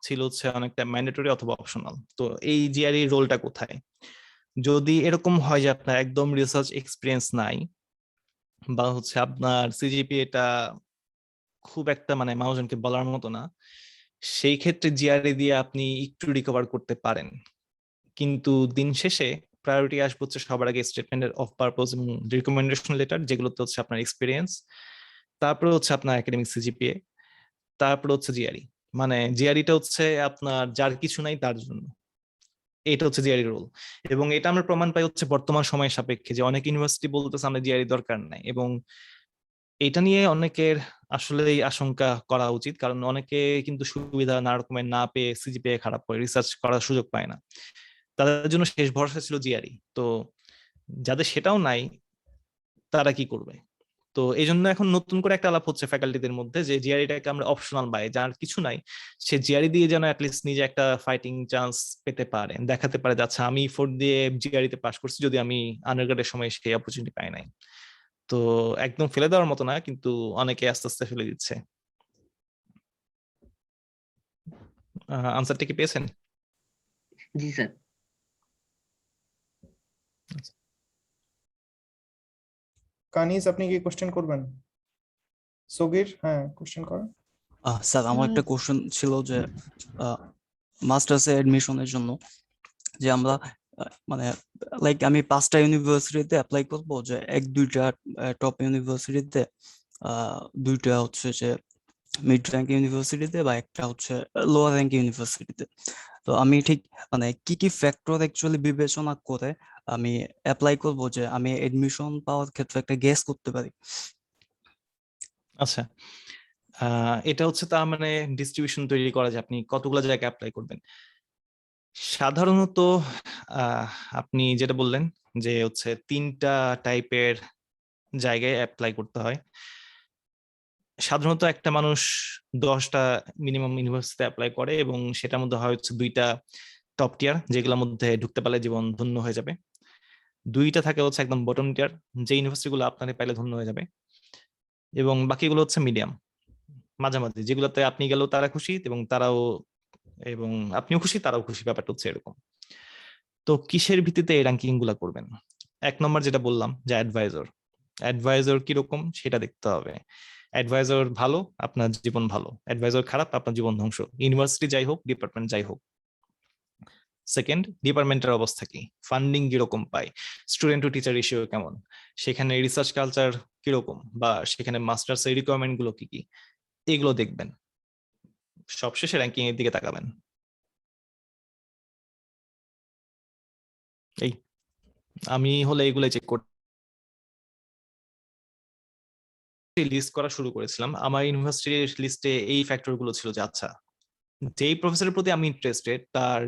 ছিল হচ্ছে অনেকটা ম্যান্ডেটরি অথবা অপশনাল। তো এই জিআরই রোলটা কোথায়? যদি এরকম হয় যে আপনার একদম রিসার্চ এক্সপিরিয়েন্স নাই, বা হচ্ছে আপনার সিজিপিএটা খুব একটা মানে মানুষজনকে বলার মতো না, সেই ক্ষেত্রে জিআরই দিয়ে আপনি একটু রিকভার করতে পারেন। কিন্তু দিন শেষে প্রায়োরিটি আসবে হচ্ছে সবার আগে স্টেটমেন্ট অফ পারপোজ এবং রিকমেন্ডেশন লেটার, যেগুলোতে হচ্ছে আপনার এক্সপিরিয়েন্স, তারপরে হচ্ছে আপনার একাডেমিক সিজিপিএ, তারপরে হচ্ছে জিআরই। মানে জিআরইটা হচ্ছে আপনার যার কিছু নাই তার জন্য, এটা হচ্ছে জিআরই রোল। এবং এটা আমরা প্রমাণ পাই হচ্ছে বর্তমান সময়ের সাপেক্ষে, যে অনেক ইউনিভার্সিটি বলতেছে আমরা জিআরই দরকার নাই, এবং এটা নিয়ে অনেকের আসলেই আশঙ্কা করা উচিত, কারণ অনেকে কিন্তু সুবিধা নানা রকমের না পেয়ে সিজিপিএ খারাপ করে রিসার্চ করার সুযোগ পায় না, তাদের জন্য শেষ ভরসা ছিল জিআরই। তো যাদের সেটাও নাই তারা কি করবে? তো এই জন্য এখন নতুন করে একটা আলাপ হচ্ছে ফ্যাকাল্টিদের মধ্যে যে জিআরইটাকে আমরা অপশনাল বাই, যার কিছু নাই সে জিআরই দিয়ে যেন অ্যাটলিস্ট নিজে একটা ফাইটিং চান্স পেতে পারে, দেখাতে পারে যে আচ্ছা আমি 4 দিয়ে জিআরইতে পাস করছি যদি আমি আন্ডারগ্রেডের সময় সেই অপরচুনিটি পাই নাই। তো একদম ফেলে দেওয়ার মতো না, কিন্তু অনেকে আস্তে আস্তে ফেলে দিচ্ছে। আনসারটা কি পেয়েছেন? জি স্যার। কানিজ আপনি কি কোশ্চেন করবেন? সগির, হ্যাঁ কোশ্চেন করেন। স্যার আমার একটা কোশ্চেন ছিল যে মাস্টার্সে অ্যাডমিশনের জন্য যে আমরা মানে লাইক আমি 5টা ইউনিভার্সিটিতে অ্যাপ্লাই করবো, যে 1-2টা টপ ইউনিভার্সিটিতে, 2টা হচ্ছে যে মিড র্যাঙ্ক ইউনিভার্সিটিতে, বা একটা হচ্ছে লোয়ার র্যাঙ্ক ইউনিভার্সিটিতে। তো আমি ঠিক মানে কি কি ফ্যাক্টর অ্যাকচুয়ালি বিবেচনা করে আমি অ্যাপ্লাই করবো যে আমি এডমিশন পাওয়ার ক্ষেত্রে একটা গেস করতে পারি? আচ্ছা, এটা হচ্ছে তার মানে ডিস্ট্রিবিউশন তৈরি করা যে আপনি কতগুলো জায়গায় অ্যাপ্লাই করবেন। সাধারণত আপনি যেটা বললেন যে হচ্ছে 3টা টাইপের জায়গায় অ্যাপ্লাই করতে হয়। সাধারণত একটা মানুষ 10টা মিনিমাম ইউনিভার্সিটিতে অ্যাপ্লাই করে এবং সেটার মধ্যে হয় হচ্ছে 2টা টপ টিয়ার, যেগুলোর মধ্যে ঢুকতে পারলে জীবন ধন্য হয়ে যাবে। 2টা থাকে হচ্ছে একদম বটম টিয়ার, যে ইউনিভার্সিটিগুলো আপনার পাইলে ধন্য হয়ে যাবে, এবং বাকিগুলো হচ্ছে মিডিয়াম, মাঝামাঝি, যেগুলোতে আপনি গেলেও তারা খুশি এবং তারাও, এবং আপনিও খুশি তারাও খুশি, ব্যাপারটা হচ্ছে এরকম। তো কিসের ভিত্তিতে এই র্যাঙ্কিং গুলা করবেন? 1 নম্বর যেটা বললাম যে অ্যাডভাইজর কিরকম সেটা দেখতে হবে। অ্যাডভাইজর ভালো, আপনার জীবন ভালো; অ্যাডভাইজর খারাপ, আপনার জীবন ধ্বংস, ইউনিভার্সিটি যাই হোক, ডিপার্টমেন্ট যাই হোক। সেকেন্ড, ডিপার্টমেন্টের অবস্থা কি, ফান্ডিং কিরকম পায়, স্টুডেন্ট টু টিচার রেশিও কেমন, সেখানে রিসার্চ কালচার কিরকম, বা সেখানে মাস্টার্স এর রিকোয়ারমেন্ট গুলো কি কি, এগুলো দেখবেন। সবশেষে র্যাঙ্কিং এর দিকে তাকাবেন। এই আমি হলে এগুলো চেক করতে লিস্ট করা শুরু করেছিলাম। আমার ইউনিভার্সিটির লিস্টে এই ফ্যাক্টর গুলো ছিল যে আচ্ছা যেই প্রফেসরের প্রতি আমি ইন্টারেস্টেড তার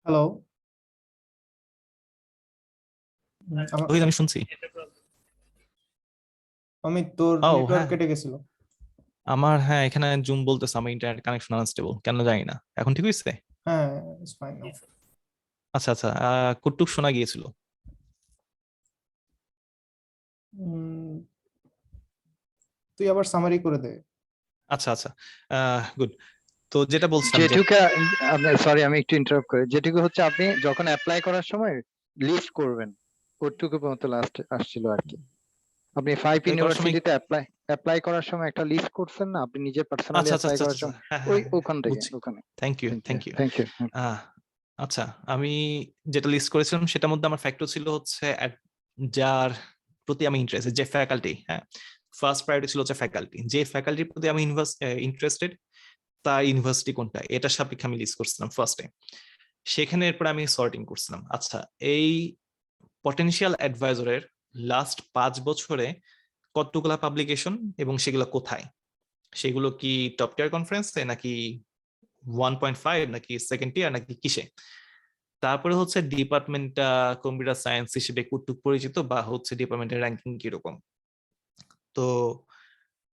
হ্যালো, আমি শুনছি। অমিত, তোর ও নেটওয়ার্ক হ্যাঁ, কেটে গেছিল। আমার হ্যাঁ এখানে জুম বলতেছে আমার ইন্টারনেট কানেকশন আনস্টেবল, কেন জানি না। এখন ঠিক হয়েছে? হ্যাঁ, ইটস ফাইন নাও। আচ্ছা আচ্ছা, কটুক শোনা গিয়েছিল। তুই আবার সামারি করে দে। আচ্ছা আচ্ছা, গুড। তো যেটা বলছিলাম যে যেটুকু আপনার, সরি আমি একটু ইন্টারাপ্ট করি, যেটুকু হচ্ছে আপনি যখন অ্যাপ্লাই করার সময় লিস্ট করবেন, ওটুকু পর্যন্ত লাস্ট আসছিল আর কি। আপনি 5 apply করার সময়, ইউনিভার্সিটিতে অ্যাপ্লাই করার সময় একটা লিস্ট করছেন না, আপনি নিজে পার্সোনালি আচ্ছা আচ্ছা অ্যাপ্লাই আচ্ছা করার আচ্ছা, সময়, হ্যাঁ ওই হ্যাঁ, ওখান থেকে বুঝছি। ওখানে। Thank you thank you. Thank you. আচ্ছা, আমি যেটা লিস্ট করেছিলাম সেটার মধ্যে আমার ফ্যাক্টর ছিল হচ্ছে যার প্রতি আমি ইন্টারেস্টেড, যে ফ্যাকাল্টি, হ্যাঁ ফার্স্ট প্রায়োরিটি ছিল হচ্ছে ফ্যাকাল্টি, যে ফ্যাকাল্টির প্রতি আমি ইন্টারেস্টেড তার ইউনিভার্সিটি কোনটা, এটার সাপেক্ষে আমি লিস্ট করছিলাম ফার্স্টে। সেখানে এরপর আমি সর্টিং করছিলাম, আচ্ছা এই পটেনশিয়াল অ্যাডভাইজরের লাস্ট 5 বছরে কতগুলা পাবলিকেশন এবং সেগুলো কোথায়, সেগুলো কি টপ টিয়ার কনফারেন্সে নাকি 1.5 নাকি সেকেন্ড টিয়ার নাকি কিসে। তারপরে হচ্ছে ডিপার্টমেন্টটা কম্পিউটার সায়েন্স হিসেবে কতটুকু পরিচিত, বা হচ্ছে ডিপার্টমেন্টের র্যাঙ্কিং কিরকম। তো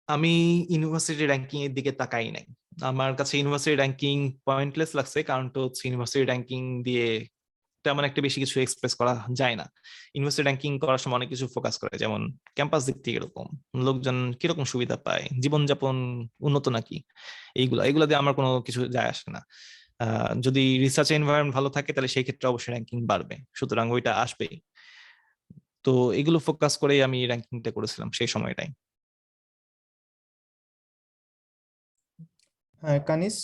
আমি ইউনিভার্সিটি র্যাঙ্কিং এর দিকে তাকাই নাই। আমার কাছে ইউনিভার্সিটি র্যাঙ্কিং পয়েন্টলেস লাগছে, কারণ তো হচ্ছে ইউনিভার্সিটি র্যাঙ্কিং দিয়ে তেমন একটা বেশি কিছু এক্সপ্রেস করা যায় না। ইউনিভার্সিটি র্যাঙ্কিং করার সময় অনেক কিছু ফোকাস করে, যেমন ক্যাম্পাস দিক থেকে এরকম, লোকজন কিরকম সুবিধা পায়, জীবনযাপন উন্নত নাকি, এইগুলা এগুলা দিয়ে আমার কোনো কিছু যায় আসে না। যদি রিসার্চ এনভায়রনমেন্ট ভালো থাকে তাহলে সেই ক্ষেত্রে অবশ্যই র্যাঙ্কিং বাড়বে, সুতরাং ওইটা আসবেই। তো এগুলো ফোকাস করেই আমি র্যাঙ্কিংটা করেছিলাম সেই সময়টাই। হ্যাঁ, কানিস।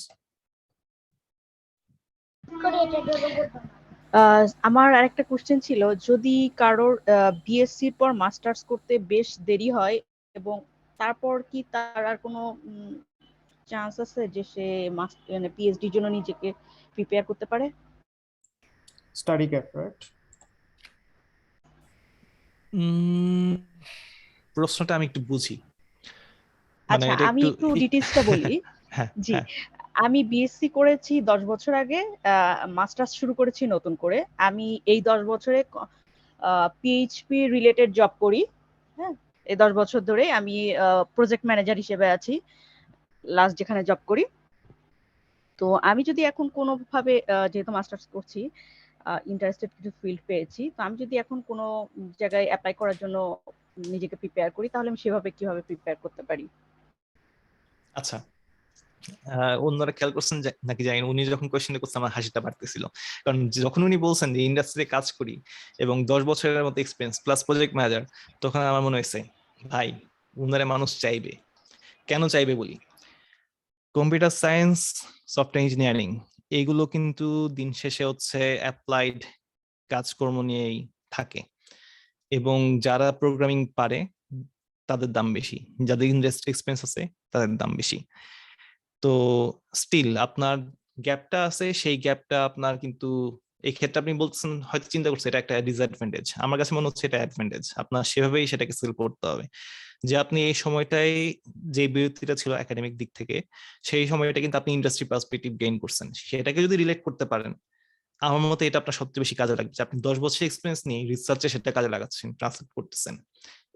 আমার আরেকটা কোশ্চেন ছিল, যদি কারোর বিএসসির পর মাস্টার্স করতে বেশ দেরি হয় এবং তারপর কি তার আর কোনো চান্স আছে যে সে মানে পিএইচডির জন্য নিজেকে প্রিপেয়ার করতে পারে? Study gap, right? প্রশ্নটা আমি একটু বুঝি। মানে আচ্ছা এটা আমি একটু ডিটেইলসটা বলি। হ্যাঁ জি, হ্যাঁ আমি বিএসসি করেছি 10 বছর আগে, মাস্টার্স শুরু করেছি নতুন করে। আমি এই 10 বছরে পিএইচপি রিলেটেড জব করি। হ্যাঁ, এই 10 বছর ধরে আমি প্রজেক্ট ম্যানেজার হিসেবে আছি লাস্ট যেখানে জব করি। তো আমি যদি এখন কোনোভাবে যেহেতু মাস্টার্স করছি, ইন্টারেস্টেড কিছু ফিল্ড পেয়েছি, তো আমি যদি এখন কোনো জায়গায় অ্যাপ্লাই করার জন্য নিজেকে প্রিপেয়ার করি, তাহলে আমি সেভাবে কিভাবে প্রিপেয়ার করতে পারি? আচ্ছা, অন্যরা খেয়াল করছেন নাকি জানি না, উনি যখন কোয়েশ্চেনটা করছেন আমার হাসিটা বাড়তেছিল, কারণ যখন উনি বলছেন যে ইন্ডাস্ট্রিতে কাজ করি এবং 10 বছরের মতো এক্সপিরিয়েন্স প্লাস প্রজেক্ট ম্যানেজার, তখন আমার মনে হয়েছে ভাই উনারে মানুষ চাইবে। কেন চাইবে বলি, কম্পিউটার সায়েন্স, সফটওয়্যার ইঞ্জিনিয়ারিং এগুলো কিন্তু দিন শেষে হচ্ছে অ্যাপ্লাইড কাজকর্ম নিয়েই থাকে, এবং যারা প্রোগ্রামিং পারে তাদের দাম বেশি, যাদের ইন্ডাস্ট্রি এক্সপিরিয়েন্স আছে তাদের দাম বেশি। তো স্টিল আপনার গ্যাপটা আছে, সেই গ্যাপটা আপনার কিন্তু এই ক্ষেত্রে আপনি বলছেন হয়তো চিন্তা করছে এটা একটা ডিসঅ্যাডভান্টেজ, আমার কাছে মনে হচ্ছে এটা অ্যাডভান্টেজ, আপনার সেভাবেই সেটাকে সেল করতে হবে। যে আপনি এই সময়টাই যে বিরতিটা ছিল একাডেমিক দিক থেকে, সেই সময়টা কিন্তু আপনি ইন্ডাস্ট্রি পার্সপেক্টিভ গেইন করছেন, সেটাকে যদি রিলেট করতে পারেন আমার মতে এটা আপনার সবচেয়ে বেশি কাজে লাগবে। আপনি 10 বছর এক্সপিরিয়েন্স নিয়ে রিসার্চে সেটা কাজে লাগাচ্ছেন, ট্রান্সলেট করতেছেন,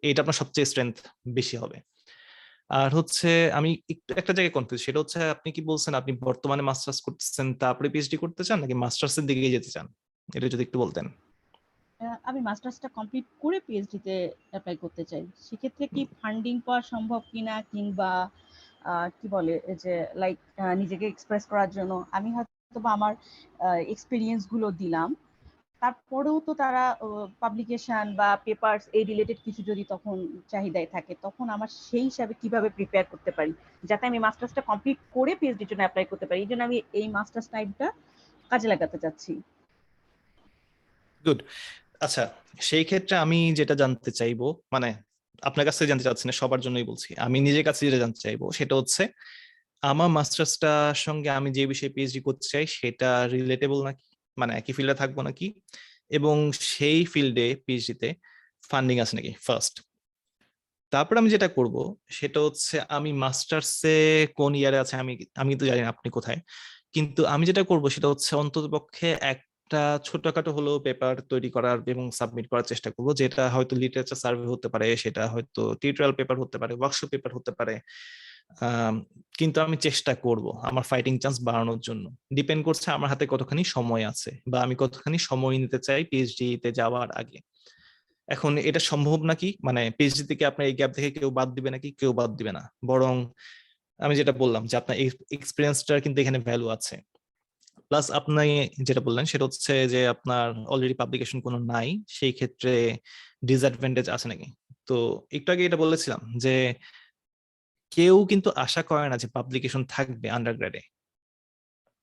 এটা আপনার সবচেয়ে স্ট্রেংথ বেশি হবে। আর হচ্ছে আমি একটু একটা জায়গায় কনফিউজ, সেটা হচ্ছে আপনি কি বলছেন আপনি বর্তমানে মাস্টার্স করতেছেন তারপরে পিএইচডি করতে চান নাকি মাস্টার্স এর দিকে যেতে চান, এটা যদি একটু বলতেন। আমি মাস্টার্সটা কমপ্লিট করে পিএইচডি তে অ্যাপ্লাই করতে চাই। সেক্ষেত্রে কি ফান্ডিং পাওয়া সম্ভব কিনা, কিংবা কি বলে এই যে লাইক নিজেকে এক্সপ্রেস করার জন্য আমি হয়তো বা আমার এক্সপিরিয়েন্স গুলো দিলাম, তারপরেও তো তারা পাবলিকেশন বা পেপারস এই রিলেটেড কিছু যদি তখন চাহিদায় থাকে, তখন আমার সেই হিসাবে কিভাবে প্রিপেয়ার করতে পারি যাতে আমি মাস্টার্সটা কমপ্লিট করে পিএইচডির জন্য অ্যাপ্লাই করতে পারি। এই জন্য আমি এই মাস্টার্স টাইমটা কাজে লাগাতে চাচ্ছি। গুড। আচ্ছা, সেই ক্ষেত্রে আমি যেটা জানতে চাইবো, মানে আপনার কাছে জানতে চাচ্ছি না, সবার জন্যই বলছি, আমি নিজের কাছে যেটা জানতে চাইবো সেটা হচ্ছে আমার মাস্টার্সটার সঙ্গে আমি যে বিষয়ে পিএইচডি করতে চাই সেটা রিলেটেবল নাকি, মানে একই ফিল্ডে থাকবো নাকি, এবং সেই ফিল্ডে পিএইচডিতে ফান্ডিং আছে নাকি ফার্স্ট। তারপর আমি যেটা করব সেটা হচ্ছে আমি মাস্টার্সে কোন ইয়ারে আছে আমি আমি তো জানি না আপনি কোথায়, কিন্তু আমি যেটা করব সেটা হচ্ছে অন্ততপক্ষে একটা ছোটখাটো হলেও পেপার তৈরি করার এবং সাবমিট করার চেষ্টা করব, যেটা হয়তো লিটারেচার সার্ভে হতে পারে, সেটা হয়তো টিউটোরিয়াল পেপার হতে পারে, ওয়ার্কশপ পেপার হতে পারে। কিন্তু আমি চেষ্টা করব আমার ফাইটিং চান্স বাড়ানোর জন্য। ডিপেন্ড করছে আমার হাতে কতখানি সময় আছে বা আমি কতখানি সময় নিতে চাই পিএইচডি তে যাওয়ার আগে। এখন এটা সম্ভব নাকি, মানে পিএইচডি থেকে আপনার এই গ্যাপ থেকে কেউ বাদ দিবে নাকি, কেউ বাদ দিবে না, বরং আমি যেটা বললাম যে আপনার এক্সপিরিয়েন্সটার কিন্তু এখানে ভ্যালু আছে। প্লাস আপনি যেটা বললেন সেটা হচ্ছে যে আপনার অলরেডি পাবলিকেশন কোনো নাই, সেই ক্ষেত্রে ডিসঅ্যাডভান্টেজ আছে নাকি। তো একটু আগে এটা বলেছিলাম যে কেউ কিন্তু আশা করে না যে পাবলিকেশন থাকবে আন্ডারগ্রেডে।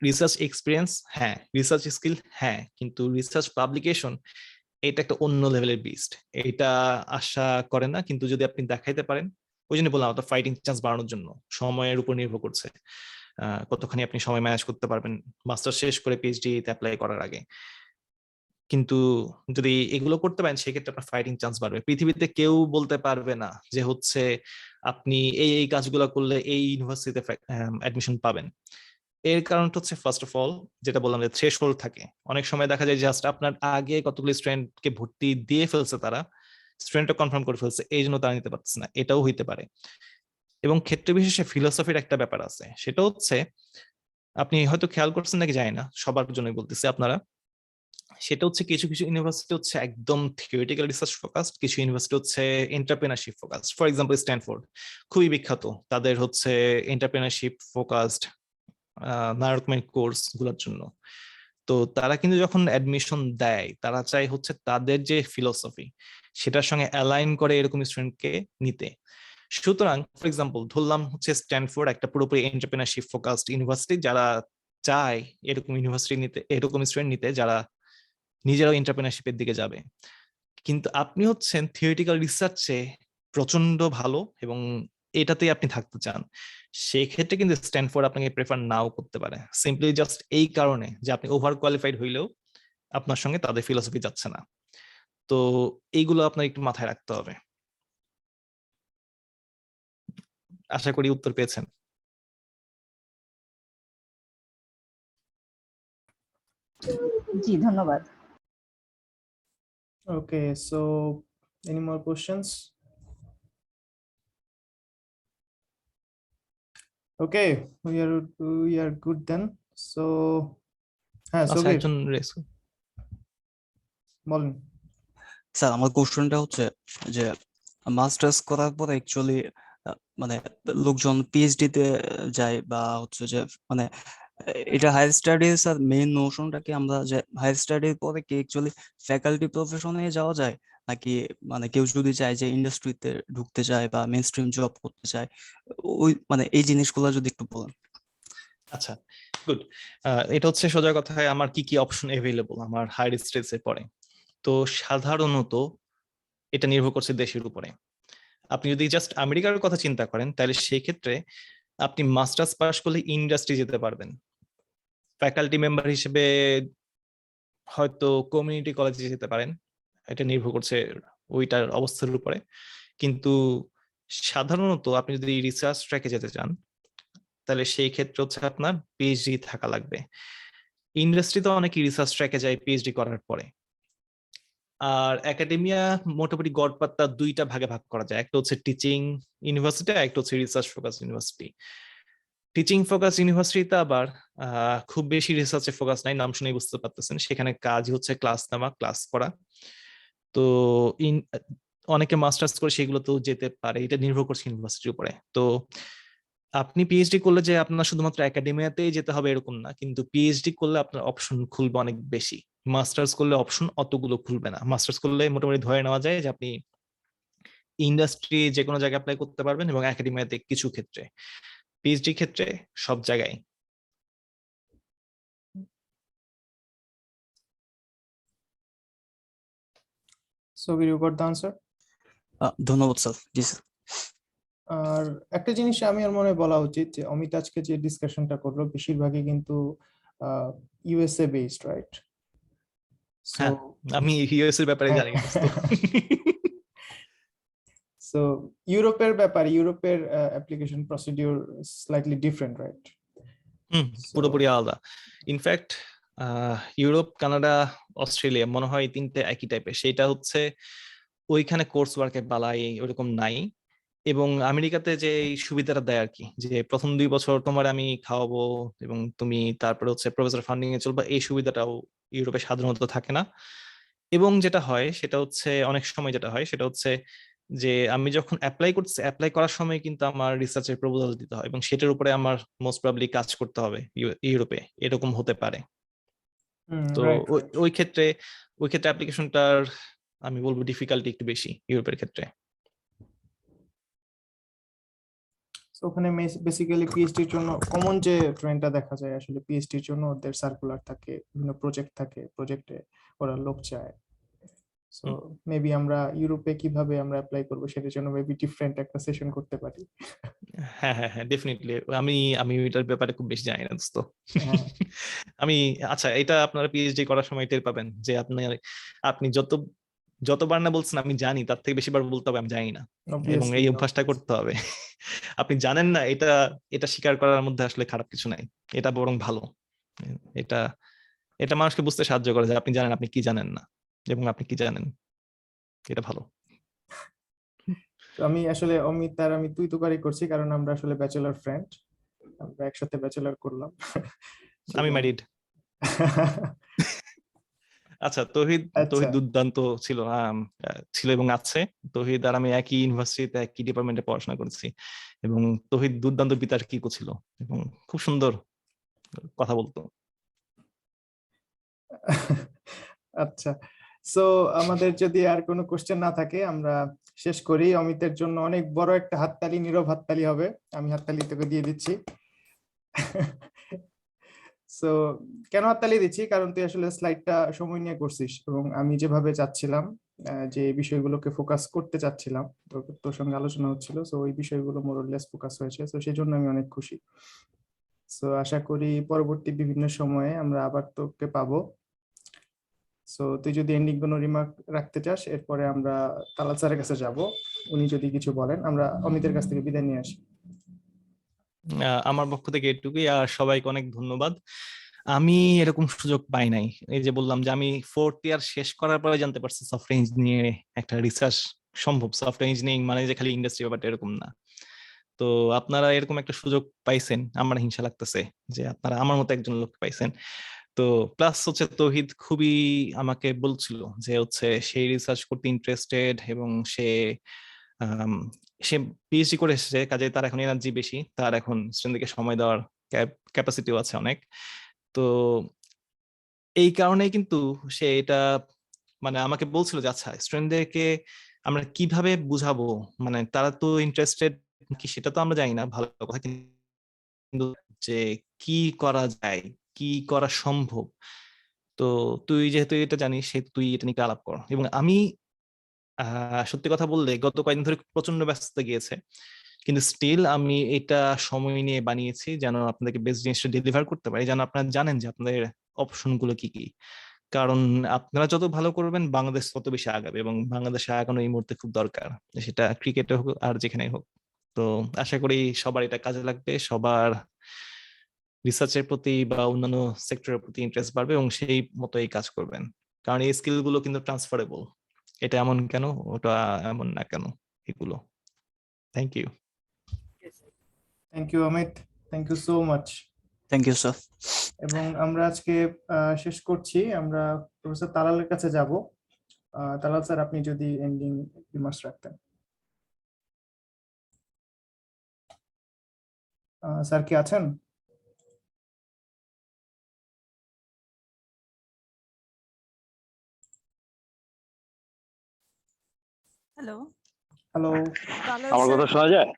রিসার্চ এক্সপিরিয়েন্স হ্যাঁ, রিসার্চ স্কিল হ্যাঁ, কিন্তু রিসার্চ পাবলিকেশন এটা একটা অন্য লেভেলের বিস্ট, এটা আশা করে না। কিন্তু যদি আপনি দেখাইতে পারেন, ওই জন্য বললাম আপনার ফাইটিং চান্স বাড়ানোর জন্য সময়ের উপর নির্ভর করছে কতখানি আপনি সময় ম্যানেজ করতে পারবেন মাস্টার শেষ করে পিএইচডি তে অ্যাপ্লাই করার আগে। কিন্তু যদি এগুলো করতে পারেন সেক্ষেত্রে আপনার ফাইটিং চান্স বাড়বে। পৃথিবীতে কেউ বলতে পারবে না যে হচ্ছে আপনি এই এই কাজগুলো করলে এই ইউনিভার্সিটিতে অ্যাডমিশন পাবেন। এর কারণটা হচ্ছে ফার্স্ট অফ অল যেটা বললাম যে থ্রেশহোল্ড থাকে, অনেক সময় দেখা যায় জাস্ট আপনার আগে কতগুলো স্টুডেন্টকে ভর্তি দিয়ে ফেলছে, তারা স্টুডেন্টটা কনফার্ম করে ফেলছে, এই জন্য তারা নিতে পারতেছে না, এটাও হইতে পারে। এবং ক্ষেত্র বিশেষে ফিলোসফির একটা ব্যাপার আছে, সেটা হচ্ছে আপনি হয়তো খেয়াল করছেন নাকি জানি না, সবার জন্যই বলতেছি আপনারা, সেটা হচ্ছে কিছু কিছু ইউনিভার্সিটি হচ্ছে একদম থিওরিটিক্যাল রিসার্চ ফোকাসড, কিছু ইউনিভার্সিটি হচ্ছে entrepreneurship focused. For example Stanford খুবই বিখ্যাত তাদের হচ্ছে এন্টারপ্রেনারশিপ ফোকাসড নানা রকমের কোর্স গুলোর জন্য। তো তারা কিন্তু যখন অ্যাডমিশন দেয় তারা চায় হচ্ছে তাদের যে ফিলোসফি সেটার সঙ্গে অ্যালাইন করে এরকম স্টুডেন্টকে নিতে। সুতরাং ফর এক্সাম্পল ধরলাম হচ্ছে স্ট্যানফোর্ড একটা পুরোপুরি এন্টারপ্রেনারশিপ ফোকাসড ইউনিভার্সিটি, যারা চায় এরকম ইউনিভার্সিটি নিতে, এরকম স্টুডেন্ট নিতে যারা নিজেরাও এন্টারপ্রেনারশিপের দিকে যাবে। কিন্তু আপনি হচ্ছেন থিওরিটিক্যাল রিসার্চে প্রচন্ড ভালো এবং এটাতেই আপনি থাকতে চান, সেই ক্ষেত্রে কিন্তু স্ট্যানফোর্ড আপনাকে প্রেফার নাও করতে পারে, সিম্পলি জাস্ট এই কারণে যে আপনি ওভার কোয়ালিফাইড হইলেও আপনার সঙ্গে তাদের ফিলোসফি যাচ্ছে না। তো এইগুলো আপনার একটু মাথায় রাখতে হবে। আশা করি উত্তর পেয়েছেন। জি ধন্যবাদ। Okay, so any more questions? Okay, we are good then. So হ্যাঁ আচ্ছা, সবির একজন রেস বলেন। স্যার আমার কোশ্চেনটা হচ্ছে যে মাস্টার্স করার পরে অ্যাকচুয়ালি মানে লোকজন পিএইচডি তে যায় বা হচ্ছে যে মানে এটা হায়ার স্টাডিজ আর মেইন নোশনটা কি আমরা যে হায়ার স্টাডির পরে কি অ্যাকচুয়ালি ফ্যাকাল্টি প্রফেশনে যাওয়া যায়, নাকি মানে কেউ যদি চায় যে ইন্ডাস্ট্রিতে ঢুকতে চায় বা মেইন স্ট্রিম জব করতে চায়, ওই মানে এই জিনিসগুলো যদি একটু বলেন। আচ্ছা, গুড। এটা হচ্ছে সোজা কথায় আমার কি কি অপশন এভেলেবল আমার হায়ার স্টাডিজে পড়ে। তো সাধারণত এটা নির্ভর করছে দেশের উপরে। আপনি যদি জাস্ট আমেরিকার কথা চিন্তা করেন তাহলে সেই ক্ষেত্রে আপনি মাস্টার্স পাস করলে ইন্ডাস্ট্রি যেতে পারবেন, ফ্যাকাল্টি মেম্বার হিসেবে হয়তো কমিউনিটি কলেজে যেতে পারেন, এটা নির্ভর করছে ওইটার অবস্থার উপরে। কিন্তু সাধারণত আপনি যদি রিসার্চ ট্র্যাকে যেতে চান তাহলে সেই ক্ষেত্রে হচ্ছে আপনার পিএইচডি থাকা লাগবে। ইন্ডাস্ট্রিতে অনেকেই রিসার্চ ট্র্যাকে যায় পিএইচডি করার পরে। আর একাডেমিয়া মোটামুটি গড়পাত্তা দুইটা ভাগে ভাগ করা যায়, একটা হচ্ছে টিচিং ইউনিভার্সিটি আর একটা হচ্ছে research focus university. Teaching focus ইউনিভার্সিটিতে আবার খুব বেশি রিসার্চে ফোকাস নাই, নাম শুনেই বুঝতে পারতেছেন, সেখানে কাজ হচ্ছে ক্লাস নেওয়া, ক্লাস করা। তো অনেকে মাস্টার্স করে সেগুলোতেও যেতে পারে, এটা নির্ভর করছে ইউনিভার্সিটির উপরে। তো আপনি পিএইচডি করলে যে আপনার শুধুমাত্র একাডেমিয়াতেই যেতে হবে এরকম না, কিন্তু পিএইচডি করলে আপনার অপশন খুলবে অনেক বেশি। মাস্টার্স করলে অপশন অতগুলো খুলবে না। মাস্টার্স করলে মোটামুটি ধরে নেওয়া যায় যে আপনি ইন্ডাস্ট্রি যে কোনো জায়গায় অ্যাপ্লাই করতে পারবেন এবং একাডেমিয়াতে কিছু ক্ষেত্রে, পিএইচডি ক্ষেত্রে সব জায়গায়। সবির, you got the answer? ধন্যবাদ স্যার। জি স্যার। আর একটা জিনিস আমি আর মনে হয় বলা উচিত যে অমিত আজকে যে ডিসকাশনটা করলো বেশিরভাগই কিন্তু ইউএসএ বেসড, রাইট? হ্যাঁ, আমি ইউএস এর ব্যাপারে জানি না তো। সো ইউরোপের ব্যাপারে, ইউরোপের application procedure slightly different, right? পুরোপুরি আলাদা। ইনফ্যাক্ট ইউরোপ, কানাডা, অস্ট্রেলিয়া মনে হয় তিনটে একই টাইপের। সেটা হচ্ছে ওইখানে কোর্স ওয়ার্কে বালাই ওরকম নাই। এবং আমেরিকাতে যে এই সুবিধাটা দেয় আর কি, যে প্রথম 2 বছর তোমার আমি খাওয়াবো এবং তুমি তারপরে হচ্ছে প্রফেসর ফান্ডিং এ চলবা, এই সুবিধাটাও ইউরোপে সাধারণত থাকে না। এবং যেটা হয় সেটা হচ্ছে, অনেক সময় যেটা হয় সেটা হচ্ছে যে আমি যখন অ্যাপ্লাই করছি, অ্যাপ্লাই করার সময় কিন্তু আমার রিসার্চের প্রপোজাল দিতে হয় এবং সেটার উপরে আমার মোস্ট প্রবাবলি কাজ করতে হবে ইউরোপে, এরকম হতে পারে। তো ওই ক্ষেত্রে অ্যাপ্লিকেশনটার আমি বলবো ডিফিকাল্টি একটু বেশি ইউরোপের ক্ষেত্রে। ওখানে বেসিক্যালি পিএইচডির জন্য কমন যে ট্রেন্ডটা দেখা যায়, আসলে পিএইচডির জন্য ওদের সার্কুলার থাকে, বিভিন্ন প্রজেক্ট থাকে, প্রজেক্টে ওরা লোক চায়। সো মেবি আমরা ইউরোপে কিভাবে আমরা অ্যাপ্লাই করব সেটার জন্য মেবি ডিফারেন্ট একটা সেশন করতে পারি। হ্যাঁ হ্যাঁ হ্যাঁ, ডেফিনেটলি। আমি এটার ব্যাপারে খুব বেশি জানি না দোস্ত। হ্যাঁ। আমি আচ্ছা, এটা আপনারা পিএইচডি করার সময় টের পাবেন যে আপনি যতবার না বলছেন আমি জানি, তার থেকে বেশিবার বলতে হবে আমি জানি না, এবং এই অভ্যাসটা করতে হবে। আপনি জানেন না, এটা স্বীকার করার মধ্যে আসলে খারাপ কিছু নাই, এটা বরং ভালো। এটা এটা মানুষকে বুঝতে সাহায্য করে যে আপনি জানেন আপনি কি জানেন না, এবং আপনি কি জানেন, এটা ভালো। তো আমি আসলে অমিত আর আমি তুই তোকারি করছি কারণ আমরা আসলে ব্যাচেলর ফ্রেন্ড, আমরা একসাথে ব্যাচেলর করলাম। আমি ম্যারিড। আচ্ছা, তৌহিদ আচ্ছা। দুর্দান্ত ছিল এবং আছে। তৌহিদ আর আমি একই ইউনিভার্সিটিতে একই ডিপার্টমেন্টে পড়াশোনা করেছি, এবং তৌহিদ দুর্দান্ত বিতার্কিক ছিল এবং খুব সুন্দর কথা বলতো। আচ্ছা, সো আমাদের যদি আর কোনো কোশ্চেন না থাকে আমরা শেষ করি। অমিতের জন্য অনেক বড় একটা হাততালি, নীরব হাততালি হবে, আমি হাততালি তোকে দিয়ে দিচ্ছি। সো কেন হাততালি দিচ্ছি, কারণ তুই আসলে স্লাইডটা সময় নিয়ে করছিস এবং আমি যেভাবে চাচ্ছিলাম, যে বিষয়গুলোকে ফোকাস করতে চাচ্ছিলাম, তোর সঙ্গে আলোচনা হচ্ছিল, সো ওই বিষয়গুলো মোরলেস ফোকাস হয়েছে, তো সেই জন্য আমি অনেক খুশি। সো আশা করি পরবর্তী বিভিন্ন সময়ে আমরা আবার তোকে পাবো। সো তুই যদি এন্ডিং কোনো রিমার্ক রাখতে চাস, এরপরে আমরা তালাল স্যারের কাছে যাব, উনি যদি কিছু বলেন আমরা অমিতের কাছ থেকে বিদায় নিয়ে আসি। আমার পক্ষ থেকে এটুকুই, আর সবাইকে অনেক ধন্যবাদ। আমি এরকম সুযোগ পাই নাই। এই যে বললাম যে আমি 4th ইয়ার শেষ করার পরে জানতে পারছি সফটওয়্যার ইঞ্জিনিয়ারিং একটা রিসার্চ সম্ভব। সফটওয়্যার ইঞ্জিনিয়ারিং মানে যে খালি ইন্ডাস্ট্রি, ব্যাপারটা এরকম না। তো আপনারা এরকম একটা সুযোগ পাইছেন, আমার হিংসা লাগতেছে যে আপনারা আমার মতো একজন লোক পাইছেন। তো প্লাস হচ্ছে তৌহিদ খুবই আমাকে বলছিল যে হচ্ছে সেই রিসার্চ করতে ইন্টারেস্টেড, এবং সে আম, সে পিএইচডি করে এসেছে, কাজে তার এখন এনার্জি বেশি, তার এখন স্টুডেন্টদেরকে সময় দেওয়ার ক্যাপাসিটিও আছে অনেক। তো এই কারণেই কিন্তু সে এটা মানে আমাকে বলছিল যে আচ্ছা স্টুডেন্টদেরকে আমরা কিভাবে বুঝাবো, মানে তারা তো ইন্টারেস্টেড কি সেটা তো আমরা জানি না, ভালো কথা, কিন্তু যে কি করা যায়, কি করা সম্ভব। তো তুই যেহেতু এটা জানিস সেহেতু তুই এটা নিয়ে আলাপ কর। এবং আমি সত্যি কথা বললে গত কয়েকদিন ধরে প্রচন্ড ব্যস্ততা গিয়েছে, কিন্তু স্টিল আমি এটা সময় নিয়ে বানিয়েছি যেন আপনাদেরকে বেস্ট জিনিসটা ডেলিভার করতে পারি, যেন আপনারা জানেন যে আপনাদের অপশন গুলো কি কি। কারণ আপনারা যত ভালো করবেন বাংলাদেশ তত বেশি আগাবে, এবং বাংলাদেশে আগানো এই মুহূর্তে খুব দরকার, সেটা ক্রিকেটে হোক আর যেখানেই হোক। তো আশা করি সবার এটা কাজে লাগবে, সবার রিসার্চের প্রতি বা অন্যান্য সেক্টরের প্রতি ইন্টারেস্ট বাড়বে, এবং সেই মতো এই কাজ করবেন। কারণ এই স্কিল গুলো কিন্তু ট্রান্সফারেবল, এটা এমন কেন ওটা এমন না কেন, এগুলো। Thank you. Thank you Amit, thank you so much. Thank you sir. এবং আমরা আজকে শেষ করছি, আমরা প্রফেসর তালালের কাছে যাব। তালাল স্যার, আপনি যদি এন্ডিং রিমার্কস রাখতেন। স্যার কি আছেন? Hello, hello. তালাল আমার স্যার। কথা শোনা যায়?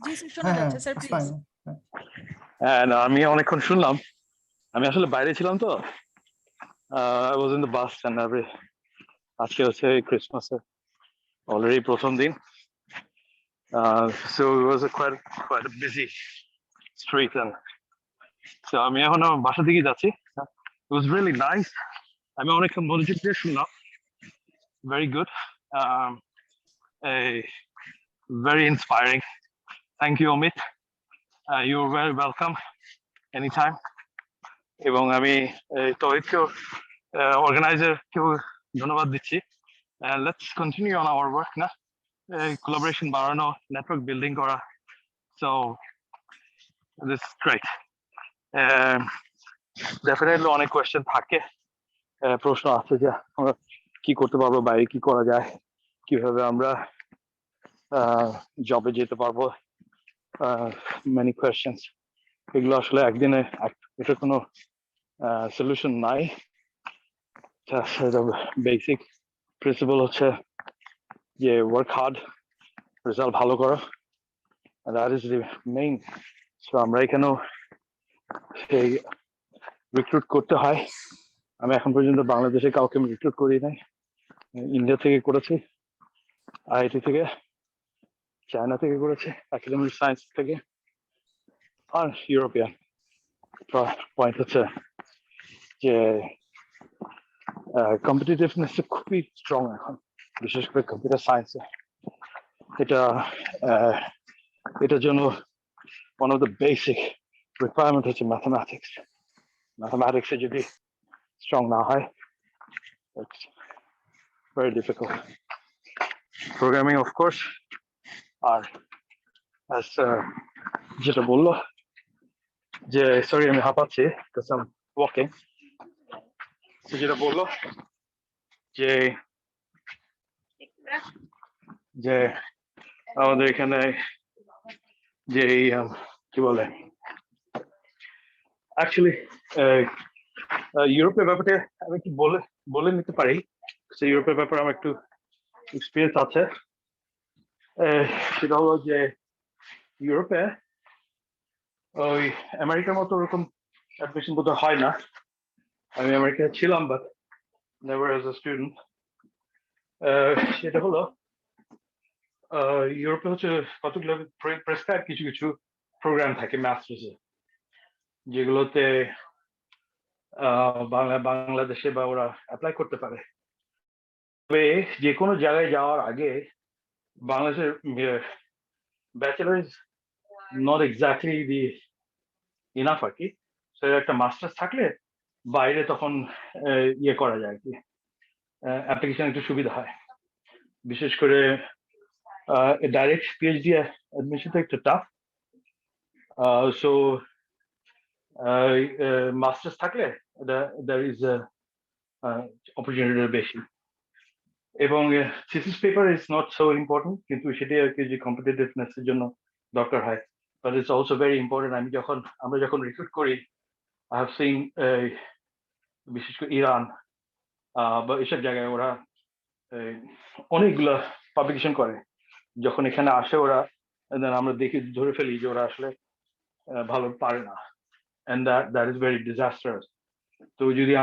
জি স্যার, শোনা হ্যাঁ হ্যাঁ, যাচ্ছে স্যার, it's প্লিজ। fine. হ্যাঁ, না, আমি অনেকক্ষণ শুনলাম। আমি আসলে বাইরে ছিলাম তো, I was in the bus and আজকে হচ্ছে ক্রিসমাসের অলরেডি প্রথম দিন, so it was quite a busy street, and so আমি এখন আমার বাসা দিকে যাচ্ছি। It was really nice. আমি অনেকক্ষণ মনোযোগ দিয়ে শুনলাম, very good, very inspiring. Thank you, Omid. You're very welcome anytime. এবং আমি তৌহিদকেও অর্গানাইজারকেও ধন্যবাদ দিচ্ছি। Let's continue on our work, না কোলাবোরেশন বাড়ানো, নেটওয়ার্ক বিল্ডিং করা। So this is great. Definitely অনেক কোয়েশ্চেন থাকে, প্রশ্ন আছে যে আমরা কি করতে পারবো, বাইরে কি করা যায়, কিভাবে আমরা জবে যেতে পারবো, মেনি কোয়েশ্চেন্স। এগুলো আসলে একদিনে এটা কোনো সলিউশন নাই। বেসিক প্রিন্সিপাল হচ্ছে যে ওয়ার্ক হার্ড, রেজাল্ট ভালো করো, that is the main. So আমরা এখানেও সেই রিক্রুট করতে হয়। আমি এখন পর্যন্ত বাংলাদেশে কাউকে রিক্রুট করি নাই, ইন্ডিয়া থেকে করেছি, আইআইটি থেকে, চায়না থেকে করেছি, একাডেমিক সায়েন্স থেকে, আর ইউরোপিয়ান। পয়েন্ট হচ্ছে যে কম্পিটিটিভনেস খুবই স্ট্রং এখন, বিশেষ করে কম্পিউটার সায়েন্সে। এটার জন্য one of the basic requirement হচ্ছে ম্যাথমেটিক্স। ম্যাথমেটিক্সে যদি স্ট্রং না হয়, it's very difficult. Programming of course, R as যেটা বললো যে, সরি আমি হাঁপাচ্ছি because I'm walking, যেটা বললো যে আমাদের এখানে যে কি বলে, অ্যাকচুয়ালি ইউরোপের ব্যাপারে আমি একটু বলে নিতে পারি। ইউরোপের ব্যাপারে আমার একটু এক্সপিরিয়েন্স আছে। সেটা হলো যে ইউরোপে ওই আমেরিকার মতো ওরকম অ্যাডমিশন বোধহয় হয় না। আমি আমেরিকায় ছিলাম, but never as a student. সেটা হলো ইউরোপে হচ্ছে কতগুলো প্রেসক্রাইব কিছু কিছু প্রোগ্রাম থাকে মাস্টার্সে, যেগুলোতে বাংলাদেশে বা ওরা অ্যাপ্লাই করতে পারে। তবে যে কোনো জায়গায় যাওয়ার আগে বাংলাদেশের bachelors not exactly the enough আর কি। সো একটা মাস্টার্স থাকলে বাইরে তখন ইয়ে করা যায় আর কি, অ্যাপ্লিকেশন একটু সুবিধা হয়। বিশেষ করে ডাইরেক্ট পিএইচডি অ্যাডমিশন তো একটু টাফ। সো মাস্টার্স থাকলে দ্যার ইজ অপরচুনিটি বেশি। এবং thesis paper is not so important, কিন্তু সেটাই আর কি যে কম্পিটিটিভনেস এর জন্য দরকার হয়। But it's also very important. আমরা যখন রিক্রুট করি, আই হ্যাভ সিন বিশেষ করে ইরান বা এসব জায়গায় ওরা অনেকগুলো পাবলিকেশন করে। যখন এখানে আসে ওরা, আমরা দেখি ধরে ফেলি যে ওরা আসলে ভালো পারে না, and that is very disastrous. তো যদি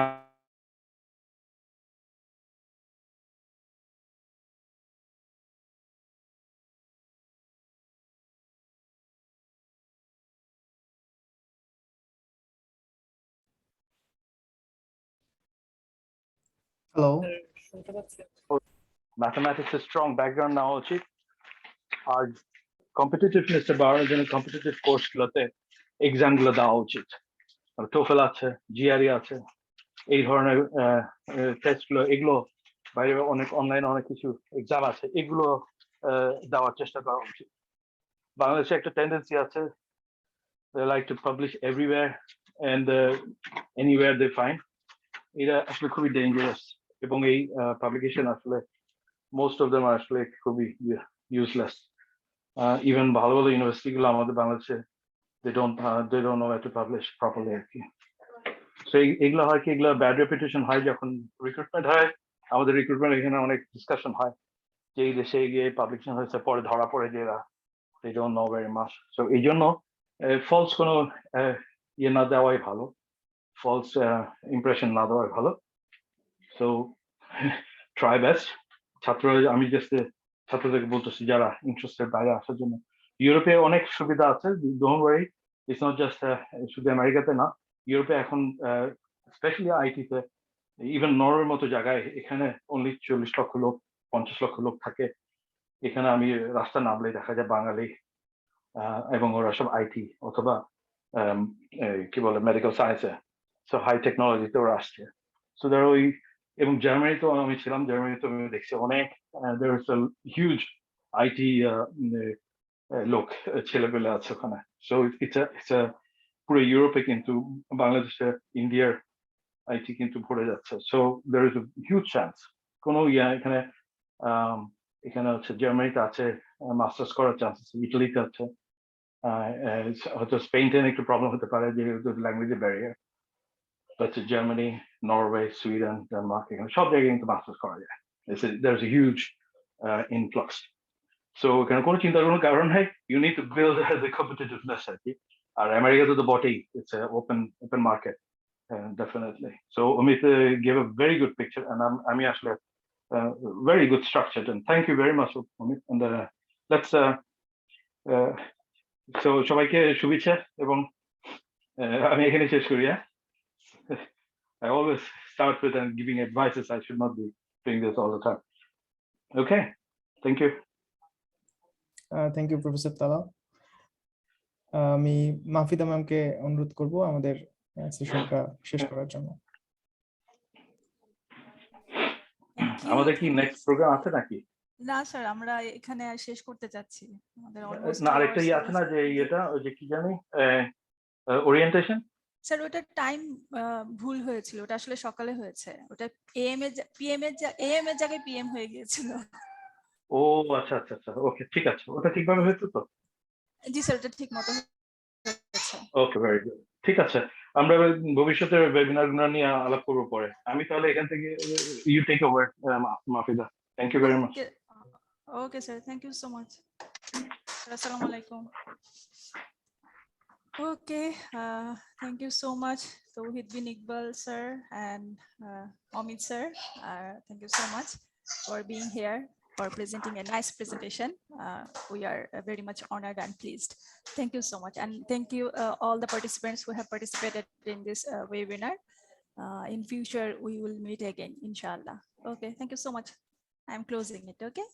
হ্যালো, শুনতে পাচ্ছি। ম্যাথমেটিক্স এর স্ট্রং ব্যাকগ্রাউন্ড নেওয়া উচিত। আর কম্পিটিটিভনেস বাড়ানোর জন্য কম্পিটিটিভ কোর্স গুলোতে এক্সাম গুলো দেওয়া উচিত। টোফেল আছে, জিআরই আছে, এই ধরনের টেস্ট গুলো, এগুলো বাইরে অনেক অনলাইনে অনেক কিছু এক্সাম আছে, এগুলো দেওয়ার চেষ্টা করা উচিত। বাংলাদেশে একটা টেন্ডেন্সি আছে, they like to publish everywhere and anywhere they find. এটা আসলে খুবই ডেঞ্জারাস, এবং এই পাবলিকেশন আসলে মোস্ট অফ দেম আসলে খুবই ইউজলেস। ইভেন ভালো ভালো ইউনিভার্সিটি গুলো আমাদের বাংলাদেশে they don't know how to publish properly আর কি। সো এগুলো হয় কি, এগুলো ব্যাড রেপুটেশন হয় যখন রিক্রুটমেন্ট হয়। আমাদের রিক্রুটমেন্ট এখানে অনেক ডিসকাশন হয় যে এই দেশে গিয়ে পাবলিকেশন হয়েছে, পরে ধরা পড়ে যে এরা they don't know very much. So এই জন্য ফলস কোনো ইয়ে না দেওয়াই ভালো, ফলস ইমপ্রেশন না দেওয়াই ভালো। So try best. আমি জাস্ট ছাত্রদেরকে বলতেছি যারা ইন্টারেস্টেড বাইরে আসার জন্য, ইউরোপে অনেক সুবিধা আছে, don't worry, it's not just শুধু আমেরিকাতে না, ইউরোপে এখন স্পেশালি আইটিতে, ইভেন নরওয়ের মতো জায়গায়, এখানে অনলি 40 লক্ষ লোক 50 লক্ষ লোক থাকে। এখানে আমি রাস্তা নামলে দেখা যায় বাঙালি, এবং ওরা সব আইটি অথবা কি বলে মেডিকেল সায়েন্সে, সো হাই টেকনোলজিতে ওরা আসছে। সো ধরো ওই, এবং জার্মানিতেও আমি ছিলাম, জার্মানিতে আমি দেখছি অনেক there is a huge IT লোক ছেলেপেলে আছে ওখানে। সো it's a পুরো ইউরোপে কিন্তু বাংলাদেশে, ইন্ডিয়ার আইটি কিন্তু ভরে যাচ্ছে। So there is a huge chance কোনো এখানে এখানে হচ্ছে জার্মানিতে আছে মাস্টার্স করার চান্স আছে, ইটালিতে আছে, হয়তো স্পেনে একটু প্রবলেম হতে পারে যেহেতু ল্যাঙ্গুয়েজের barrier, but Germany, Norway, Sweden, Denmark, এখানে সব জায়গায় কিন্তু মাস্টার্স করা যায়। There's a huge influx. So এখানে কোনো চিন্তার কোনো কারণ নেই, you need to build the competitiveness আর কি। আর আমেরিকাতে তো বটেই, it's a open market, definitely. So Amit gave a very good picture, and আমি আসলে very good structured, and thank you very much Amit, and let's so সবাইকে শুভেচ্ছা, এবং আমি এখানে শেষ করি। I always start with giving advices. I should not be doing this all the time. Okay, thank you. Thank you professor Tala. আমি মাহফিদা ম্যামকে অনুরোধ করব আমাদের সেশনটা শেষ করার জন্য। আমাদের কি নেক্সট প্রোগ্রাম আছে নাকি? না স্যার, আমরা এখানে শেষ করতে যাচ্ছি। আমাদের অলমোস্ট না, আরেকটা আছে না, যে এটা ওই যে কি জানি ওরিয়েন্টেশন। স্যার ওটা টাইম ভুল হয়েছিল, ওটা আসলে সকালে হয়েছে, ওটা এএম এর জায়গায় পিএম হয়ে গিয়েছিল। ও আচ্ছা আচ্ছা আচ্ছা, ওকে ঠিক আছে, ওটা ঠিকভাবে হয়েছে তো? জি স্যার, ওটা ঠিক মতো হয়েছে। ওকে, ভেরি গুড, ঠিক আছে। আমরা ভবিষ্যতের ওয়েবিনার গুলো নিয়ে আলাপ করবো পরে। আমি তাহলে এখান থেকে, you take over Mahfida. Thank you very much. Okay sir, thank you so much. আসসালামু আলাইকুম। Okay, thank you so much, Tauhid bin Iqbal sir and Amit sir. Thank you so much for being here, for presenting a nice presentation. We are very much honored and pleased. Thank you so much, and thank you all the participants who have participated in this webinar. In future, we will meet again, inshallah. Okay, thank you so much. I'm closing it. Okay,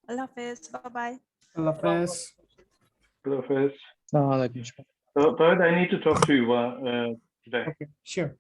Allah Hafiz. Bye bye. আল্লাহ হাফেজ। আল্লাহ হাফেজ। Assalamu alaikum. So, Tawhid, I need to talk to you today. Okay, sure.